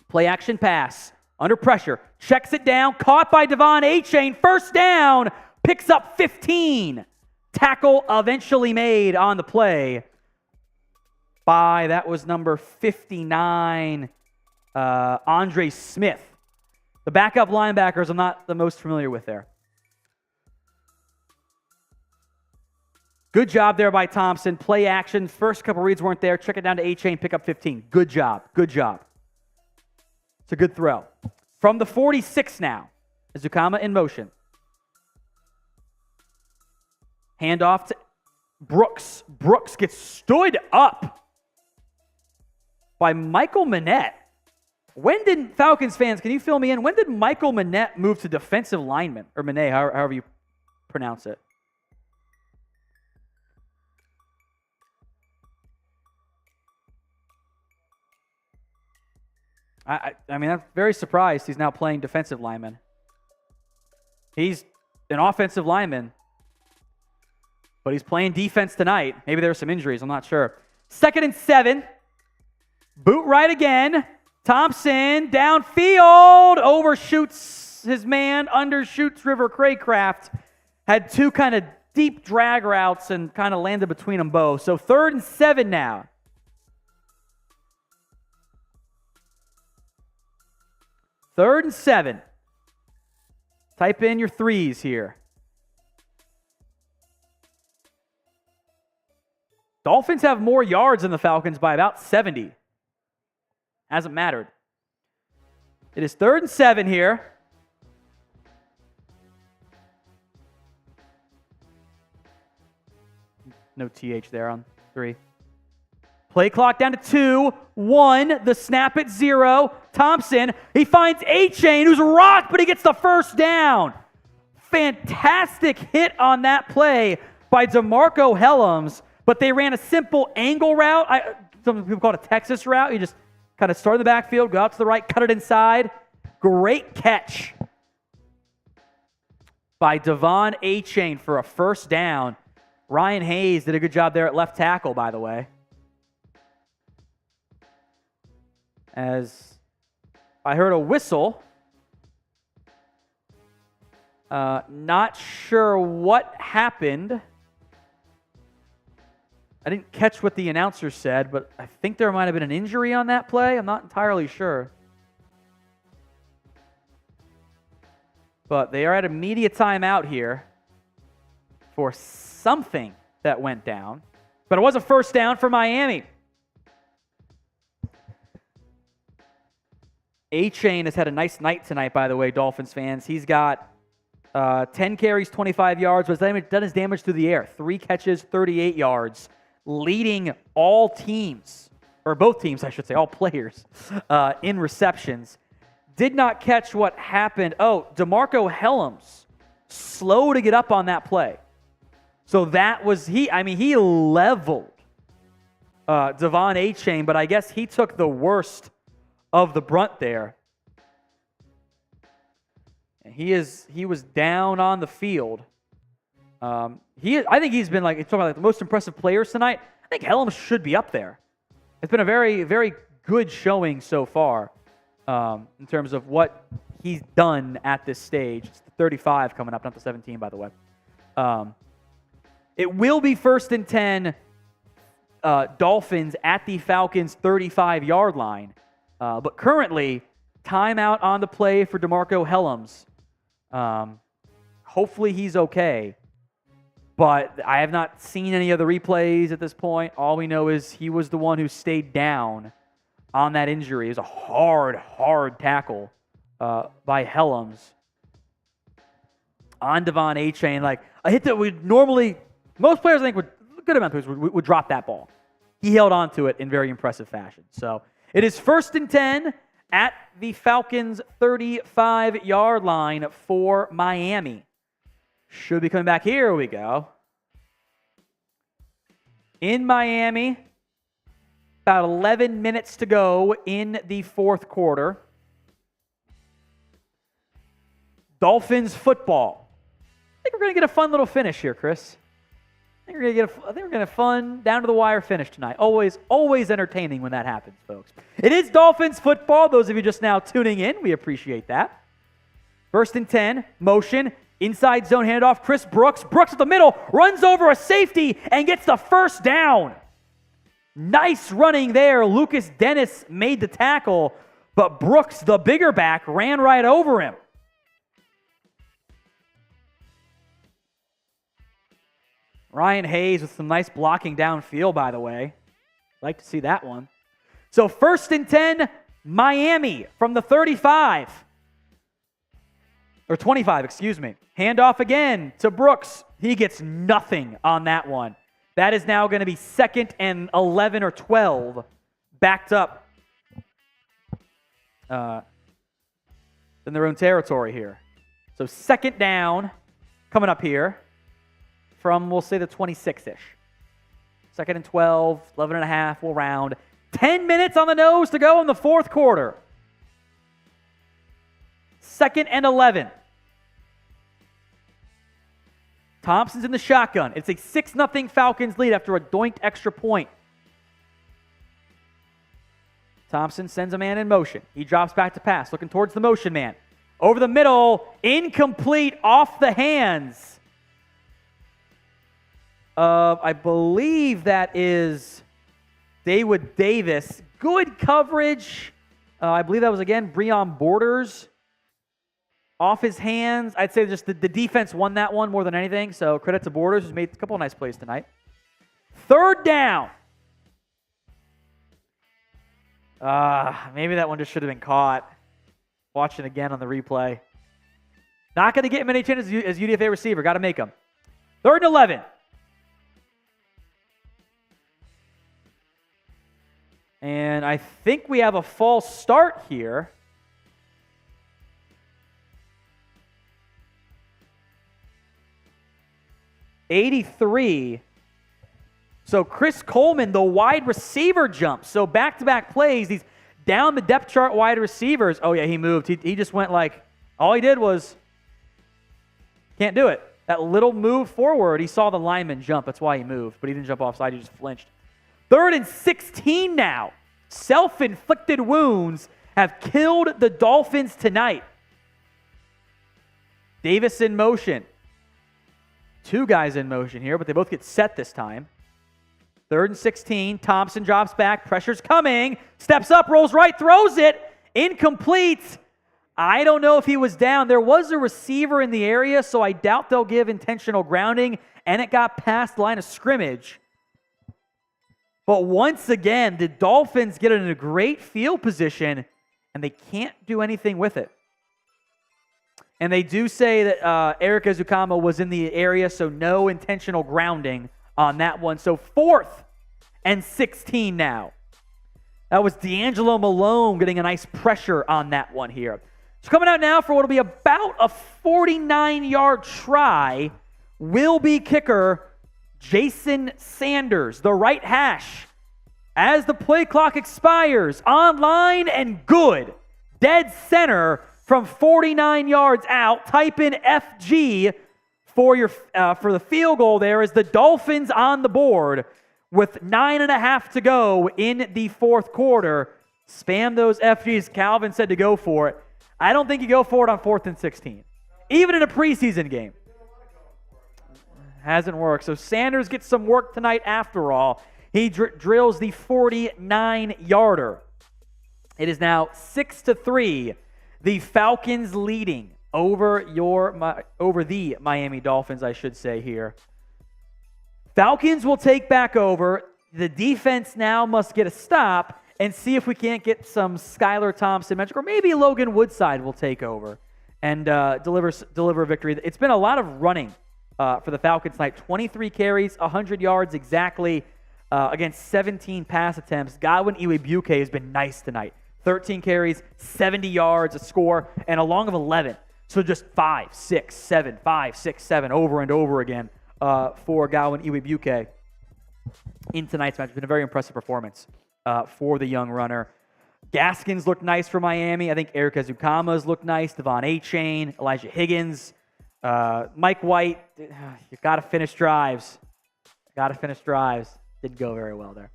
A: Play action pass. Under pressure. Checks it down. Caught by Devon Achane. First down. Picks up 15. Tackle eventually made on the play by, that was number 59, Andre Smith. The backup linebackers I'm not the most familiar with there. Good job there by Thompson. Play action. First couple reads weren't there. Check it down to Achane. Pick up 15. Good job. It's a good throw. From the 46 now. Zukama in motion. Handoff to Brooks. Brooks gets stood up by Michael Manette. When did, Falcons fans, can you fill me in? When did Michael Manette move to defensive lineman? Or Manette, however you pronounce it. I mean, I'm very surprised he's now playing defensive lineman. He's an offensive lineman, but he's playing defense tonight. Maybe there are some injuries. I'm not sure. 2nd and 7. Boot right again. Thompson downfield. Overshoots his man. Undershoots River Craycraft. Had 2 kind of deep drag routes and kind of landed between them both. So 3rd and 7 now. 3rd and 7. Type in your 3s here. Dolphins have more yards than the Falcons by about 70. Hasn't mattered. It is 3rd and 7 here. No TH there on 3. Play clock down to 2, 1, the snap at 0. Thompson, he finds A-Chain, who's rocked, but he gets the first down. Fantastic hit on that play by DeMarco Helms, but they ran a simple angle route. Some people call it a Texas route. You just kind of start in the backfield, go out to the right, cut it inside. Great catch by Devon A-Chain for a first down. Ryan Hayes did a good job there at left tackle, by the way. As I heard a whistle. Not sure what happened. I didn't catch what the announcer said, but I think there might have been an injury on that play. I'm not entirely sure. But they are at a media timeout here for something that went down. But it was a first down for Miami. A-Chain has had a nice night tonight, by the way, Dolphins fans. He's got 10 carries, 25 yards, but he's done his damage through the air. 3 catches, 38 yards, leading all teams, or both teams, I should say, all players, in receptions. Did not catch what happened. Oh, DeMarco Helms, slow to get up on that play. So that was, he leveled Devon A-Chain, but I guess he took the worst of the brunt there. And he was down on the field. I think he's been talking about the most impressive players tonight. I think Helms should be up there. It's been a very, very good showing so far in terms of what he's done at this stage. It's the 35 coming up, not the 17, by the way. It will be 1st and 10 Dolphins at the Falcons' 35-yard line. But currently, timeout on the play for DeMarco Helms. Hopefully he's okay. But I have not seen any of the replays at this point. All we know is he was the one who stayed down on that injury. It was a hard tackle by Helms on Devon A-Chain. Like a hit that would normally, most players I think would drop that ball. He held on to it in very impressive fashion. So it is 1st and 10 at the Falcons' 35-yard line for Miami. Should be coming back. Here we go. In Miami, about 11 minutes to go in the 4th quarter. Dolphins football. I think we're going to get a fun little finish here, Chris. I think we're going to get a fun, down-to-the-wire finish tonight. Always entertaining when that happens, folks. It is Dolphins football. Those of you just now tuning in, we appreciate that. 1st and 10, motion, inside zone handoff. Chris Brooks. Brooks at the middle, runs over a safety and gets the first down. Nice running there. Lucas Dennis made the tackle, but Brooks, the bigger back, ran right over him. Ryan Hayes with some nice blocking downfield, by the way. Like to see that one. So 1st and 10, Miami from the 35. Or 25, excuse me. Handoff again to Brooks. He gets nothing on that one. That is now going to be 2nd and 11 or 12. Backed up in their own territory here. So 2nd down coming up here. From, we'll say, the 26-ish. 2nd and 12, 11 and a half, we'll round. 10 minutes on the nose to go in the 4th quarter. 2nd and 11. Thompson's in the shotgun. It's a 6-0 Falcons lead after a doinked extra point. Thompson sends a man in motion. He drops back to pass, looking towards the motion man. Over the middle, incomplete, off the hands of, I believe that is David Davis. Good coverage. I believe that was, again, Breon Borders. Off his hands. I'd say just the defense won that one more than anything, so credit to Borders, who's made a couple of nice plays tonight. 3rd down. Maybe that one just should have been caught. Watching again on the replay. Not going to get many chances as UDFA receiver. Got to make them. 3rd and 11. And I think we have a false start here. '83. So Chris Coleman, the wide receiver, jumps. So back-to-back plays, these down the depth chart wide receivers. Oh, yeah, he moved. He just went like, all he did was, can't do it. That little move forward, he saw the lineman jump. That's why he moved. But he didn't jump offside. He just flinched. 3rd and 16 now. Self-inflicted wounds have killed the Dolphins tonight. Davis in motion. 2 guys in motion here, but they both get set this time. 3rd and 16. Thompson drops back. Pressure's coming. Steps up, rolls right, throws it. Incomplete. I don't know if he was down. There was a receiver in the area, so I doubt they'll give intentional grounding, and it got past line of scrimmage. But once again, the Dolphins get in a great field position, and they can't do anything with it. And they do say that Eric Ezukama was in the area, so no intentional grounding on that one. So 4th and 16 now. That was D'Angelo Malone getting a nice pressure on that one here. So coming out now for what will be about a 49-yard try will be kicker Jason Sanders, the right hash. As the play clock expires, online and good. Dead center from 49 yards out. Type in FG for the field goal there as the Dolphins on the board with 9.5 to go in the 4th quarter. Spam those FGs. Calvin said to go for it. I don't think you go for it on 4th and 16. Even in a preseason game. Hasn't worked. So Sanders gets some work tonight after all. He drills the 49-yarder. It is now 6-3. The Falcons leading over the Miami Dolphins, I should say here. Falcons will take back over. The defense now must get a stop and see if we can't get some Skylar Thompson magic, or maybe Logan Woodside will take over and deliver a victory. It's been a lot of running for the Falcons tonight. 23 carries, 100 yards exactly against 17 pass attempts. Godwin Iwebuike has been nice tonight. 13 carries, 70 yards, a score, and a long of 11. So just 5, 6, 7, 5, 6, 7 over and over again for Godwin Iwebuike in tonight's match. It's been a very impressive performance for the young runner. Gaskins looked nice for Miami. I think Eric Ezukama's looked nice. Devon A-Chain, Elijah Higgins, Mike White. You've got to finish drives. Didn't go very well there.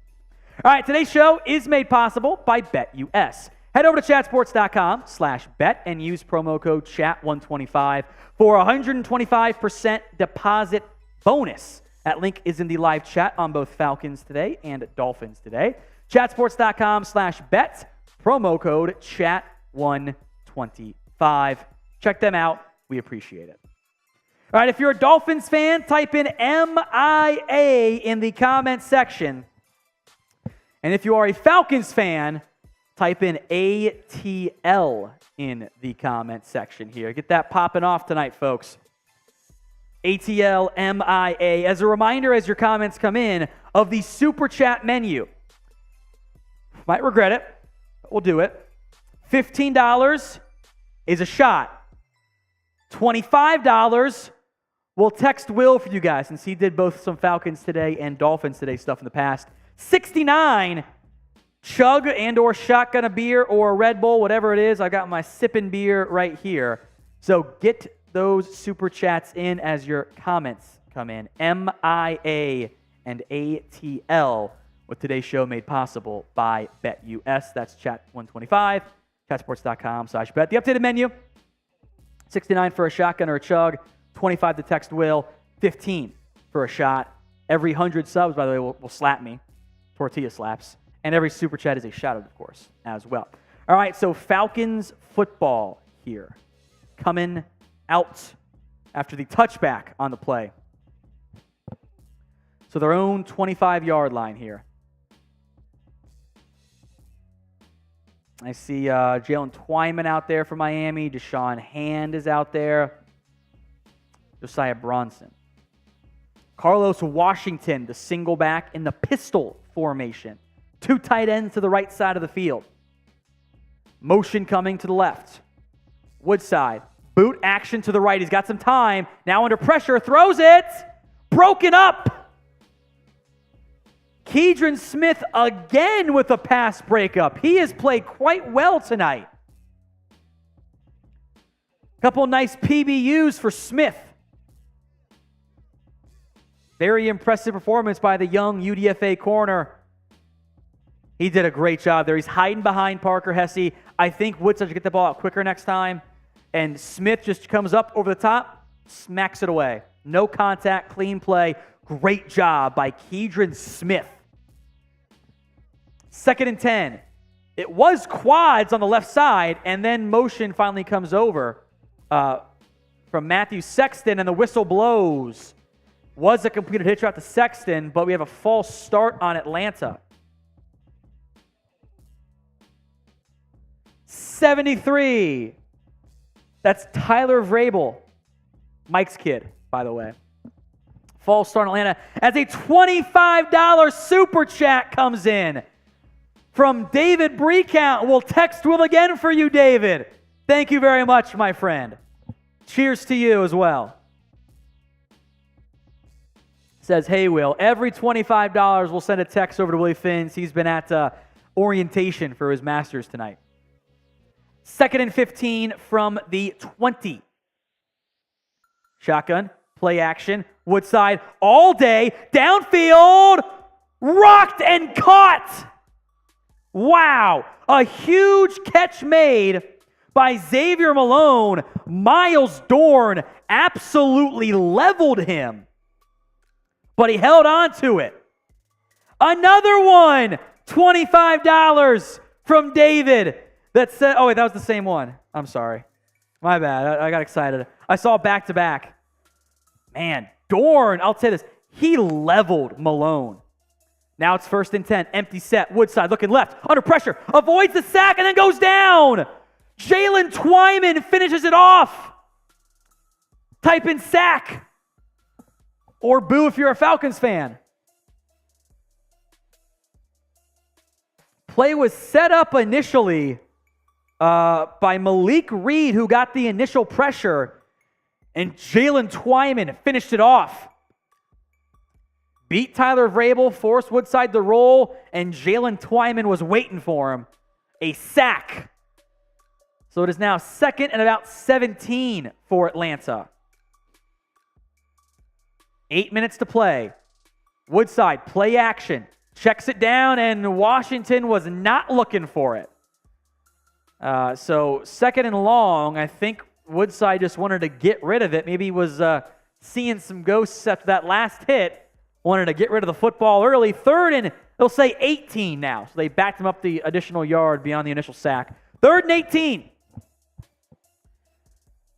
A: All right, today's show is made possible by BetUS. Head over to chatsports.com/bet and use promo code CHAT125 for a 125% deposit bonus. That link is in the live chat on both Falcons Today and Dolphins Today. Chatsports.com/bet, promo code CHAT125. Check them out. We appreciate it. All right, if you're a Dolphins fan, type in MIA in the comment section. And if you are a Falcons fan, type in ATL in the comment section here. Get that popping off tonight, folks. ATL, MIA. As a reminder, as your comments come in, of the Super Chat menu. Might regret it, but we'll do it. $15 is a shot. $25, we'll text Will for you guys, since he did both some Falcons Today and Dolphins Today stuff in the past. $69, chug and or shotgun a beer or a Red Bull, whatever it is. I got my sipping beer right here. So get those super chats in as your comments come in. MIA and ATL with today's show made possible by BetUS. That's chat 125, chatsports.com/bet. The updated menu, $69 for a shotgun or a chug, $25 to text Will, $15 for a shot. Every 100 subs, by the way, will slap me. Tortilla slaps. And every super chat is a shout out, of course, as well. All right, so Falcons football here. Coming out after the touchback on the play. So their own 25-yard line here. I see Jalen Twyman out there for Miami. Deshaun Hand is out there. Josiah Bronson. Carlos Washington, the single back in the pistol formation. 2 tight ends to the right side of the field. Motion coming to the left. Woodside. Boot action to the right. He's got some time. Now under pressure. Throws it. Broken up. Keidron Smith again with a pass breakup. He has played quite well tonight. Couple nice PBUs for Smith. Very impressive performance by the young UDFA corner. He did a great job there. He's hiding behind Parker Hesse. I think Woodside should get the ball out quicker next time. And Smith just comes up over the top, smacks it away. No contact, clean play. Great job by Keidron Smith. 2nd and 10. It was quads on the left side, and then motion finally comes over from Matthew Sexton, and the whistle blows. Was a completed hitch route to Sexton, but we have a false start on Atlanta. 73. That's Tyler Vrabel, Mike's kid, by the way. False start in Atlanta as a $25 super chat comes in from David Breecount. We'll text Will again for you, David. Thank you very much, my friend. Cheers to you as well. Says, hey, Will, every $25 we'll send a text over to Willie Finns. He's been at orientation for his master's tonight. 2nd and 15 from the 20. Shotgun, play action, Woodside all day, downfield, rocked and caught. Wow, a huge catch made by Xavier Malone. Miles Dorn absolutely leveled him, but he held on to it. Another one, $25 from David. That said, oh wait, that was the same one. I'm sorry. My bad. I got excited. I saw back-to-back. Man, Dorn, I'll say this. He leveled Malone. Now it's 1st and 10. Empty set. Woodside looking left. Under pressure. Avoids the sack and then goes down. Jalen Twyman finishes it off. Type in sack. Or boo if you're a Falcons fan. Play was set up initially by Malik Reed, who got the initial pressure, and Jalen Twyman finished it off. Beat Tyler Vrabel, forced Woodside to roll, and Jalen Twyman was waiting for him. A sack. So it is now 2nd and about 17 for Atlanta. 8 minutes to play. Woodside, play action. Checks it down, and Washington was not looking for it. So 2nd and long, I think Woodside just wanted to get rid of it. Maybe he was seeing some ghosts after that last hit. Wanted to get rid of the football early. 3rd and, they'll say 18 now. So they backed him up the additional yard beyond the initial sack. 3rd and 18.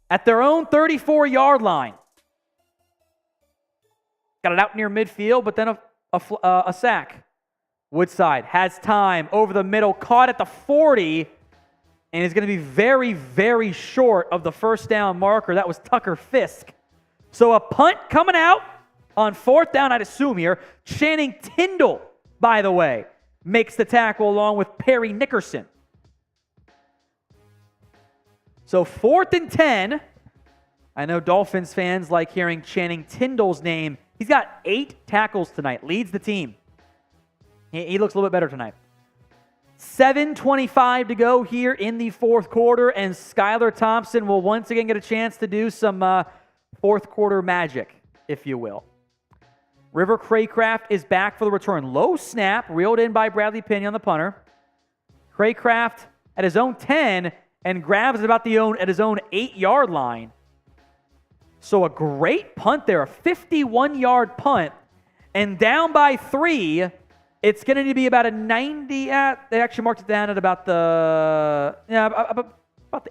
A: At their own 34-yard line. Got it out near midfield, but then a sack. Woodside has time over the middle, caught at the 40, and is going to be very, very short of the first down marker. That was Tucker Fisk. So a punt coming out on 4th down, I'd assume here. Channing Tindall, by the way, makes the tackle along with Perry Nickerson. So 4th and 10. I know Dolphins fans like hearing Channing Tindall's name. He's got 8 tackles tonight, leads the team. He looks a little bit better tonight. 7:25 to go here in the fourth quarter, and Skylar Thompson will once again get a chance to do some fourth quarter magic, if you will. River Craycraft is back for the return. Low snap, reeled in by Bradley Pena on the punter. Craycraft at his own 10 and grabs it at his own 8-yard line. So a great punt there, a 51-yard punt, and down by 3. It's going to be about a 90. They actually marked it down at about the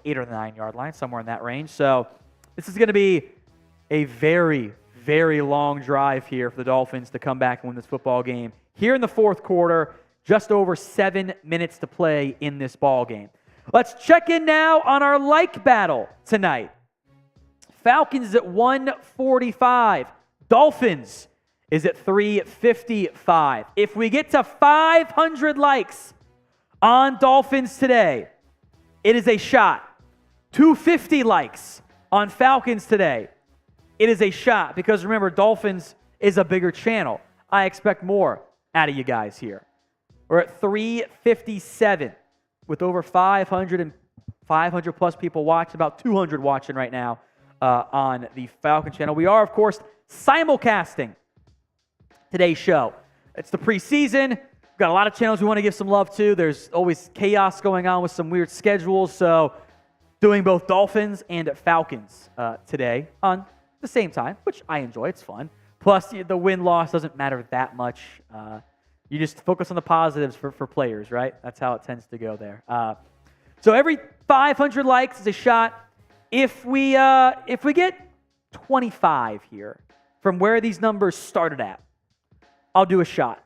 A: 8 or 9 yard line, somewhere in that range. So this is going to be a very, very long drive here for the Dolphins to come back and win this football game. Here in the fourth quarter, just over 7 minutes to play in this ball game. Let's check in now on our like battle tonight. Falcons at 145. Dolphins is at 355. If we get to 500 likes on Dolphins today, it is a shot. 250 likes on Falcons today, it is a shot. Because remember, Dolphins is a bigger channel. I expect more out of you guys here. We're at 357 with over 500 plus people watching, about 200 watching right now on the Falcon channel. We are, of course, simulcasting today's show. It's the preseason. We've got a lot of channels we want to give some love to. There's always chaos going on with some weird schedules. So doing both Dolphins and Falcons today on the same time, which I enjoy. It's fun. Plus, the win-loss doesn't matter that much. You just focus on the positives for players, right? That's how it tends to go there. So every 500 likes is a shot. If we get 25 here from where these numbers started at, I'll do a shot.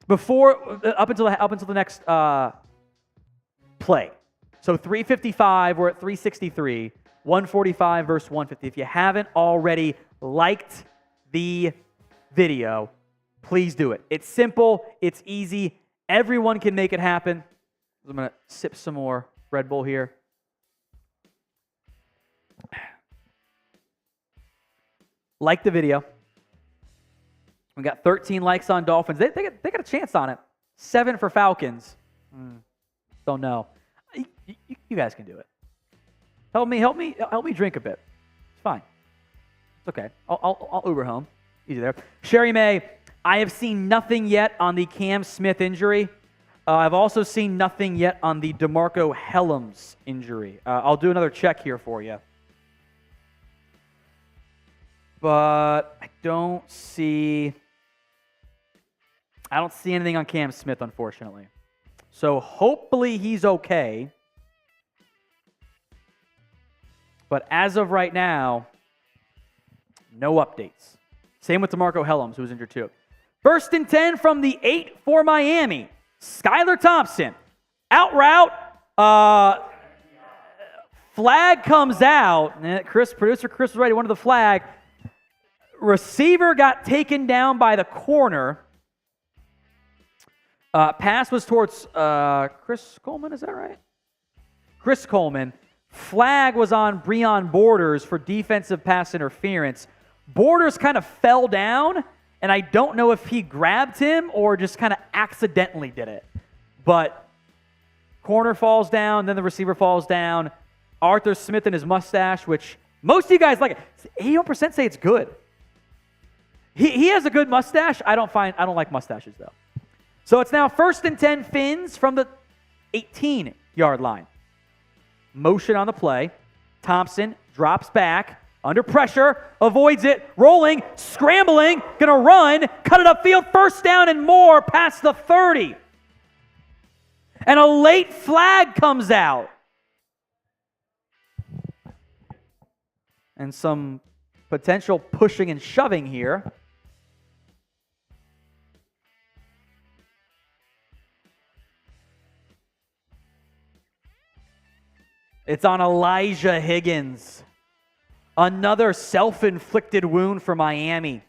A: Up until the next play. So 355, we're at 363, 145 versus 150. If you haven't already liked the video, please do it. It's simple, it's easy, everyone can make it happen. I'm going to sip some more Red Bull here. Like the video. We got 13 likes on Dolphins. They got a chance on it. 7 for Falcons. Don't know. You guys can do it. Help me drink a bit. It's fine. It's okay. I'll Uber home. Easy there. Sherry May, I have seen nothing yet on the Cam Smith injury. I've also seen nothing yet on the DeMarco Helms injury. I'll do another check here for you. But I don't see anything on Cam Smith, unfortunately. So hopefully he's okay. But as of right now, no updates. Same with DeMarco Helms, who was injured too. 1st and 10 from the 8 for Miami. Skylar Thompson. Out route. Flag comes out. Producer Chris was ready. One of the flag. Receiver got taken down by the corner. Pass was towards Chris Coleman, is that right? Chris Coleman. Flag was on Breon Borders for defensive pass interference. Borders kind of fell down, and I don't know if he grabbed him or just kind of accidentally did it. But corner falls down, then the receiver falls down. Arthur Smith and his mustache, which most of you guys like it. 81% say it's good. He has a good mustache. I don't like mustaches, though. So it's now 1st and 10 Fins from the 18-yard line. Motion on the play. Thompson drops back. Under pressure. Avoids it. Rolling. Scrambling. Going to run. Cut it upfield. 1st down and more past the 30. And a late flag comes out. And some potential pushing and shoving here. It's on Elijah Higgins. Another self-inflicted wound for Miami.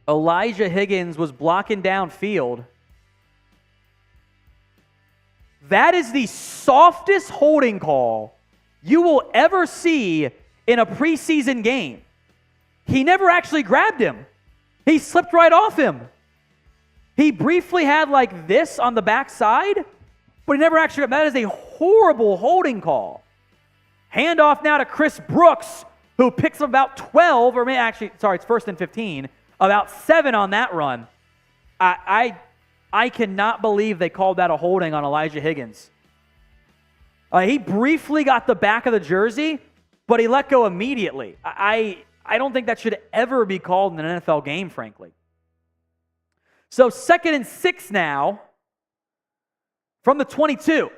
A: Elijah Higgins was blocking downfield. That is the softest holding call you will ever see in a preseason game. He never actually grabbed him. He slipped right off him. He briefly had like this on the backside, but he never actually got. That is a horrible holding call. Handoff now to Chris Brooks, who picks up about 12, or maybe actually, sorry, it's 1st and 15, about 7 on that run. I cannot believe they called that a holding on Elijah Higgins. He briefly got the back of the jersey, but he let go immediately. I don't think that should ever be called in an NFL game, frankly. So 2nd and 6 now from the 22.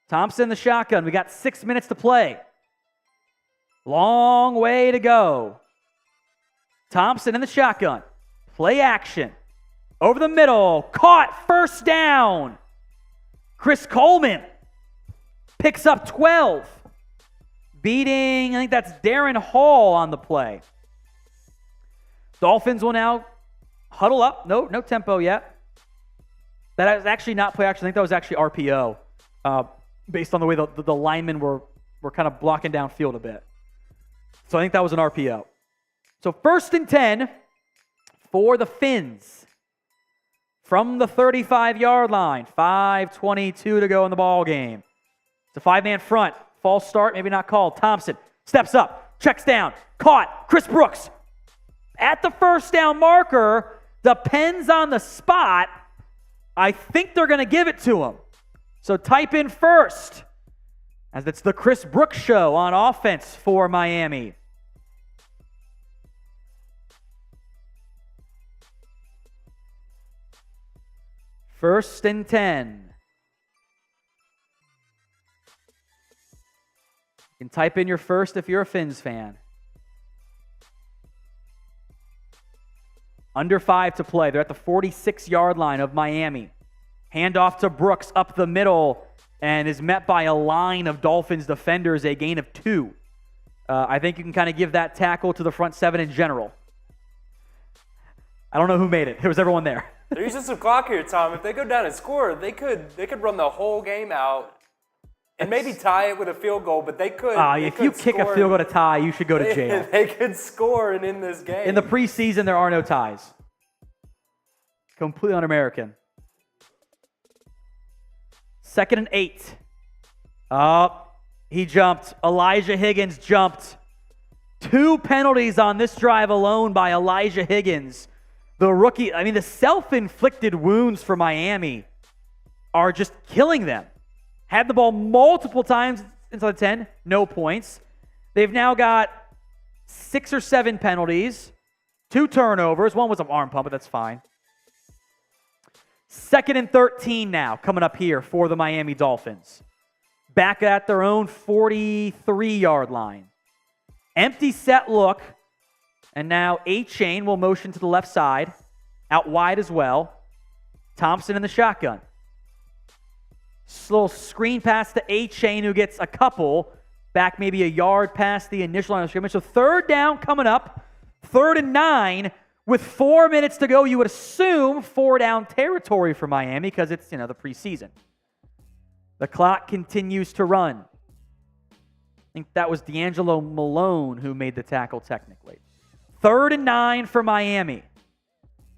A: Thompson in the shotgun. We got 6 minutes to play. Long way to go. Thompson in the shotgun. Play action. Over the middle. Caught. First down. Chris Coleman picks up 12. Beating, I think that's Darren Hall on the play. Dolphins will now huddle up. No tempo yet. That is actually not play action. I think that was actually RPO, based on the way the linemen were kind of blocking downfield a bit. So I think that was an RPO. So 1st and 10 for the Fins. From the 35-yard line. 5:22 to go in the ball game. It's a 5-man front. False start, maybe not called. Thompson steps up, checks down, caught. Chris Brooks at the first down marker, depends on the spot. I think they're going to give it to him. So type in first, as it's the Chris Brooks show on offense for Miami. First and 10. You can type in your first if you're a Fins fan. Under 5 to play. They're at the 46-yard line of Miami. Handoff to Brooks up the middle and is met by a line of Dolphins defenders, a gain of 2. I think you can kind of give that tackle to the front 7 in general. I don't know who made it. It was everyone there.
B: They're using some clock here, Tom. If they go down and score, they could run the whole game out and maybe tie it with a field goal, but they could.
A: If you kick a field goal to tie, you should go to jail.
B: They could score and end this game.
A: In the preseason, there are no ties. Completely un-American. 2nd and 8. He jumped. Elijah Higgins jumped. 2 penalties on this drive alone by Elijah Higgins. The rookie, the self-inflicted wounds for Miami are just killing them. Had the ball multiple times inside the 10, no points. They've now got 6 or 7 penalties, 2 turnovers. One was an arm pump, but that's fine. 2nd and 13 now coming up here for the Miami Dolphins. Back at their own 43-yard line. Empty set look. And now A-Chain will motion to the left side. Out wide as well. Thompson in the shotgun. Little screen pass to A-Chain, who gets a couple. Back maybe a yard past the initial line of scrimmage. So 3rd down coming up. 3rd and 9. With 4 minutes to go, you would assume 4-down territory for Miami because it's, the preseason. The clock continues to run. I think that was D'Angelo Malone who made the tackle technically. 3rd and 9 for Miami.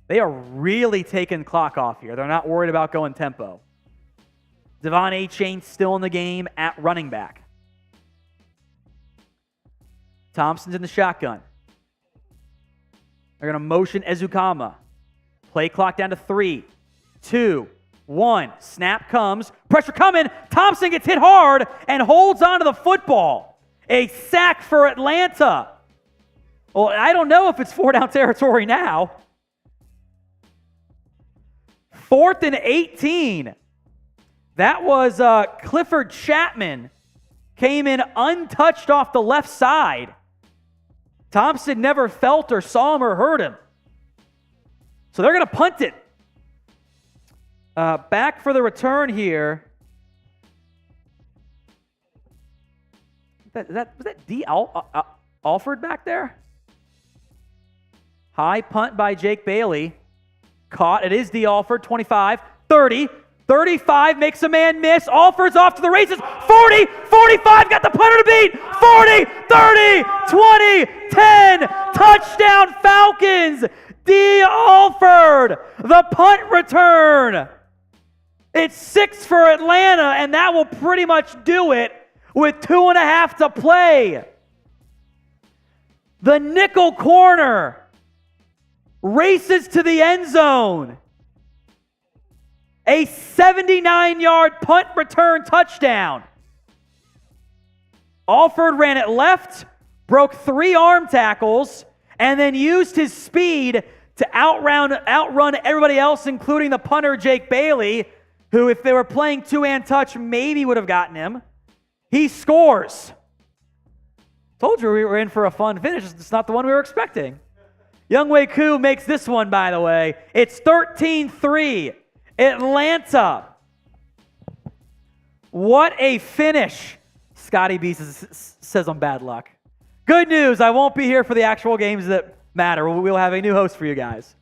A: They are really taking clock off here. They're not worried about going tempo. Devon A-Chain still in the game at running back. Thompson's in the shotgun. They're going to motion Ezukama. Play clock down to 3, 2, 1. Snap comes. Pressure coming. Thompson gets hit hard and holds onto the football. A sack for Atlanta. Well, I don't know if it's 4-down territory now. 4th and 18. That was Clifford Chapman. Came in untouched off the left side. Thompson never felt or saw him or heard him. So they're going to punt it. Back for the return here. Was that D. Alford back there? High punt by Jake Bailey. Caught. It is D. Alford. 25, 30, 35 makes a man miss. Alford's off to the races. 40, 45, got the punter to beat. 40, 30, 20, 10. Touchdown Falcons. D. Alford, the punt return. It's 6 for Atlanta, and that will pretty much do it with 2.5 to play. The nickel corner races to the end zone. A 79-yard punt return touchdown. Alford ran it left, broke 3 arm tackles, and then used his speed to outrun everybody else, including the punter, Jake Bailey, who, if they were playing two-hand touch, maybe would have gotten him. He scores. Told you we were in for a fun finish. It's not the one we were expecting. Younghoe Koo makes this one, by the way. It's 13-3. Atlanta. What a finish, Scotty B says on bad luck. Good news, I won't be here for the actual games that matter. We'll have a new host for you guys.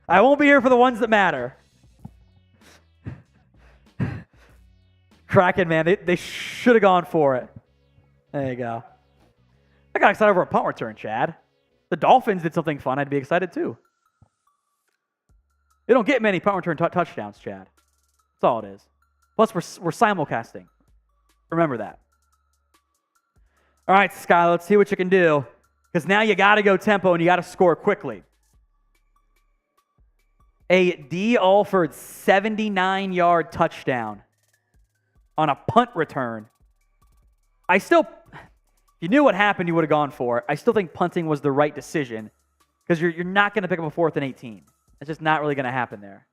A: I won't be here for the ones that matter. Kraken, man, they should have gone for it. There you go. I got excited over a punt return, Chad. The Dolphins did something fun. I'd be excited too. They don't get many punt return touchdowns, Chad. That's all it is. Plus, we're simulcasting. Remember that. All right, Skylar, let's see what you can do. Because now you got to go tempo and you got to score quickly. A D. Alford 79-yard touchdown on a punt return. If you knew what happened, you would have gone for it. I still think punting was the right decision because you're not going to pick up a 4th and 18. It's just not really going to happen there.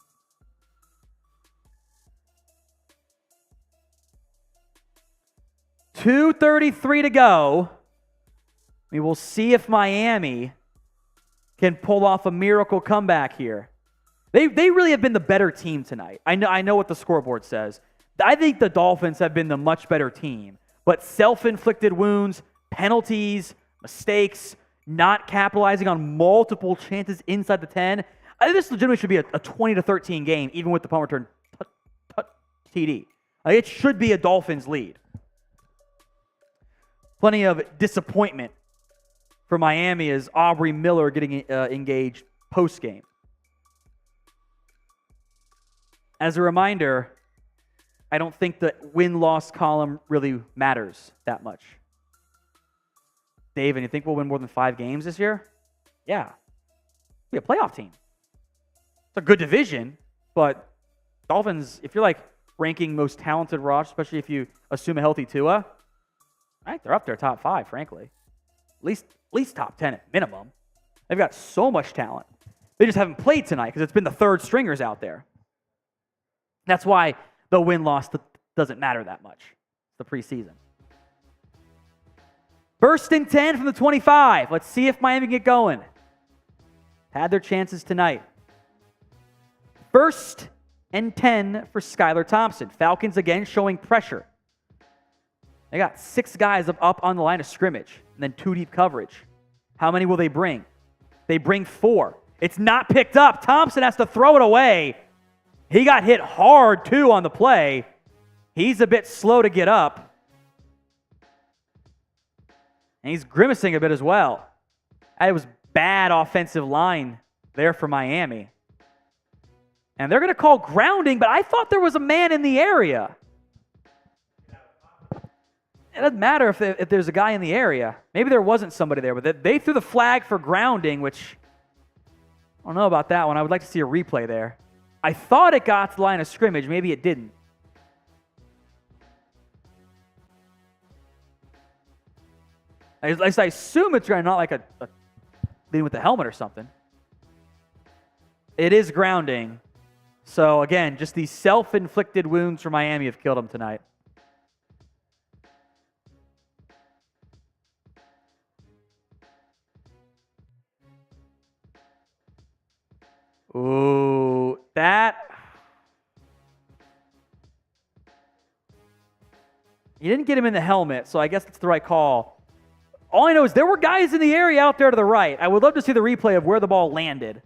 A: $2:33 to go. We will see if Miami can pull off a miracle comeback here. They really have been the better team tonight. I know what the scoreboard says. I think the Dolphins have been the much better team. But self-inflicted wounds, penalties, mistakes, not capitalizing on multiple chances inside the 10. I think this legitimately should be a 20-13 game, even with the punt return TD. It should be a Dolphins lead. Plenty of disappointment for Miami as Aubrey Miller getting engaged post-game. As a reminder, I don't think the win-loss column really matters that much. David, you think we'll win more than 5 games this year? Yeah. We'll be a playoff team. It's a good division, but Dolphins, if you're like ranking most talented roster, especially if you assume a healthy Tua, I think they're up there top 5, frankly. At least top 10 at minimum. They've got so much talent. They just haven't played tonight because it's been the third stringers out there. That's why the win-loss doesn't matter that much. The preseason. 1st and 10 from the 25. Let's see if Miami can get going. Had their chances tonight. 1st and 10 for Skylar Thompson. Falcons again showing pressure. They got 6 guys up on the line of scrimmage and then 2 deep coverage. How many will they bring? They bring 4. It's not picked up. Thompson has to throw it away. He got hit hard, too, on the play. He's a bit slow to get up. And he's grimacing a bit as well. It was bad offensive line there for Miami. And they're going to call grounding, but I thought there was a man in the area. It doesn't matter if there's a guy in the area. Maybe there wasn't somebody there, but they threw the flag for grounding, which I don't know about that one. I would like to see a replay there. I thought it got to the line of scrimmage. Maybe it didn't. At least I assume it's not like a leading with the helmet or something. It is grounding. So, again, just these self-inflicted wounds for Miami have killed them tonight. Ooh, that. You didn't get him in the helmet, so I guess that's the right call. All I know is there were guys in the area out there to the right. I would love to see the replay of where the ball landed.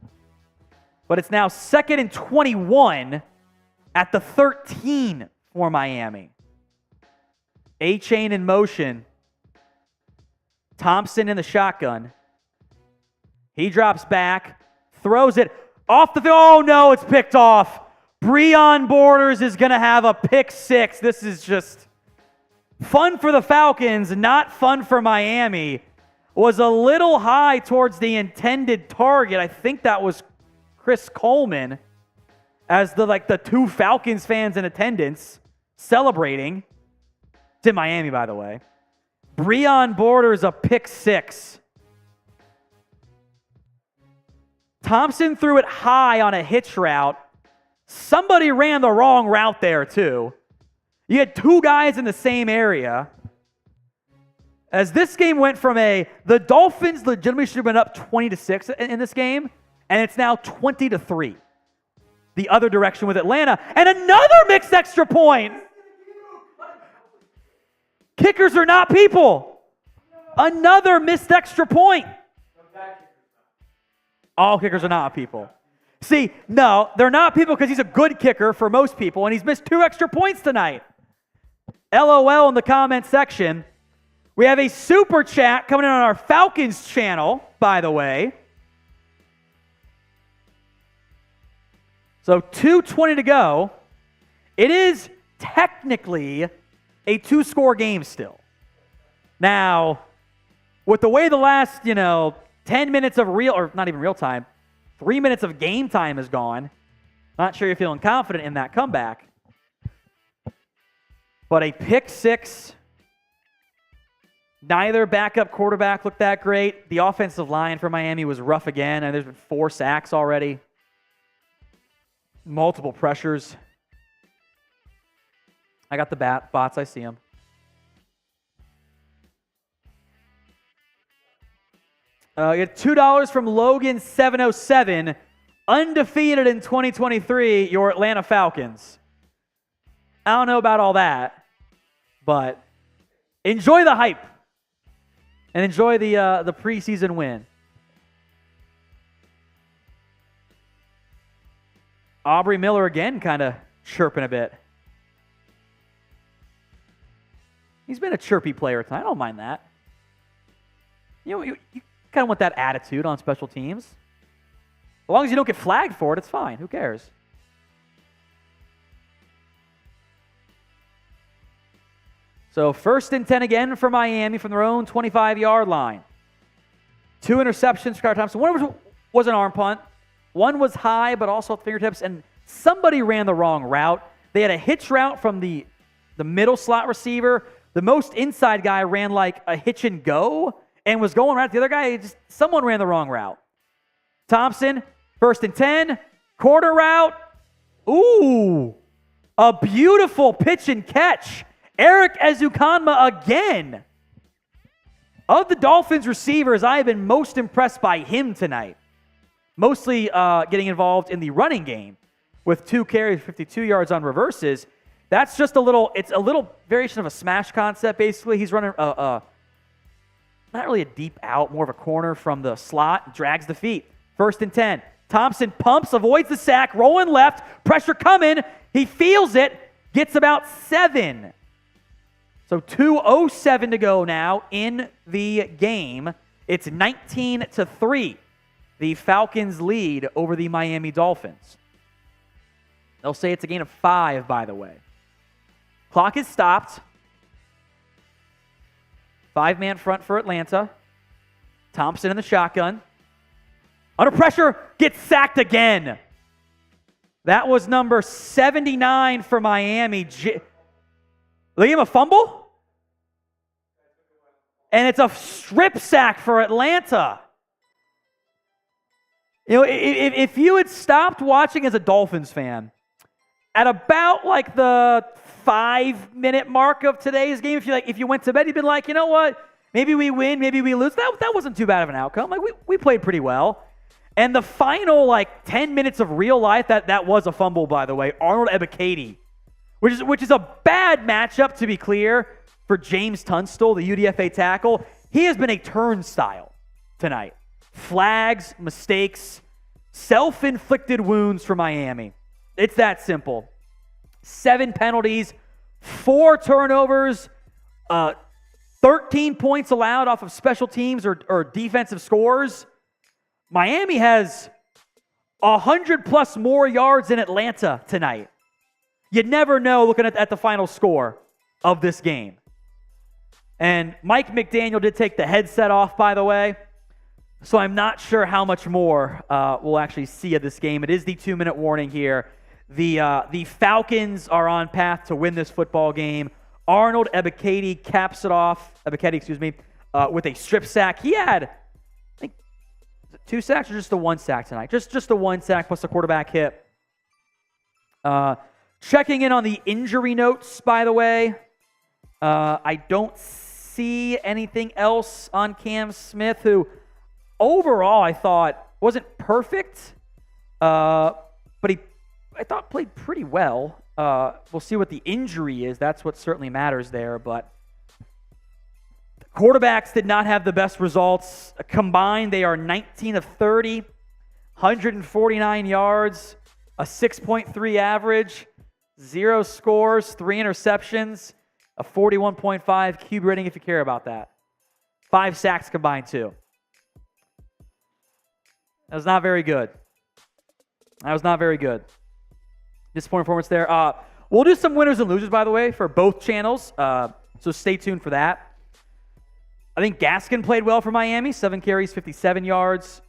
A: But it's now 2nd and 21. at the 13 for Miami. A-chain in motion. Thompson in the shotgun. He drops back, throws it off the field. Oh, no, it's picked off. Breon Borders is going to have a pick six. This is just fun for the Falcons, not fun for Miami. Was a little high towards the intended target. I think that was Chris Coleman as the two Falcons fans in attendance celebrating. It's in Miami, by the way. Breon Borders a pick six. Thompson threw it high on a hitch route. Somebody ran the wrong route there, too. You had two guys in the same area. As this game went from the Dolphins legitimately should have been up 20-6 in this game, and it's now 20-3. The other direction with Atlanta. And another mixed extra point. Kickers are not people. Another missed extra point. All kickers are not people. See, no, they're not people because he's a good kicker for most people, and he's missed 2 extra points tonight. LOL in the comment section. We have a super chat coming in on our Falcons channel, by the way. So 2:20 to go. It is technically a 2-score game still. Now, with the way the last, 10 minutes of not even real time, 3 minutes of game time has gone, not sure you're feeling confident in that comeback. But a pick six. Neither backup quarterback looked that great. The offensive line for Miami was rough again, and there's been 4 sacks already. Multiple pressures. I got the bots. I see them. You get $2 from Logan 707. Undefeated in 2023, your Atlanta Falcons. I don't know about all that, but enjoy the hype and enjoy the preseason win. Aubrey Miller again kind of chirping a bit. He's been a chirpy player tonight. I don't mind that. You kind of want that attitude on special teams. As long as you don't get flagged for it, it's fine. Who cares? So 1st and 10 again for Miami from their own 25-yard line. 2 interceptions for Carter Thompson. One was an arm punt. One was high, but also at fingertips, and somebody ran the wrong route. They had a hitch route from the middle slot receiver. The most inside guy ran like a hitch and go and was going right at the other guy. Someone ran the wrong route. Thompson, 1st and 10, quarter route. Ooh, a beautiful pitch and catch. Eric Ezukanma again. Of the Dolphins receivers, I have been most impressed by him tonight. Mostly getting involved in the running game with 2 carries, 52 yards on reverses. That's just it's a little variation of a smash concept, basically. He's running not really a deep out, more of a corner from the slot, drags the feet. 1st and 10. Thompson pumps, avoids the sack, rolling left, pressure coming. He feels it, gets about 7. So 2:07 to go now in the game. It's 19-3. The Falcons lead over the Miami Dolphins. They'll say it's a gain of 5, by the way. Clock is stopped. 5-man front for Atlanta. Thompson in the shotgun. Under pressure, gets sacked again. That was number 79 for Miami. They gave him a fumble? And it's a strip sack for Atlanta. If you had stopped watching as a Dolphins fan at about like the 5-minute mark of today's game, if you went to bed, you'd been like, you know what? Maybe we win, maybe we lose. That wasn't too bad of an outcome. Like we played pretty well. And the final 10 minutes of real life, that was a fumble, by the way. Arnold Ebiketie, which is a bad matchup, to be clear, for James Tunstall, the UDFA tackle. He has been a turnstile tonight. Flags, mistakes, self-inflicted wounds for Miami. It's that simple. 7 penalties, 4 turnovers, 13 points allowed off of special teams or defensive scores. Miami has 100+ more yards than Atlanta tonight. You'd never know looking at the final score of this game. And Mike McDaniel did take the headset off, by the way, so I'm not sure how much more we'll actually see of this game. It is the 2-minute warning here. The Falcons are on path to win this football game. Arnold Ebiketie caps it off, with a strip sack. He had, I think, 2 sacks or just the 1 sack tonight? Just the 1 sack plus the quarterback hit. Checking in on the injury notes, by the way. I don't see anything else on Cam Smith, who overall I thought wasn't perfect, but I thought played pretty well. We'll see what the injury is. That's what certainly matters there. But the quarterbacks did not have the best results. Combined, they are 19 of 30, 149 yards, a 6.3 average, 0 scores, 3 interceptions, a 41.5 QB rating if you care about that. 5 sacks combined too. That was not very good. Disappointing performance there. We'll do some winners and losers, by the way, for both channels. So stay tuned for that. I think Gaskin played well for Miami. 7 carries, 57 yards.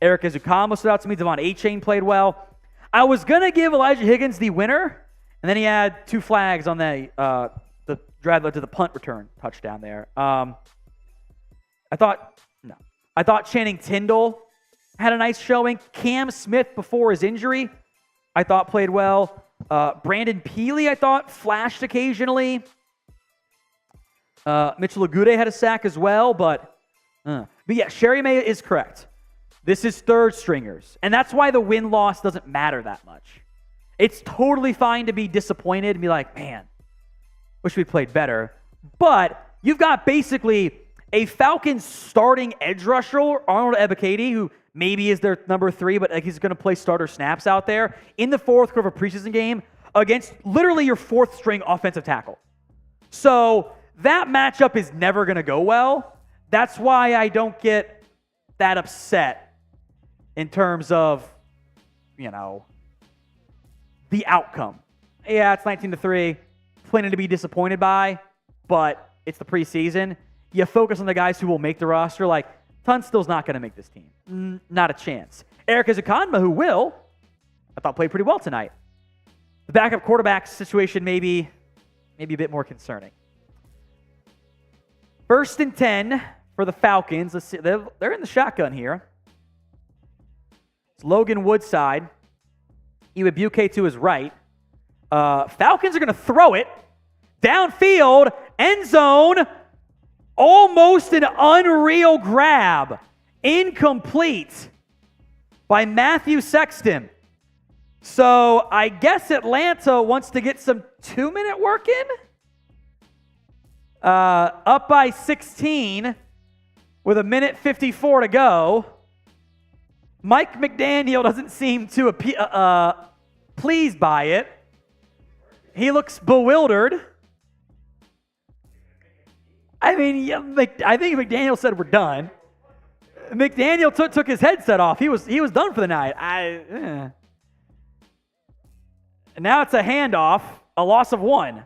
A: Eric Ezukama stood out to me. Devon Achane played well. I was going to give Elijah Higgins the winner, and then he had 2 flags on the drive led to the punt return touchdown there. I thought Channing Tindall had a nice showing. Cam Smith, before his injury, I thought played well. Brandon Peely, I thought, flashed occasionally. Mitchell Agude had a sack as well, but yeah, Sherry May is correct. This is third stringers, and that's why the win-loss doesn't matter that much. It's totally fine to be disappointed and be like, man, wish we played better. But you've got basically a Falcons starting edge rusher, Arnold Ebiketie, who maybe is their number 3, but he's going to play starter snaps out there in the fourth quarter of a preseason game against literally your 4th string offensive tackle. So that matchup is never going to go well. That's why I don't get that upset in terms of, the outcome. Yeah, it's 19-3. Plenty to be disappointed by, but it's the preseason. You focus on the guys who will make the roster. Like, Tunstill's not going to make this team. Not a chance. Eric Ezukama, who will, I thought played pretty well tonight. The backup quarterback situation maybe a bit more concerning. 1st and 10 for the Falcons. Let's see. They're in the shotgun here. It's Logan Woodside. Iwabuke to his right. Falcons are going to throw it downfield, end zone. Almost an unreal grab. Incomplete by Matthew Sexton. So I guess Atlanta wants to get some 2-minute work in. Up by 16 with 1:54 to go. Mike McDaniel doesn't seem too pleased by it. He looks bewildered. I mean, I think McDaniel said we're done. McDaniel took his headset off. He was done for the night. And now it's a handoff, a loss of 1.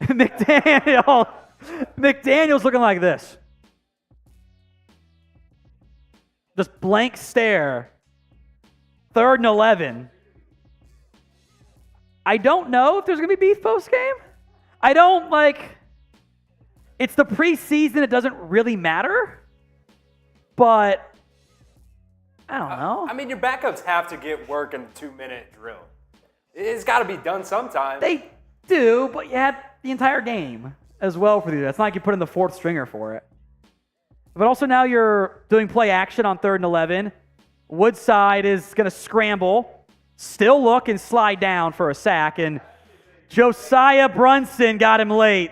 A: McDaniel's looking like this. Just blank stare. 3rd and 11. I don't know if there's going to be beef post-game. I don't it's the preseason. It doesn't really matter. But I don't know.
B: I mean, your backups have to get work in the 2-minute drill. It's got to be done sometime.
A: They do, but you had the entire game as well for you. It's not like you put in the 4th stringer for it. But also now you're doing play action on 3rd and 11. Woodside is going to scramble, still look and slide down for a sack, and Josiah Brunson got him late.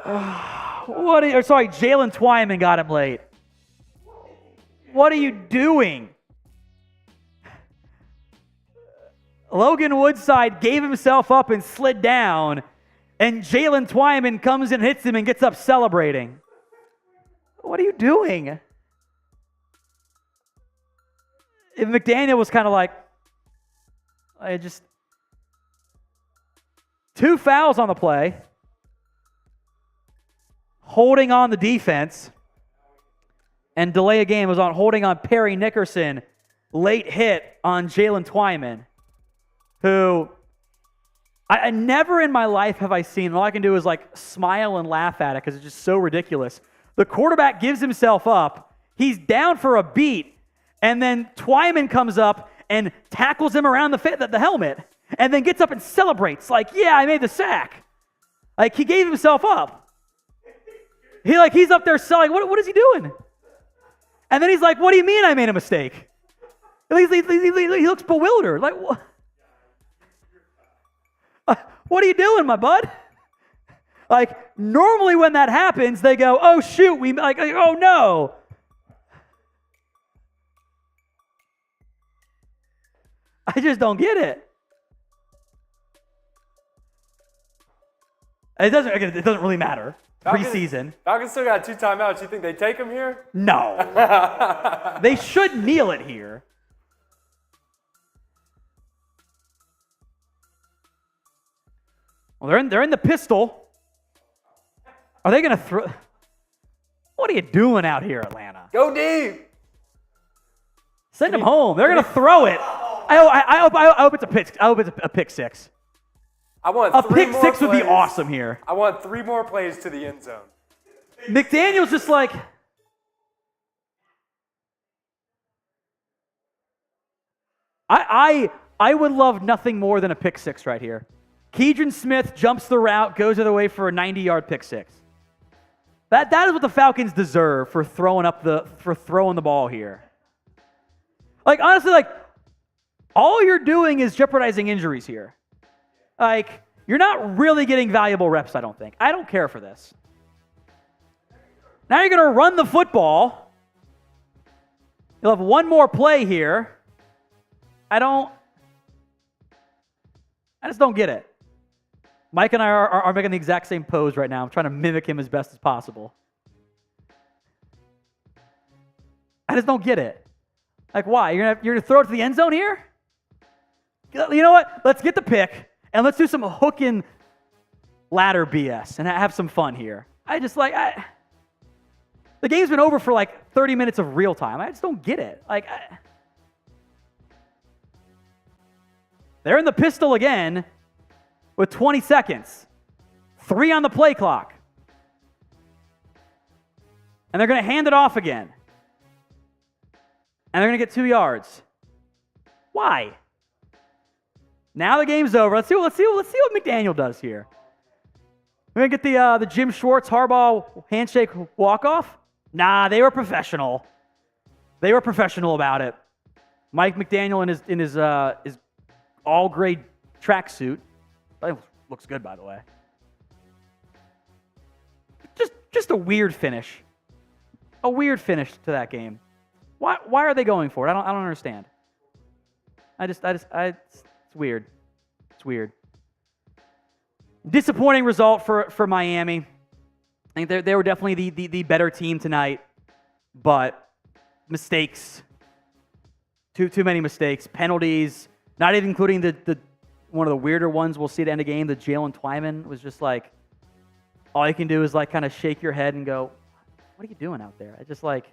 A: Jalen Twyman got him late. What are you doing? Logan Woodside gave himself up and slid down, and Jalen Twyman comes and hits him and gets up celebrating. What are you doing? And McDaniel was kind of like, two fouls on the play, holding on the defense, and delay a game was on holding on Perry Nickerson, late hit on Jalen Twyman, who I never in my life have I seen, all I can do is like smile and laugh at it because it's just so ridiculous. The quarterback gives himself up, he's down for a beat, and then Twyman comes up and tackles him around the helmet, and then gets up and celebrates like, yeah, I made the sack. Like, he gave himself up. He's up there selling, what is he doing? And then he's like, what do you mean I made a mistake? He looks bewildered. Like, what? What are you doing, my bud? Like, normally when that happens, they go, oh, shoot, oh, no. I just don't get it. It doesn't really matter. Preseason.
B: Falcons still got 2 timeouts. You think they take them here?
A: No. They should kneel it here. Well, they're in the pistol. Are they going to throw? What are you doing out here, Atlanta?
B: Go deep.
A: Send them home. They're going to throw it. I hope it's a pick. I hope it's a pick six.
B: I want
A: a
B: 3
A: pick
B: more
A: six
B: plays.
A: would be awesome here.
B: I want 3 more plays to the end zone.
A: McDaniel's just like, I would love nothing more than a pick six right here. Keidron Smith jumps the route, goes the other way for a 90-yard pick six. That is what the Falcons deserve for throwing the ball here. Like, honestly, like, all you're doing is jeopardizing injuries here. Like, you're not really getting valuable reps, I don't think. I don't care for this. Now you're going to run the football. You'll have one more play here. I just don't get it. Mike and I are making the exact same pose right now. I'm trying to mimic him as best as possible. I just don't get it. Like, why? You're gonna throw it to the end zone here? You know what? Let's get the pick, and let's do some hook and ladder BS and have some fun here. The game's been over for like 30 minutes of real time. I just don't get it. They're in the pistol again with 20 seconds. 3 on the play clock. And they're going to hand it off again. And they're going to get 2 yards. Why? Now the game's over. Let's see what McDaniel does here. We're going to get the Jim Schwartz Harbaugh handshake walk-off? Nah, they were professional. They were professional about it. Mike McDaniel in his all-gray tracksuit. That looks good, by the way. Just a weird finish. A weird finish to that game. Why are they going for it? I don't understand. It's weird. It's weird. Disappointing result for Miami. I think they were definitely the better team tonight, but mistakes. Too many mistakes. Penalties. Not even including the one of the weirder ones we'll see at the end of the game. The Jalen Twyman was just like, all you can do is like kind of shake your head and go, what are you doing out there? It's just like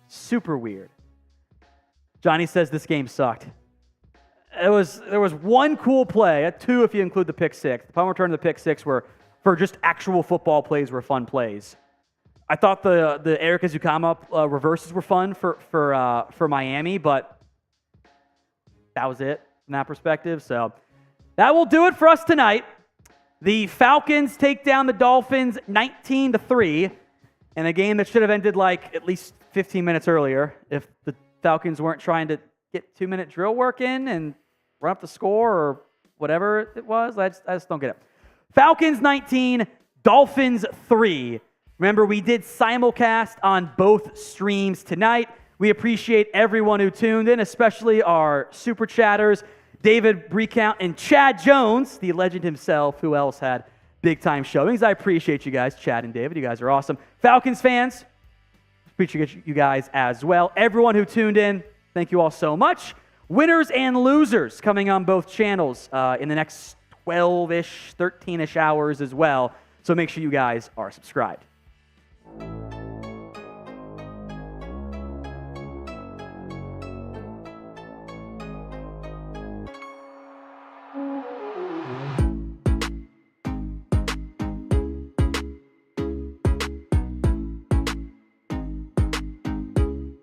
A: super weird. Johnny says this game sucked. There was one cool play, 2 if you include the pick six. The punt return and the pick six were for just actual football plays, were fun plays. I thought the Eric Ezukama reverses were fun for Miami, but that was it from that perspective. So that will do it for us tonight. The Falcons take down the Dolphins 19-3 in a game that should have ended like at least 15 minutes earlier if the Falcons weren't trying to get 2-minute drill work in and run up the score or whatever it was. I just don't get it. Falcons 19, Dolphins 3. Remember, we did simulcast on both streams tonight. We appreciate everyone who tuned in, especially our super chatters. David Recount, and Chad Jones, the legend himself. Who else had big-time showings? I appreciate you guys, Chad and David. You guys are awesome. Falcons fans, appreciate you guys as well. Everyone who tuned in, thank you all so much. Winners and losers coming on both channels in the next 12-ish, 13-ish hours as well. So make sure you guys are subscribed.